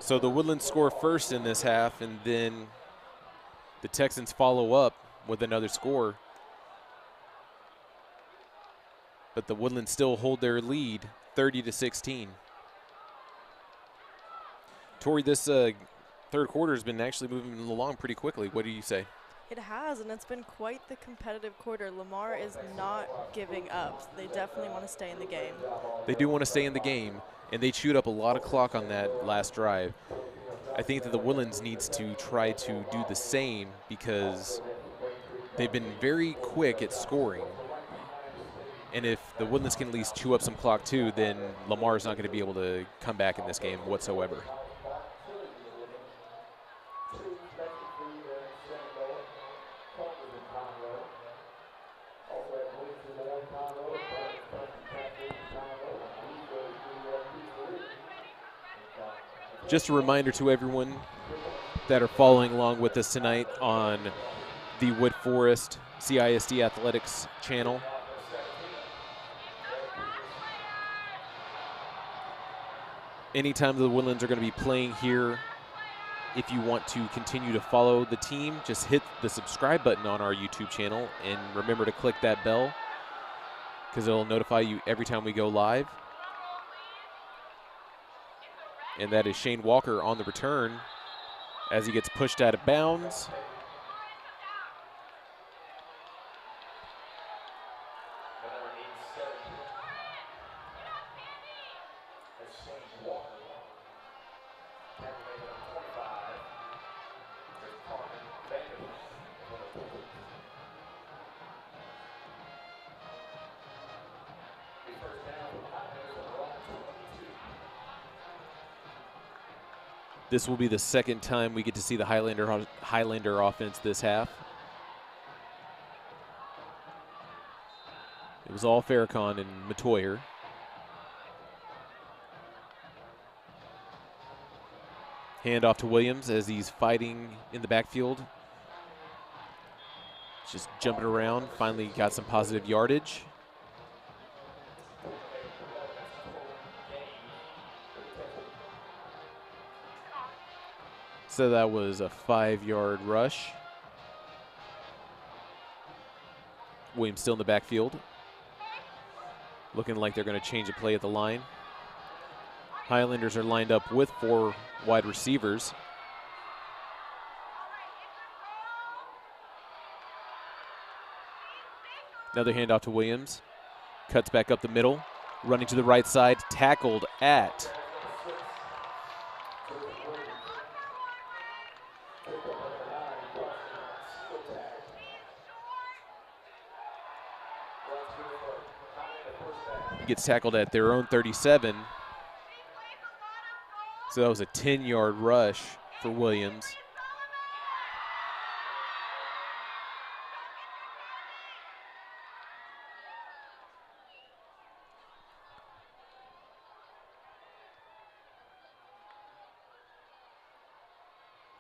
Speaker 1: So the Woodlands score first in this half, and then the Texans follow up with another score. But the Woodlands still hold their lead, 30-16. Tori, this third quarter has been actually moving along pretty quickly. What do you say?
Speaker 9: It has, and it's been quite the competitive quarter. Lamar is not giving up. They definitely want to stay in the game.
Speaker 1: They do want to stay in the game, and they chewed up a lot of clock on that last drive. I think that the Woodlands needs to try to do the same because they've been very quick at scoring. And if the Woodlands can at least chew up some clock too, then Lamar's not going to be able to come back in this game whatsoever. Just a reminder to everyone that are following along with us tonight on the Wood Forest CISD Athletics channel. Anytime the Woodlands are going to be playing here, if you want to continue to follow the team, just hit the subscribe button on our YouTube channel and remember to click that bell because it'll notify you every time we go live. And that is Shane Walker on the return as he gets pushed out of bounds. This will be the second time we get to see the Highlander offense this half. It was all Farrakhan and Matoyer. Hand off to Williams as he's fighting in the backfield. Just jumping around, finally got some positive yardage. So that was a 5-yard rush. Williams still in the backfield. Looking like they're going to change a play at the line. Highlanders are lined up with 4 wide receivers. Another handoff to Williams. Cuts back up the middle. Running to the right side. Tackled at gets tackled at their own 37. So that was a 10-yard rush for Williams.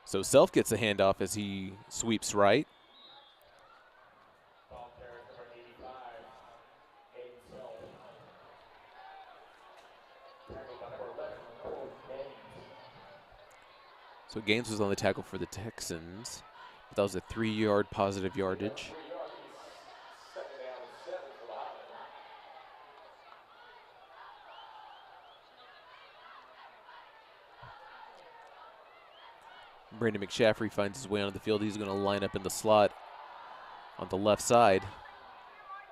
Speaker 1: So Self gets a handoff as he sweeps right. So Gaines was on the tackle for the Texans. But that was a 3-yard positive yardage. Brandon McShaffrey finds his way onto the field. He's going to line up in the slot on the left side.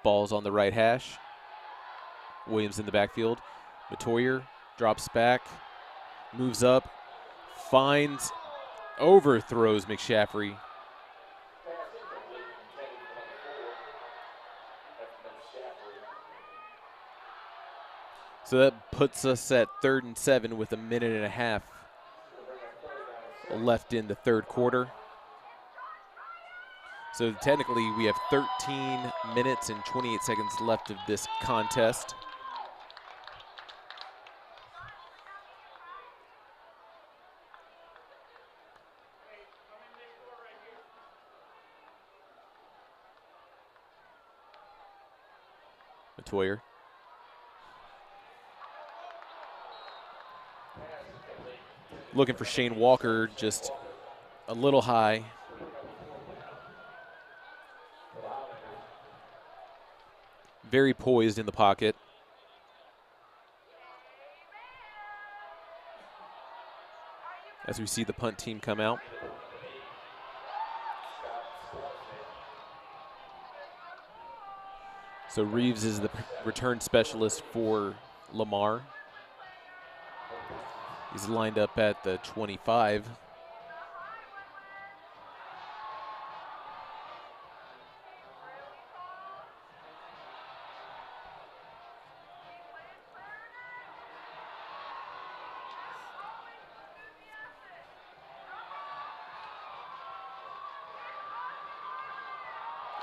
Speaker 1: Ball's on the right hash. Williams in the backfield. Matoyer drops back, moves up, finds, overthrows McShaffrey. So that puts us at 3rd and 7 with 1.5 minutes left in the third quarter. So technically we have 13 minutes and 28 seconds left of this contest. Matoyer. Looking for Shane Walker, just a little high. Very poised in the pocket. As we see the punt team come out. So Reeves is the return specialist for Lamar. He's lined up at the 25.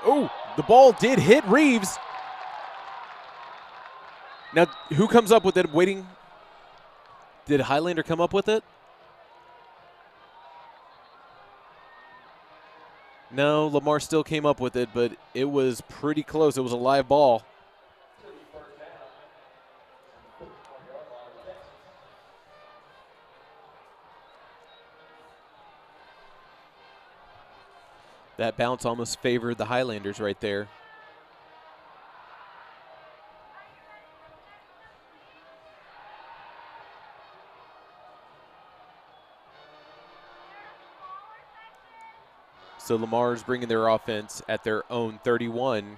Speaker 1: Oh, the ball did hit Reeves. Now, who comes up with it? Waiting. Did Highlander come up with it? No, Lamar still came up with it, but it was pretty close. It was a live ball. That bounce almost favored the Highlanders right there. So Lamar's bringing their offense at their own 31.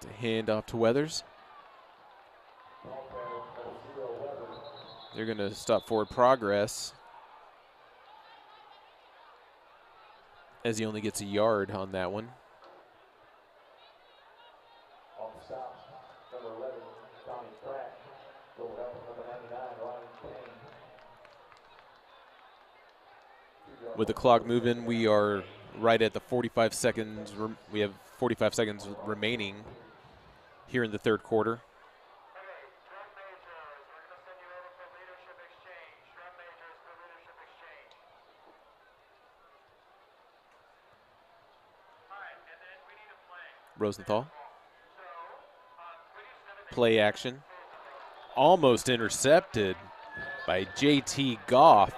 Speaker 1: To hand off to Weathers. They're going to stop forward progress as he only gets a yard on that one.
Speaker 10: On the stop, number 11, Tommy Pratt. Go help number 99, Ryan Kane.
Speaker 1: With the clock moving, we are right at the 45 seconds. We have 45 seconds remaining here in the third quarter. Rosenthal. Play action. Almost intercepted by JT Goff.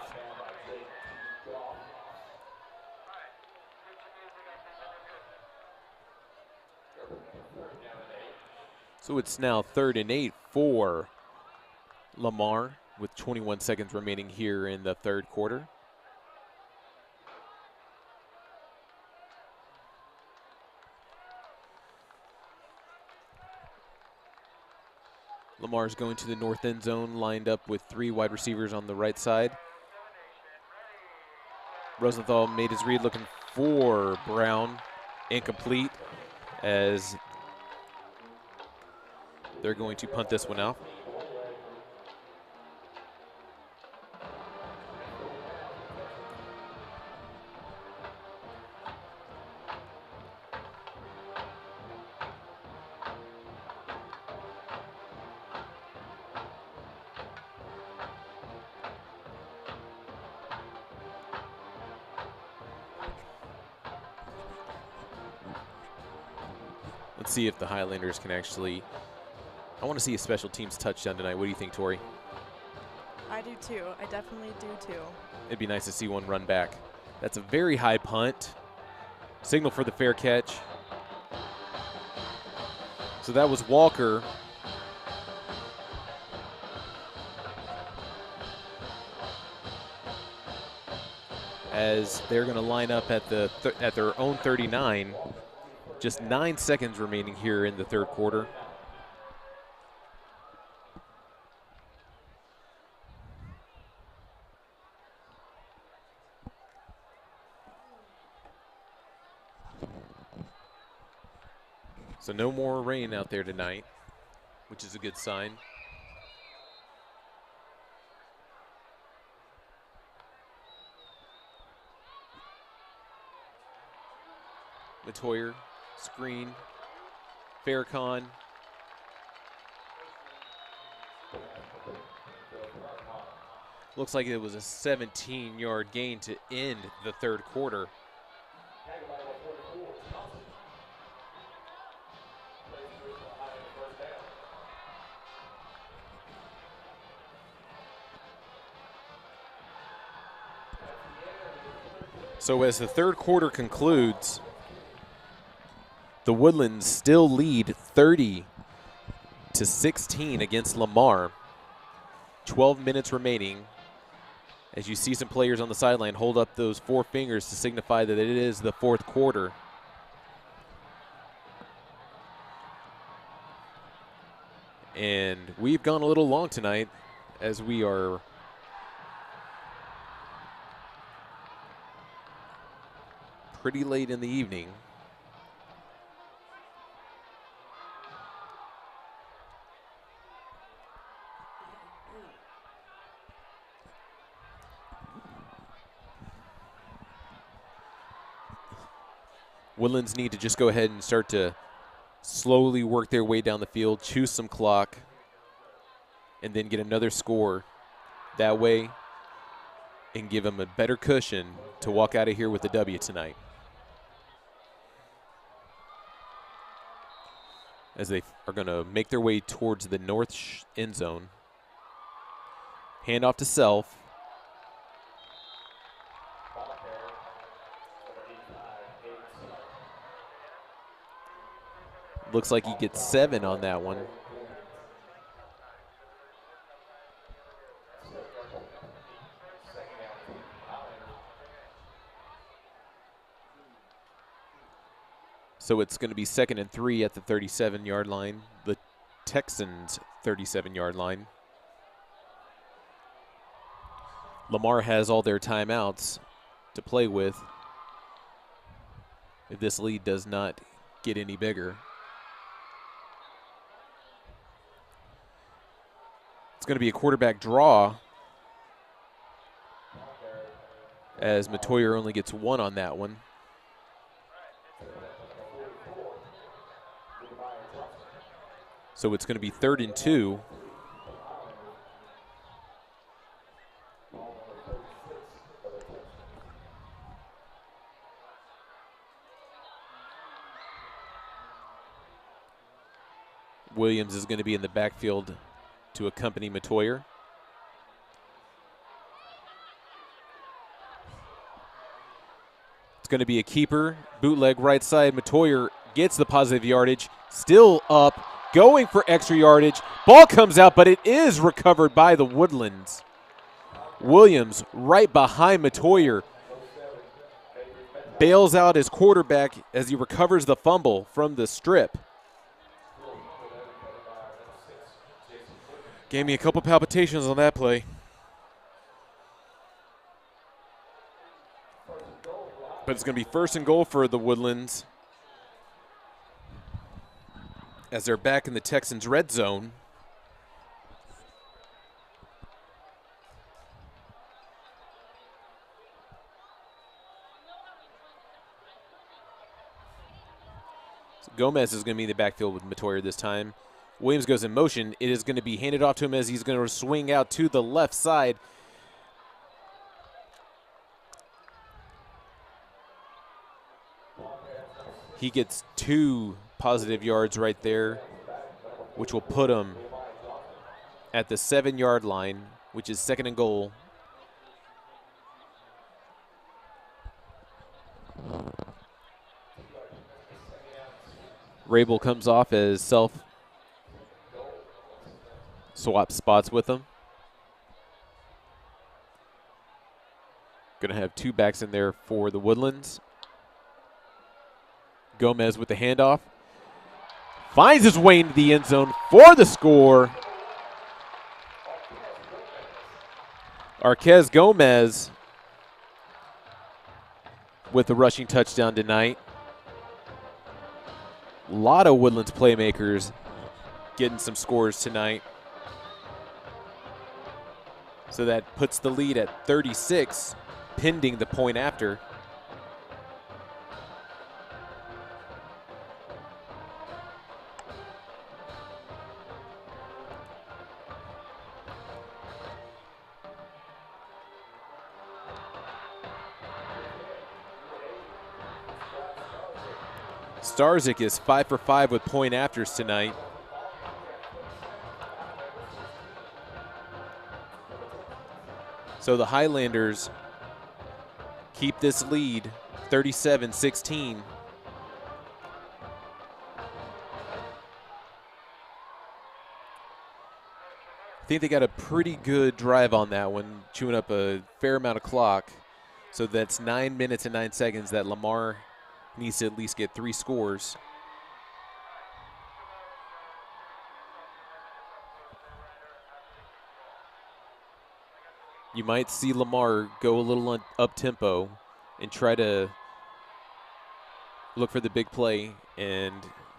Speaker 1: So it's now 3rd and 8 for Lamar with 21 seconds remaining here in the third quarter. Lamar's going to the north end zone, lined up with 3 wide receivers on the right side. Rosenthal made his read, looking for Brown. Incomplete, as they're going to punt this one out. Let's see if the Highlanders can actually. I want to see a special teams touchdown tonight. What do you think, Tori?
Speaker 9: I do too. I definitely do too.
Speaker 1: It'd be nice to see one run back. That's a very high punt. Signal for the fair catch. So that was Walker. As they're going to line up at their own 39. Just 9 seconds remaining here in the third quarter. So no more rain out there tonight, which is a good sign. Matoyer, screen, Farrakhan. Looks like it was a 17-yard gain to end the third quarter. So as the third quarter concludes, the Woodlands still lead 30-16 against Lamar. 12 minutes remaining. As you see some players on the sideline hold up those four fingers to signify that it is the fourth quarter. And we've gone a little long tonight as we are pretty late in the evening. Woodlands need to just go ahead and start to slowly work their way down the field, choose some clock, and then get another score. That way, and give them a better cushion to walk out of here with a W tonight. As they are going to make their way towards the north end zone. Hand off to Self. Looks like he gets 7 on that one. So it's going to be 2nd and 3 at the 37-yard line, the Texans' 37-yard line. Lamar has all their timeouts to play with if this lead does not get any bigger. It's going to be a quarterback draw as Matoyer only gets 1 on that one. So it's going to be 3rd and 2. Williams is going to be in the backfield to accompany Matoyer. It's going to be a keeper, bootleg right side. Matoyer gets the positive yardage, still up, going for extra yardage. Ball comes out, but it is recovered by the Woodlands. Williams right behind Matoyer bails out his quarterback as he recovers the fumble from the strip. Gave me a couple palpitations on that play. But it's going to be 1st and goal for the Woodlands as they're back in the Texans' red zone. So Gomez is going to be in the backfield with Matoyer this time. Williams goes in motion. It is going to be handed off to him as he's going to swing out to the left side. He gets 2 positive yards right there, which will put them at the 7-yard line, which is 2nd and goal. Rabel comes off as swap spots with them. Going to have 2 backs in there for the Woodlands. Gomez with the handoff. Finds his way into the end zone for the score. Arquez Gomez with the rushing touchdown tonight. A lot of Woodlands playmakers getting some scores tonight. So that puts the lead at 36, pending the point after. Starzyk is 5 for 5 with point afters tonight. So the Highlanders keep this lead, 37-16. I think they got a pretty good drive on that one, chewing up a fair amount of clock. So that's 9 minutes and 9 seconds that Lamar needs to at least get 3 scores. You might see Lamar go a little up-tempo and try to look for the big play. And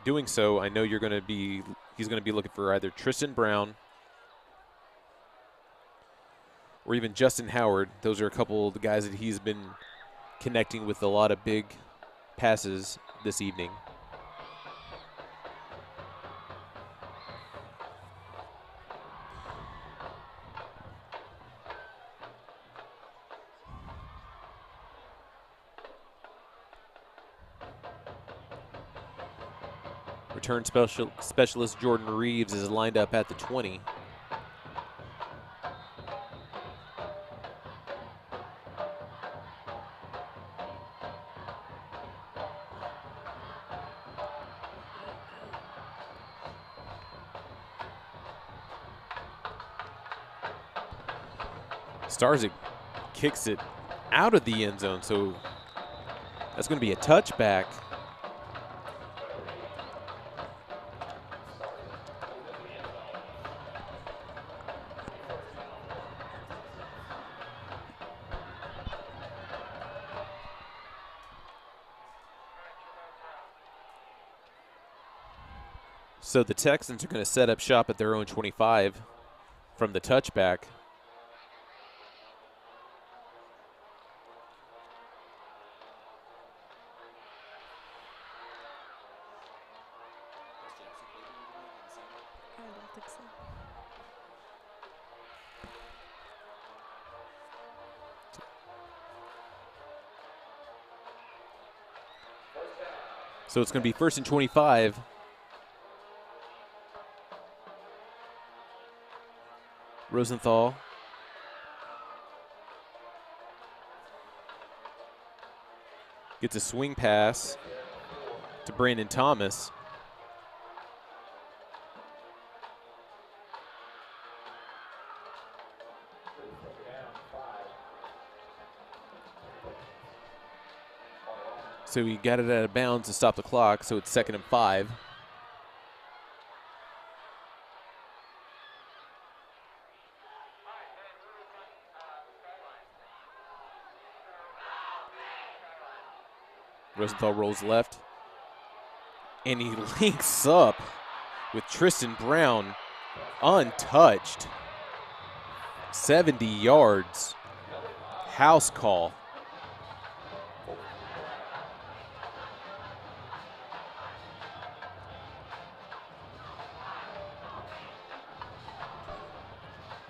Speaker 1: doing so, I know he's going to be looking for either Tristan Brown or even Justin Howard. Those are a couple of the guys that he's been connecting with a lot of big passes this evening. Return specialist Jordan Reeves is lined up at the 20. Starzyk kicks it out of the end zone, so that's going to be a touchback. So the Texans are going to set up shop at their own 25 from the touchback.
Speaker 9: I don't think so.
Speaker 1: So it's going to be 1st and 25. Rosenthal. Gets a swing pass to Brandon Thomas. So he got it out of bounds to stop the clock, so it's 2nd and 5. Rosenthal rolls left, and he links up with Tristan Brown untouched. 70 yards. House call.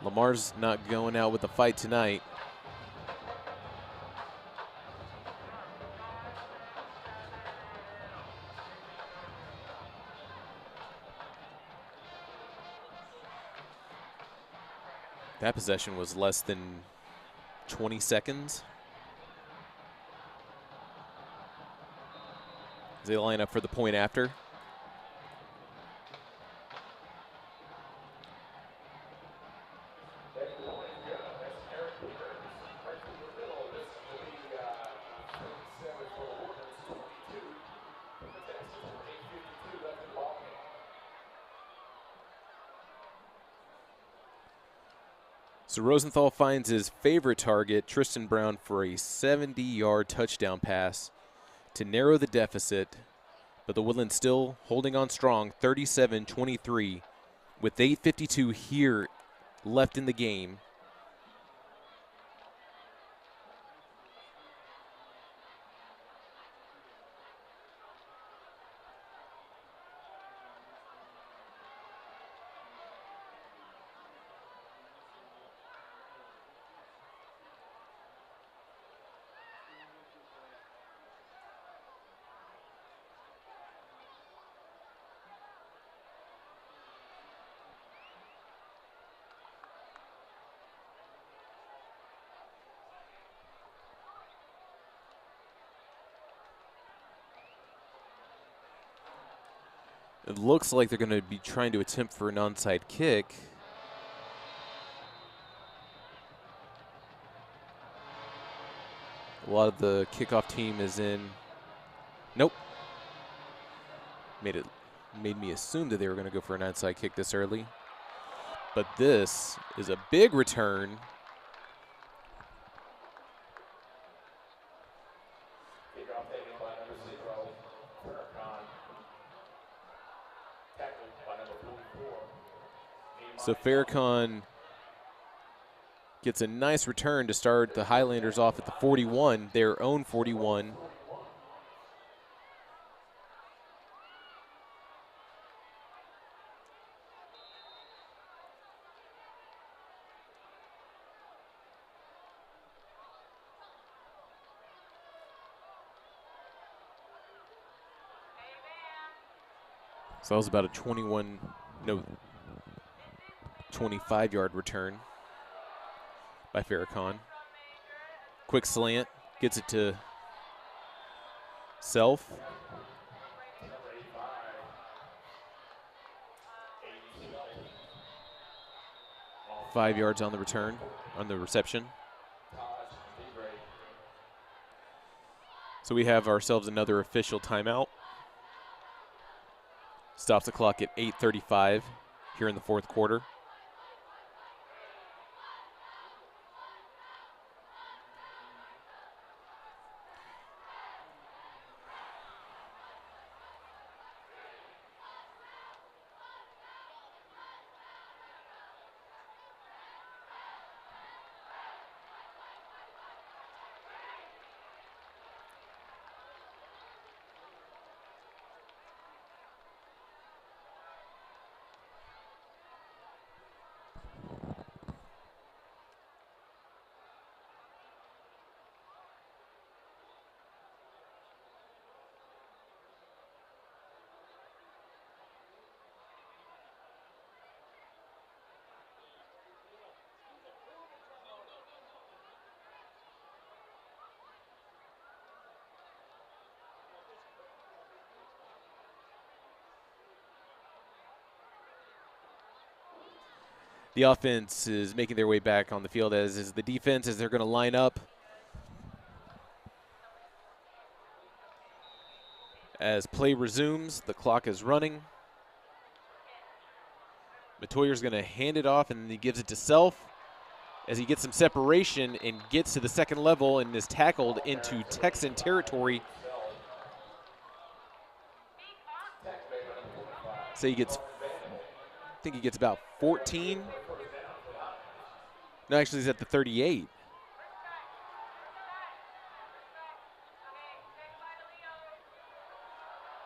Speaker 1: Lamar's not going out with a fight tonight. That possession was less than 20 seconds. As they line up for the point after. So Rosenthal finds his favorite target, Tristan Brown, for a 70-yard touchdown pass to narrow the deficit. But the Woodlands still holding on strong, 37-23, with 8:52 here left in the game. It looks like they're going to be trying to attempt for an onside kick. A lot of the kickoff team is in. Nope. Made me assume that they were going to go for an onside kick this early. But this is a big return. So Farrakhan gets a nice return to start the Highlanders off at the 41, their own 41. So that was about a 25-yard return by Farrakhan. Quick slant, gets it to Self. Five yards on the return, on the reception. So we have ourselves another official timeout. Stops the clock at 8:35 here in the fourth quarter. The offense is making their way back on the field, as is the defense, as they're going to line up. As play resumes, the clock is running. Matoyer's going to hand it off, and he gives it to Self as he gets some separation and gets to the second level and is tackled into Texan territory. So he gets, I think he gets about 14. No, actually he's at the 38.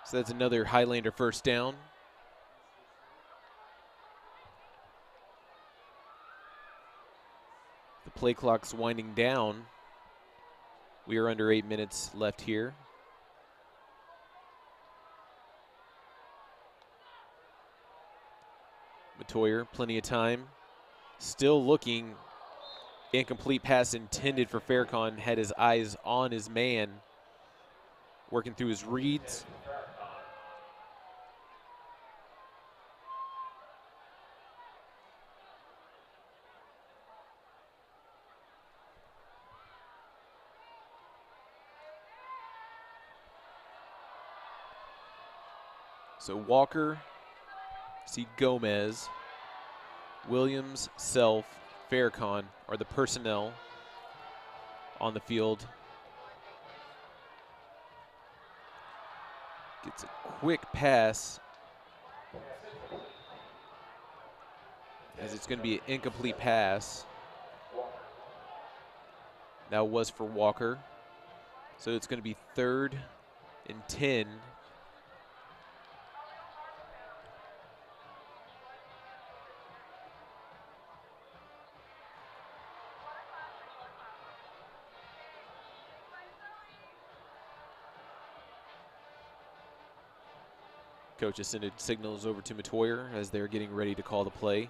Speaker 1: So that's another Highlander first down. The play clock's winding down. We are under 8 minutes left here. Matoyer, plenty of time. Still looking. Incomplete pass intended for Farrakhan. Had his eyes on his man. Working through his reads. So Walker, see Gomez, Williams, Self, Farrakhan are the personnel on the field. Gets a quick pass as it's going to be an incomplete pass. That was for Walker. So it's going to be 3rd and 10. Coach has sent signals over to Matoyer as they're getting ready to call the play.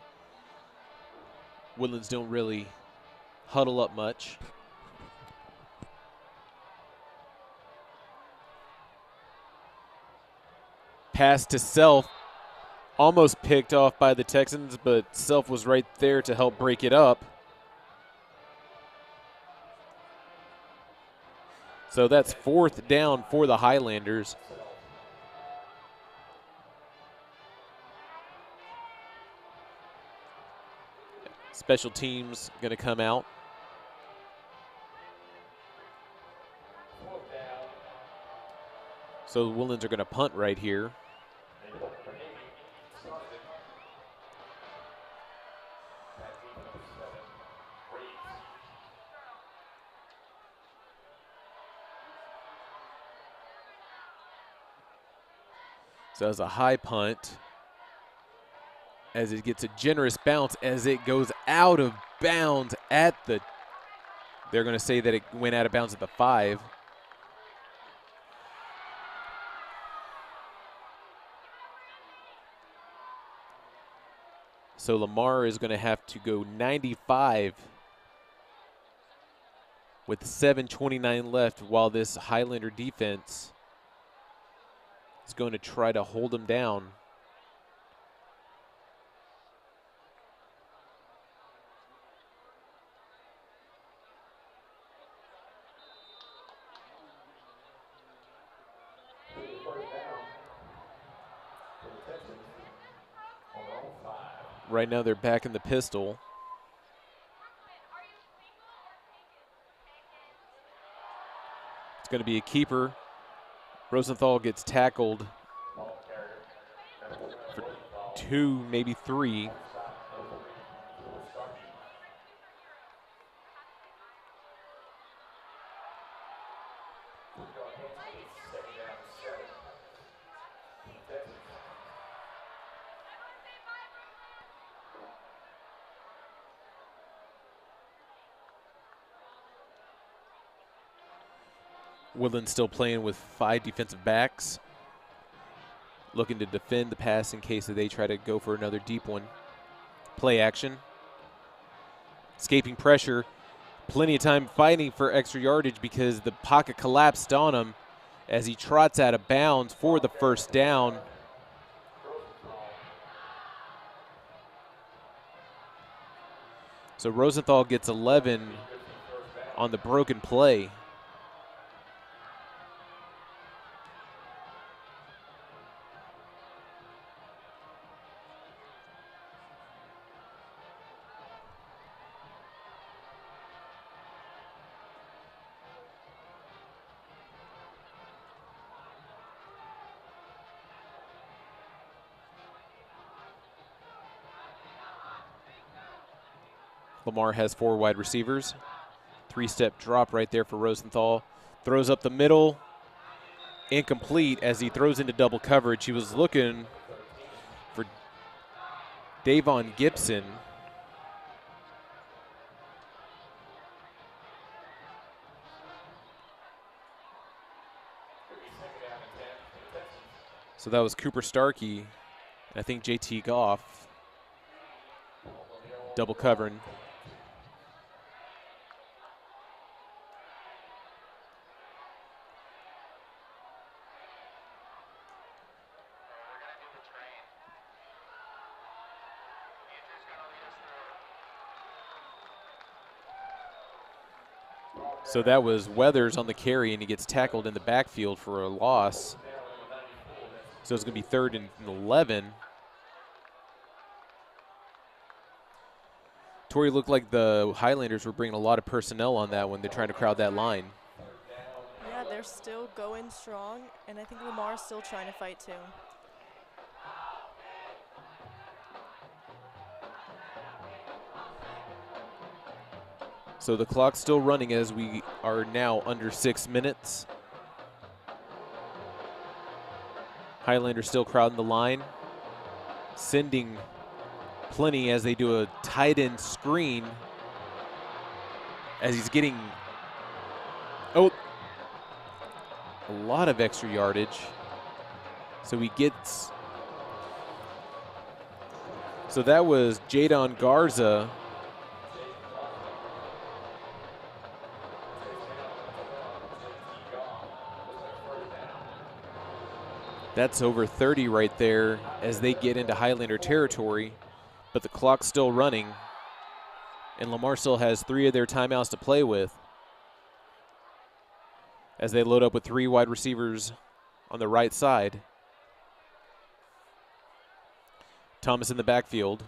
Speaker 1: Woodlands don't really huddle up much. Pass to Self, almost picked off by the Texans, but Self was right there to help break it up. So that's 4th down for the Highlanders. Special teams going to come out. So the Woodlands are going to punt right here. So it's a high punt as it gets a generous bounce as it goes out of bounds at the, they're going to say that it went out of bounds at the 5. So Lamar is going to have to go 95 with 7:29 left while this Highlander defense is going to try to hold him down. Right now they're back in the pistol. It's going to be a keeper. Rosenthal gets tackled for 2, maybe 3. Woodland still playing with 5 defensive backs, looking to defend the pass in case that they try to go for another deep one. Play action. Escaping pressure. Plenty of time fighting for extra yardage because the pocket collapsed on him as he trots out of bounds for the 1st down. So Rosenthal gets 11 on the broken play. Lamar has 4 wide receivers. 3-step drop right there for Rosenthal. Throws up the middle. Incomplete as he throws into double coverage. He was looking for Davon Gibson. So that was Cooper Starkey, and I think JT Goff. Double covering. So that was Weathers on the carry, and he gets tackled in the backfield for a loss. So it's going to be 3rd and 11. Torrey, looked like the Highlanders were bringing a lot of personnel on that when they're trying to crowd that line.
Speaker 9: Yeah, they're still going strong, and I think Lamar's still trying to fight too.
Speaker 1: So the clock's still running as we are now under 6 minutes. Highlanders still crowding the line, sending plenty as they do a tight end screen as he's getting a lot of extra yardage. So he gets, so that was Jadon Garza. That's over 30 right there as they get into Highlander territory, but the clock's still running, and Lamar still has 3 of their timeouts to play with as they load up with 3 wide receivers on the right side. Thomas in the backfield.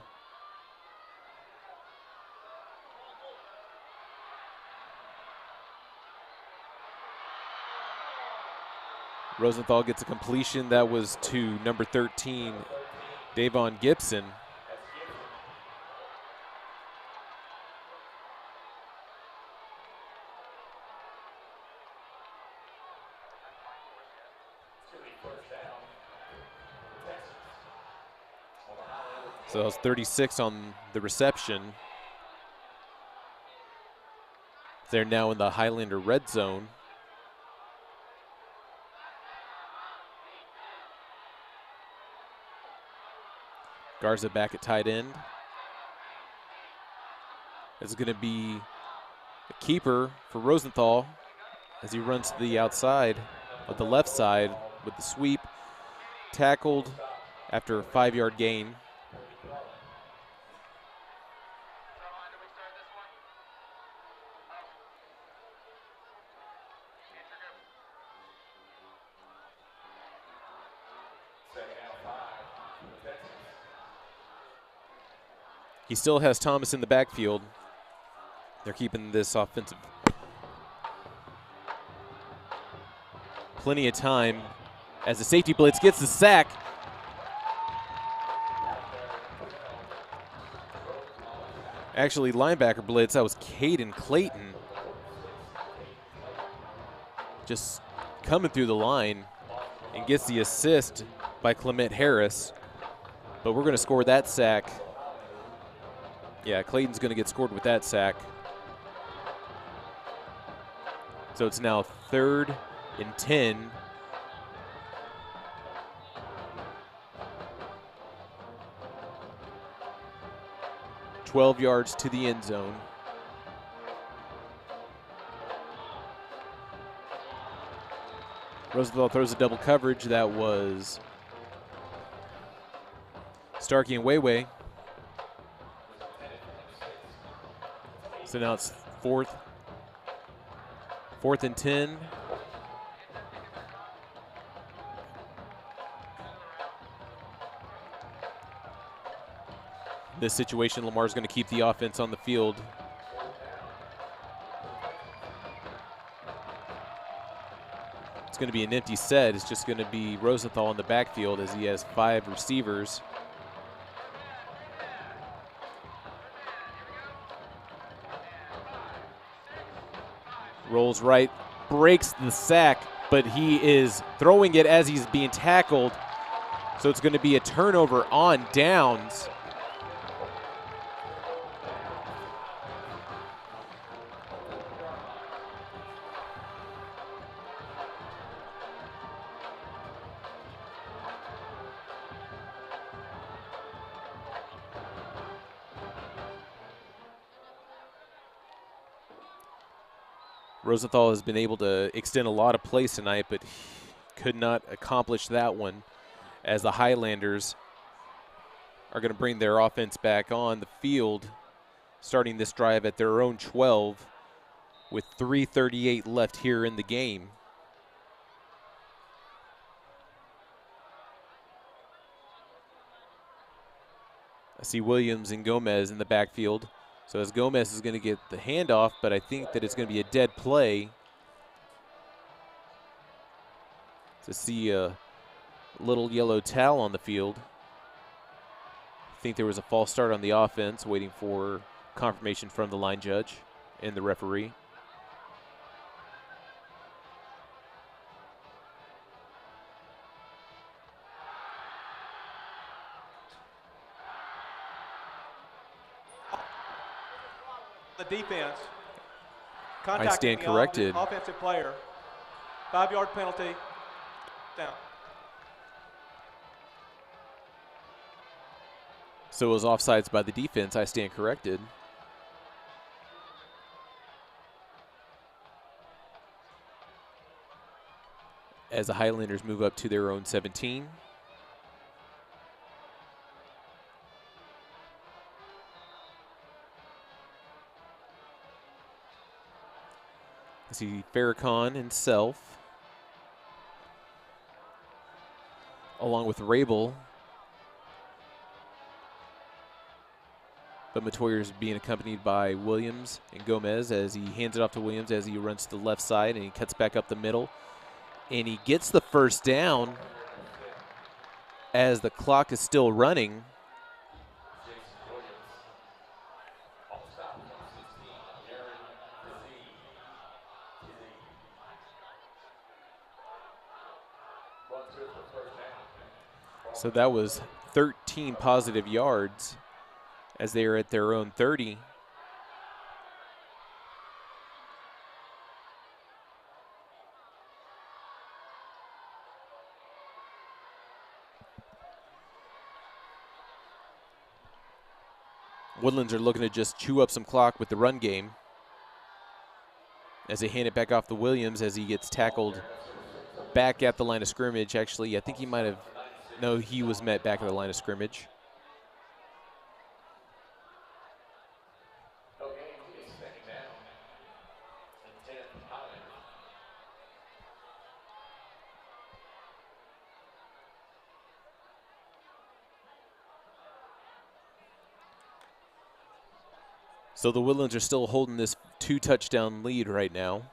Speaker 1: Rosenthal gets a completion that was to number 13, Davon Gibson. So that was 36 on the reception. They're now in the Highlander red zone. Garza back at tight end. It's going to be a keeper for Rosenthal as he runs to the outside of the left side with the sweep. Tackled after a 5-yard gain. He still has Thomas in the backfield. They're keeping this offensive. Plenty of time as the safety blitz gets the sack. Actually, linebacker blitz, that was Caden Clayton. Just coming through the line and gets the assist by Clement Harris. But we're going to score that sack. Yeah, Clayton's going to get scored with that sack. So it's now 3rd and 10. $12 yards to the end zone. Rosenthal throws a double coverage. That was Starkey and Wayway. So now it's 4th and 10. This situation, Lamar's going to keep the offense on the field. It's going to be an empty set. It's just going to be Rosenthal in the backfield as he has 5 receivers. Rolls right, breaks the sack, but he is throwing it as he's being tackled. So it's going to be a turnover on downs. Rosenthal has been able to extend a lot of plays tonight, but he could not accomplish that one as the Highlanders are going to bring their offense back on the field, starting this drive at their own 12 with 3:38 left here in the game. I see Williams and Gomez in the backfield. So as Gomez is going to get the handoff, but I think that it's going to be a dead play. To see a little yellow towel on the field. I think there was a false start on the offense, waiting for confirmation from the line judge and the referee.
Speaker 11: The defense.
Speaker 1: I stand corrected.
Speaker 11: Offensive player. 5-yard penalty. Down.
Speaker 1: So it was offsides by the defense. I stand corrected. As the Highlanders move up to their own 17. I see Farrakhan and Self, along with Rabel. But Matoyer's being accompanied by Williams and Gomez as he hands it off to Williams as he runs to the left side and he cuts back up the middle. And he gets the first down as the clock is still running. So that was 13 positive yards as they are at their own 30. Woodlands are looking to just chew up some clock with the run game as they hand it back off to Williams as he gets tackled back at the line of scrimmage. Actually, I think he might have, no, he was met back at the line of scrimmage. So the Woodlands are still holding this 2-touchdown lead right now.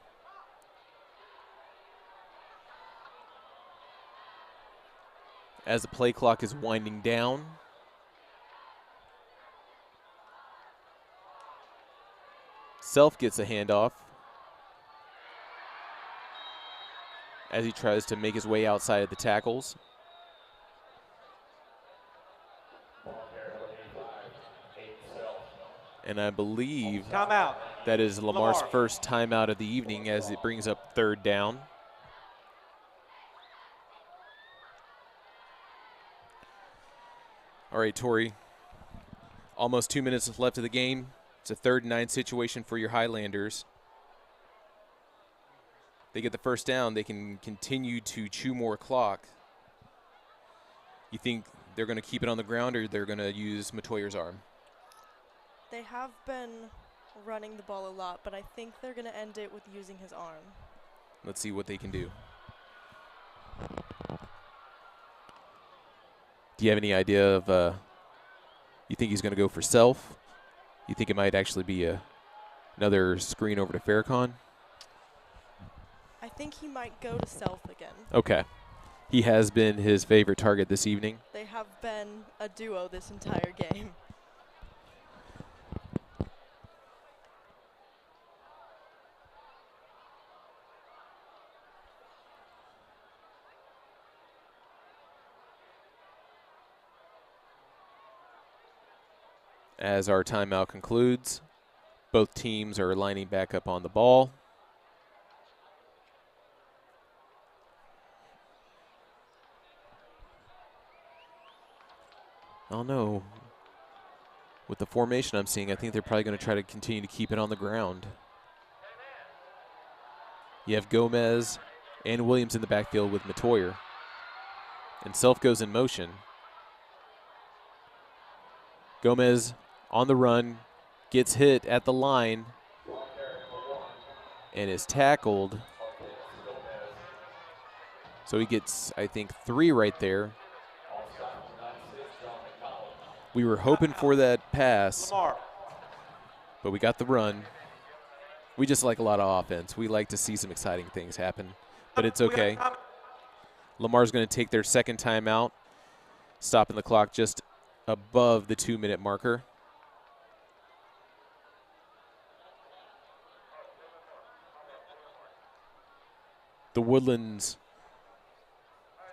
Speaker 1: As the play clock is winding down. Self gets a handoff as he tries to make his way outside of the tackles. And I believe
Speaker 11: timeout.
Speaker 1: That is Lamar's
Speaker 11: Lamar.
Speaker 1: first timeout of the evening as it brings up 3rd down. All right, Tori, almost 2 minutes left of the game. It's a 3rd and 9 situation for your Highlanders. They get the first down, they can continue to chew more clock. You think they're going to keep it on the ground or they're going to use Matoyer's arm?
Speaker 9: They have been running the ball a lot, but I think they're going to end it with using his arm.
Speaker 1: Let's see what they can do. Do you have any idea of, you think he's going to go for Self? You think it might actually be another screen over to Farrakhan?
Speaker 9: I think he might go to Self again.
Speaker 1: Okay. He has been his favorite target this evening.
Speaker 9: They have been a duo this entire game.
Speaker 1: As our timeout concludes, both teams are lining back up on the ball. I don't know. With the formation I'm seeing, I think they're probably going to try to continue to keep it on the ground. You have Gomez and Williams in the backfield with Matoyer. And Self goes in motion. Gomez on the run, gets hit at the line, and is tackled. So he gets, I think, 3 right there. We were hoping for that pass, but we got the run. We just like a lot of offense. We like to see some exciting things happen, but it's okay. Lamar's going to take their second timeout, stopping the clock just above the 2-minute marker. The Woodlands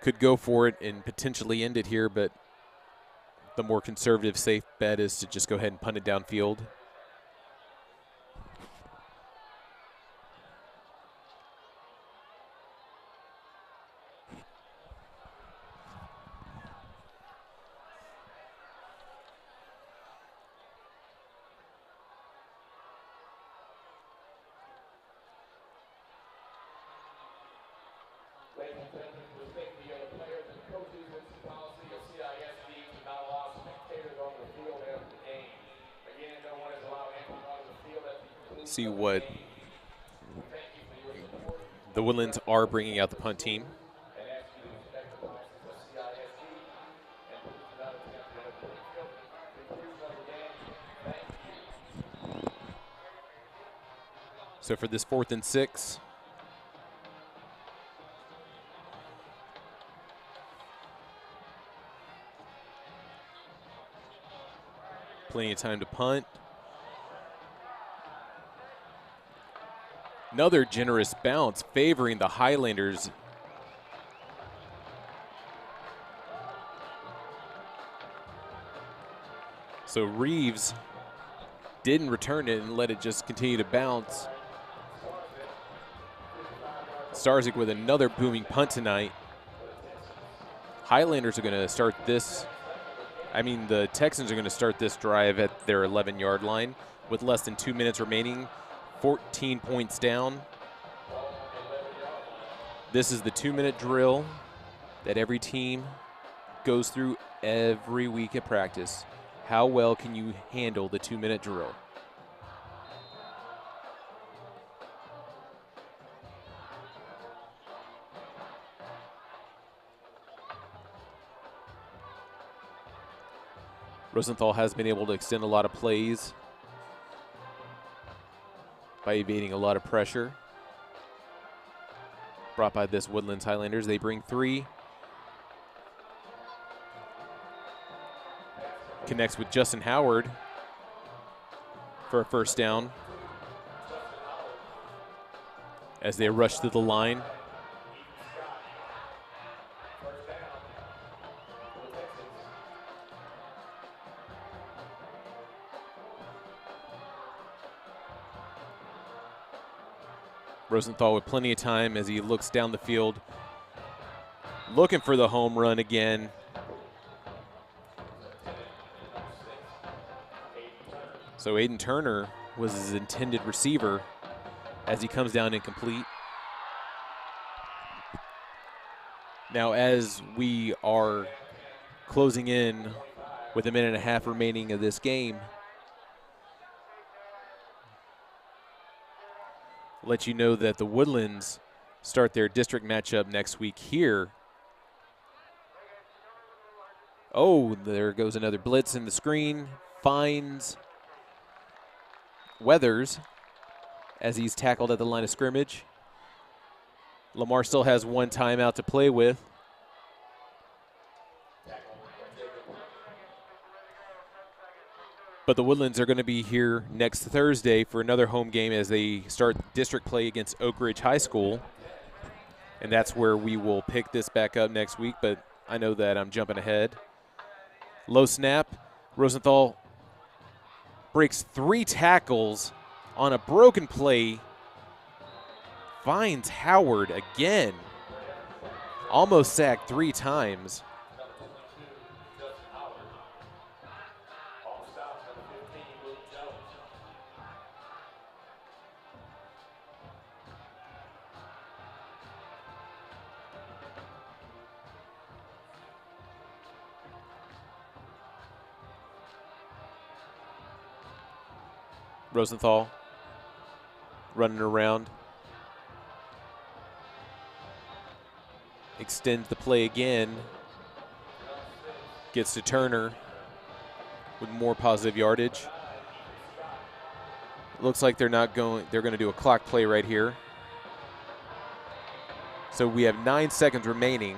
Speaker 1: could go for it and potentially end it here, but the more conservative, safe bet is to just go ahead and punt it downfield.
Speaker 10: Ladies and gentlemen, to respect the other players and coaches, it's the policy of CISD to not allow spectators on the field after the game. Again, no one is allowed entry onto the field at the conclusion
Speaker 1: See
Speaker 10: of the
Speaker 1: what
Speaker 10: game. We thank you for your support
Speaker 1: the Woodlands are bringing out the punt team.
Speaker 10: and ask you to respect the policies of CISD and please do not attempt to enter the field. Conclusion of the game. Thank you.
Speaker 1: So for this 4th and 6, plenty of time to punt. Another generous bounce favoring the Highlanders. So Reeves didn't return it and let it just continue to bounce. Starzik with another booming punt tonight. Highlanders are going to start this. The Texans are going to start this drive at their 11-yard line with less than 2 minutes remaining, 14 points down. This is the 2-minute drill that every team goes through every week at practice. How well can you handle the 2-minute drill? Rosenthal has been able to extend a lot of plays by evading a lot of pressure brought by this Woodlands Highlanders. They bring 3. Connects with Justin Howard for a first down as they rush to the line. Rosenthal with plenty of time as he looks down the field, looking for the home run again. So Aiden Turner was his intended receiver as he comes down incomplete. Now, as we are closing in with 1.5 minutes remaining of this game, let you know that the Woodlands start their district matchup next week here. Oh, there goes another blitz in the screen. Finds Weathers as he's tackled at the line of scrimmage. Lamar still has 1 timeout to play with. But the Woodlands are going to be here next Thursday for another home game as they start district play against Oak Ridge High School. And that's where we will pick this back up next week, but I know that I'm jumping ahead. Low snap. Rosenthal breaks 3 tackles on a broken play. Finds Howard again. Almost sacked 3 times. Rosenthal running around. Extends the play again. Gets to Turner with more positive yardage. Looks like they're going to do a clock play right here. So we have 9 seconds remaining.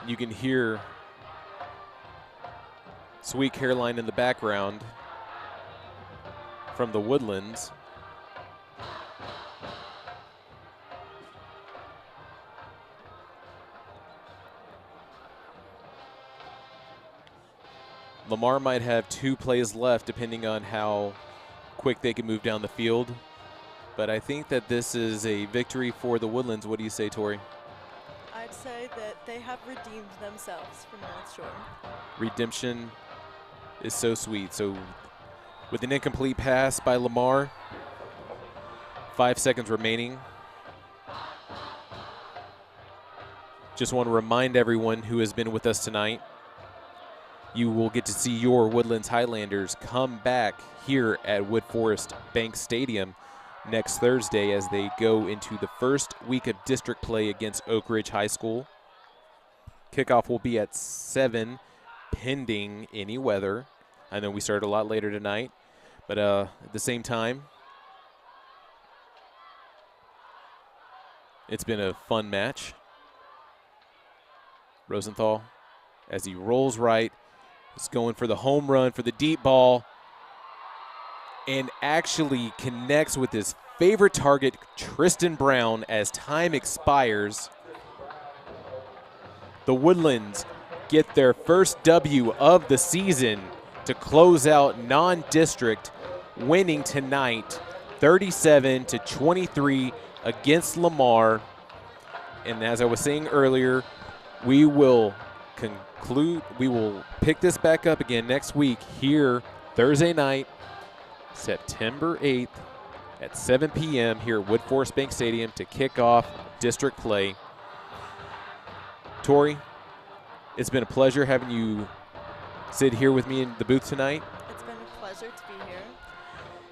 Speaker 1: You can hear Sweet Caroline in the background from the Woodlands. Lamar might have 2 plays left depending on how quick they can move down the field. But I think that this is a victory for the Woodlands. What do you say, Tori?
Speaker 9: I'd say that they have redeemed themselves from North Shore.
Speaker 1: Redemption is so sweet. So with an incomplete pass by Lamar, 5 seconds remaining. Just want to remind everyone who has been with us tonight, you will get to see your Woodlands Highlanders come back here at Wood Forest Bank Stadium next Thursday as they go into the first week of district play against Oak Ridge High School. Kickoff will be at 7, pending any weather. I know we started a lot later tonight, but at the same time, it's been a fun match. Rosenthal, as he rolls right, is going for the home run for the deep ball and actually connects with his favorite target, Tristan Brown, as time expires. The Woodlands get their first W of the season to close out non-district, winning tonight 37-23 against Lamar. And as I was saying earlier, we will pick this back up again next week here Thursday night, September 8th at 7 p.m. here at Wood Forest Bank Stadium to kick off district play. Tori, it's been a pleasure having you sit here with me in the booth tonight.
Speaker 9: It's been a pleasure to be here.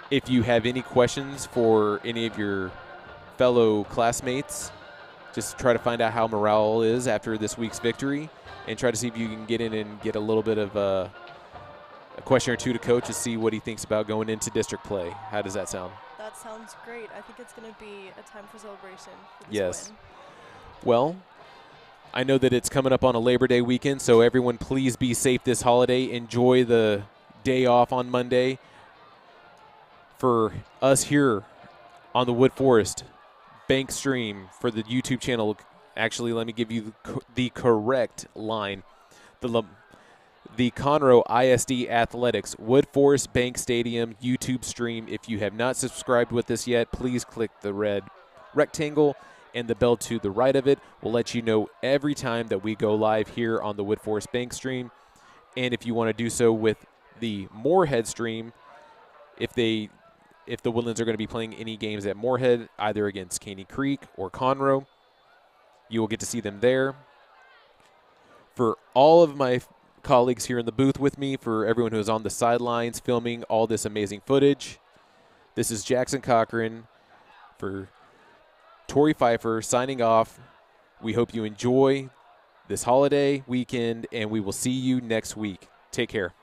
Speaker 1: If you have any questions for any of your fellow classmates, just try to find out how morale is after this week's victory and try to see if you can get in and get a little bit of a question or two to coach to see what he thinks about going into district play. How does that sound?
Speaker 9: That sounds great. I think it's going to be a time for celebration for this
Speaker 1: Yes.
Speaker 9: win.
Speaker 1: Well, I know that it's coming up on a Labor Day weekend, so everyone please be safe this holiday. Enjoy the day off on Monday. For us here on the Wood Forest Bank stream for the YouTube channel, actually, let me give you the correct line. The Conroe ISD Athletics Wood Forest Bank Stadium YouTube stream. If you have not subscribed with us yet, please click the red rectangle and the bell to the right of it. We'll let you know every time that we go live here on the Wood Forest Bank stream. And if you want to do so with the Moorhead stream, if the Woodlands are going to be playing any games at Moorhead, either against Caney Creek or Conroe, you will get to see them there. For all of my colleagues here in the booth with me, for everyone who is on the sidelines filming all this amazing footage, this is Jackson Cochran for Tori Pfeiffer signing off. We hope you enjoy this holiday weekend, and we will see you next week. Take care.